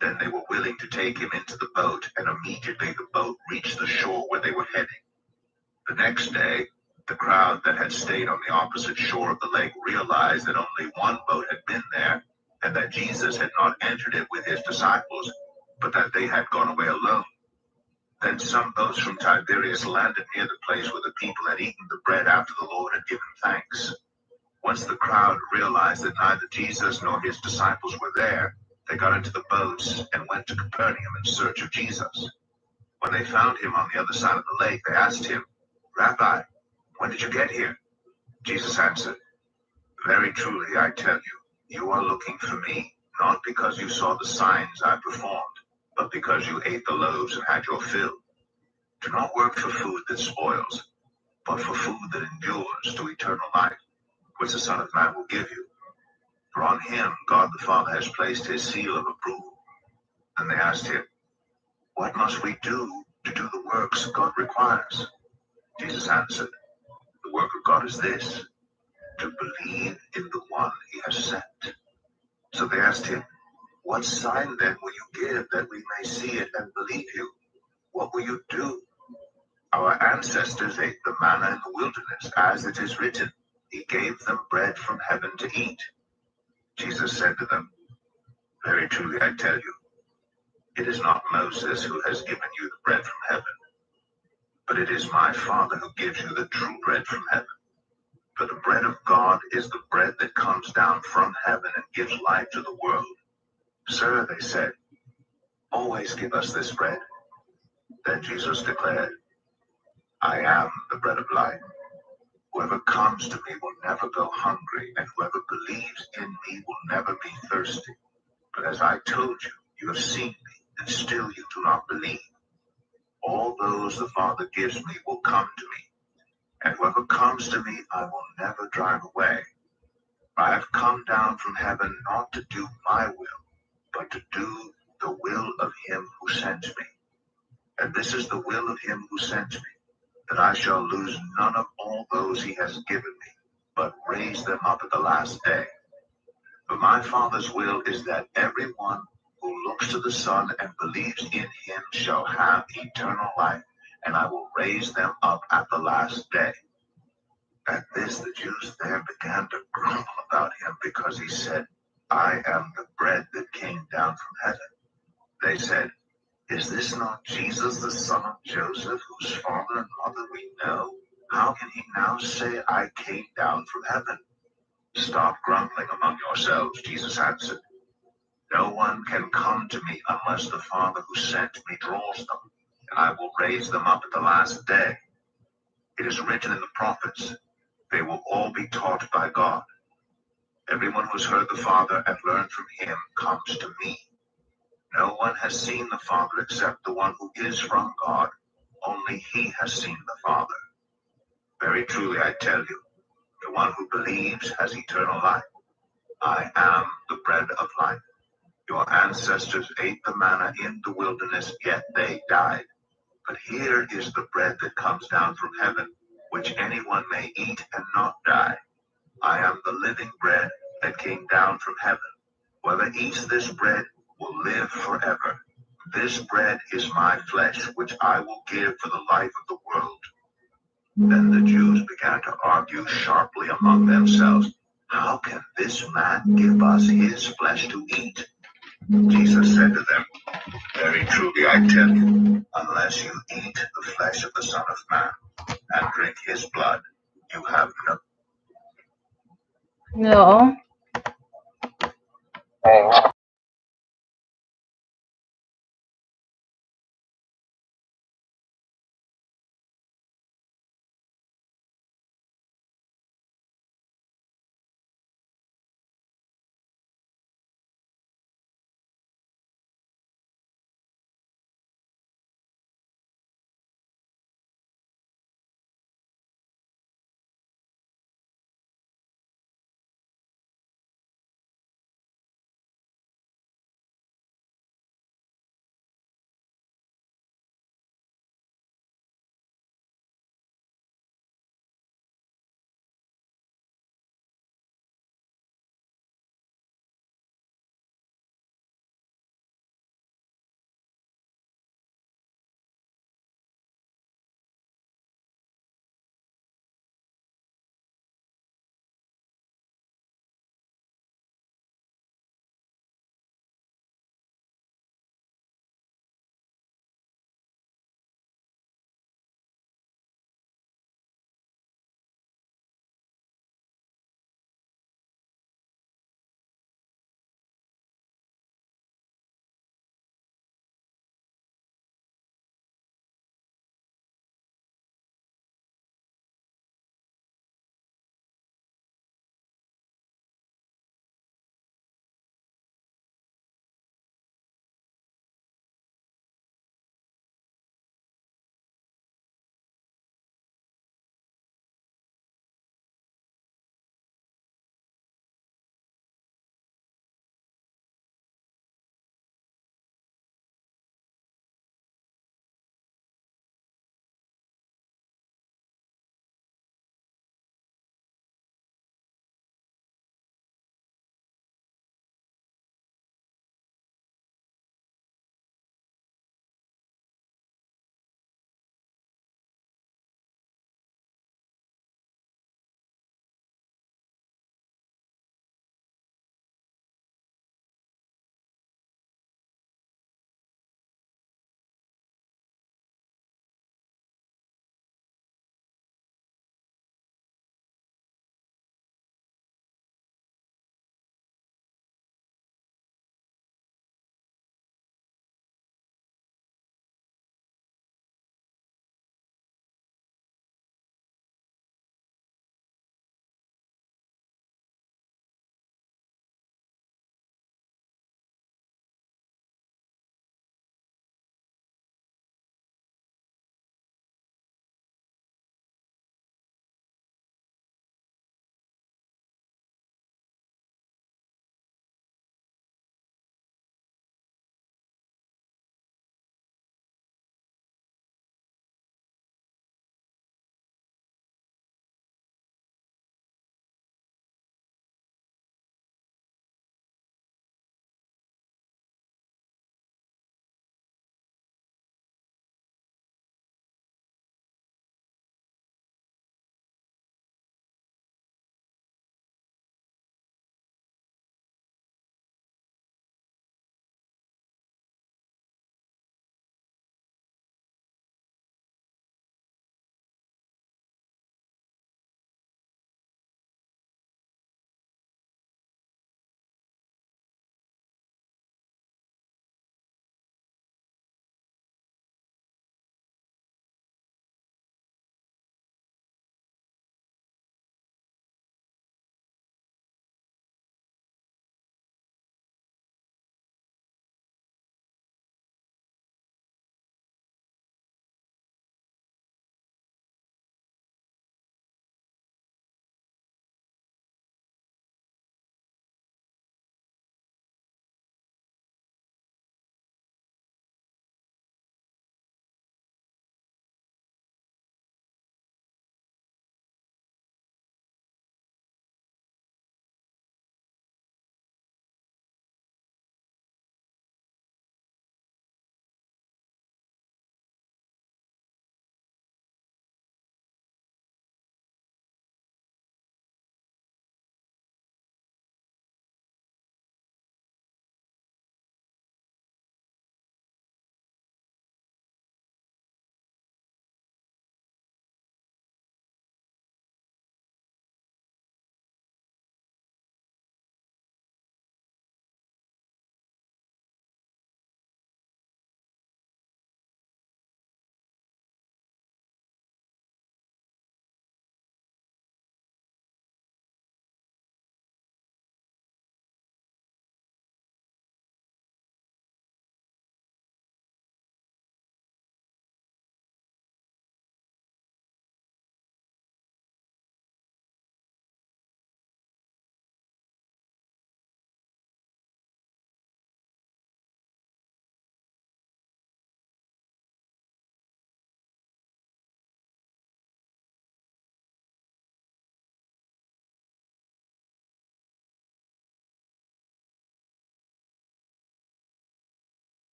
Then they were willing to take him into the boat, and immediately the boat reached the shore where they were heading. The next day, the crowd that had stayed on the opposite shore of the lake realized that only one boat had been there, and that Jesus had not entered it with his disciples, but that they had gone away alone. Then some boats from Tiberias landed near the place where the people had eaten the bread after the Lord had given thanks. Once the crowd realized that neither Jesus nor his disciples were there, they got into the boats and went to Capernaum in search of Jesus. When they found him on the other side of the lake, they asked him, "Rabbi, when did you get here?" Jesus answered, "Very truly I tell you, you are looking for me, not because you saw the signs I performed, but because you ate the loaves and had your fill. Do not work for food that spoils, but for food that endures to eternal life, which the Son of Man will give you. For on him God the Father has placed his seal of approval." And they asked him, "What must we do to do the works God requires?" Jesus answered, "The work of God is this, to believe in the one he has sent." So they asked him, "What sign then will you give that we may see it and believe you? What will you do?" "Our ancestors ate the manna in the wilderness, as it is written, he gave them bread from heaven to eat." Jesus said to them, "Very truly I tell you, it is not Moses who has given you the bread from heaven, but it is my Father who gives you the true bread from heaven. For the bread of God is the bread that comes down from heaven and gives life to the world." "Sir," they said, "always give us this bread." Then Jesus declared, "I am the bread of life. Whoever comes to me will never go hungry, and whoever believes in me will never be thirsty. But as I told you, you have seen me, and still you do not believe. All those the Father gives me will come to me, and whoever comes to me I will never drive away. I have come down from heaven not to do my will, but to do the will of him who sent me. And this is the will of him who sent me, that I shall lose none of all those he has given me, but raise them up at the last day. For my Father's will is that everyone who looks to the Son and believes in him shall have eternal life, and I will raise them up at the last day." At this the Jews there began to grumble about him, because he said, "I am the bread that came down from heaven." They said, "Is this not Jesus, the son of Joseph, whose father and mother we know? How can he now say, 'I came down from heaven'?" "Stop grumbling among yourselves," Jesus answered. "No one can come to me unless the Father who sent me draws them, and I will raise them up at the last day. It is written in the prophets, 'They will all be taught by God.' Everyone who has heard the Father and learned from him comes to me. No one has seen the Father except the one who is from God. Only he has seen the Father. Very truly I tell you, the one who believes has eternal life. I am the bread of life. Your ancestors ate the manna in the wilderness, yet they died. But here is the bread that comes down from heaven, which anyone may eat and not die. I am the living bread that came down from heaven. Whoever eats this bread will live forever. This bread is my flesh, which I will give for the life of the world." Then the Jews began to argue sharply among themselves, "How can this man give us his flesh to eat?" Jesus said to them, "Very truly I tell you, unless you eat the flesh of the Son of Man and drink his blood, you have no. Oo.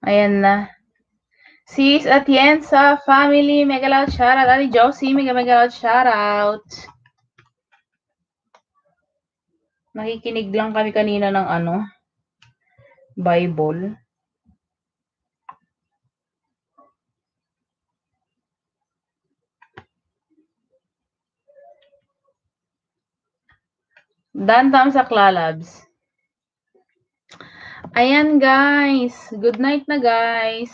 Ayan na. Sis Atienza family, mega loud shoutout. Ali Josie, mega loud shoutout. Nakikinig lang kami kanina ng Bible. Dantam sa Clalabs. Ayan guys. Good night na guys.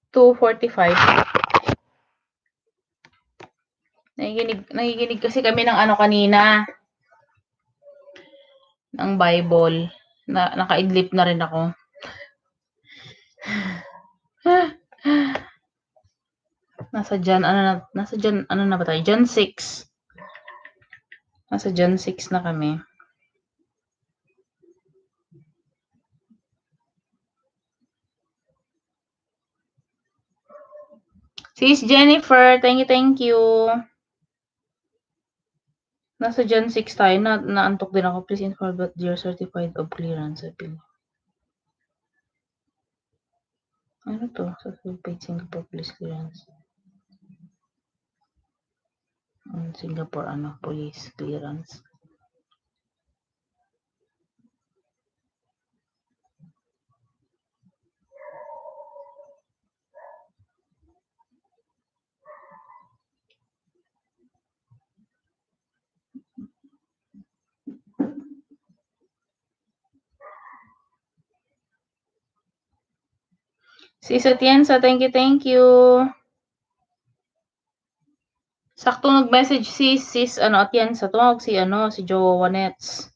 2:45. Nakikinig kasi kami ng kanina. Ng Bible. Nakaidlip na rin ako. Nasa John na ba tayo? John 6. Nasa John 6 na kami. Sis Jennifer, thank you. Nasa John 6 tayo. Naantok din ako. Please inform about your certified of clearance. Ano to? Certified Singapore Police Clearance. Singapore Police Clearance. Sis Atienza, thank you. Sakto nag-message sis Atienza, tumawag si Joanets.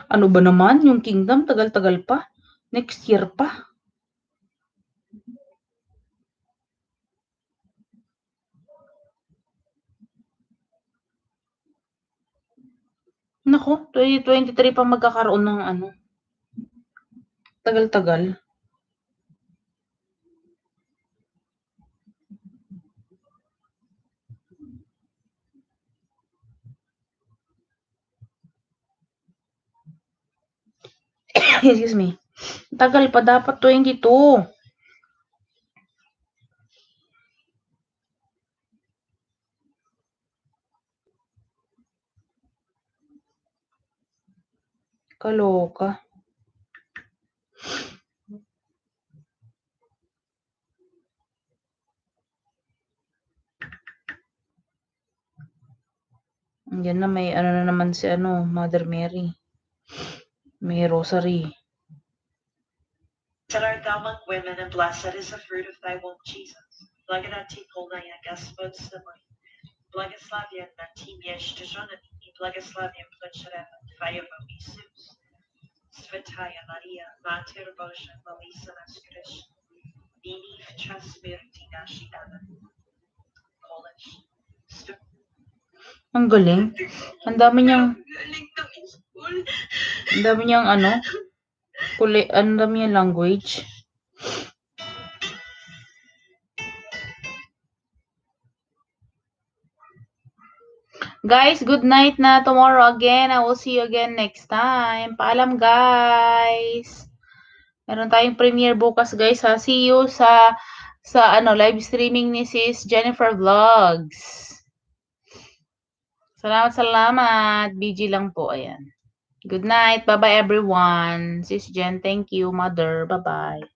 Ano ba naman yung kingdom? Tagal-tagal pa. Next year pa. Naku, 2023 pa magkakaroon ng ano. Tagal-tagal. Excuse me. Tagal pa, dapat 22. Kaloka. Yan na, may ano na naman si Mother Mary. May rosary. Blessed art thou among women, and blessed is the fruit of thy womb, Jesus. Благодати полная Господь с тобой. Благословенна ты между женами, и благословен плод чрева твоего, Иисус. Святая Мария, Матерь Божия, молись за нас грешных, ныне в час смерти нашей. Амен. College. Ang galing. Ang dami niyang ang dami niyang language. Guys, good night na. Tomorrow again. I will see you again next time. Paalam, guys. Meron tayong premiere bukas, guys, ha. See you sa live streaming ni Sis Jennifer Vlogs. Salamat. BG lang po. Ayan. Good night. Bye-bye, everyone. Sis Jen, thank you. Mother, bye-bye.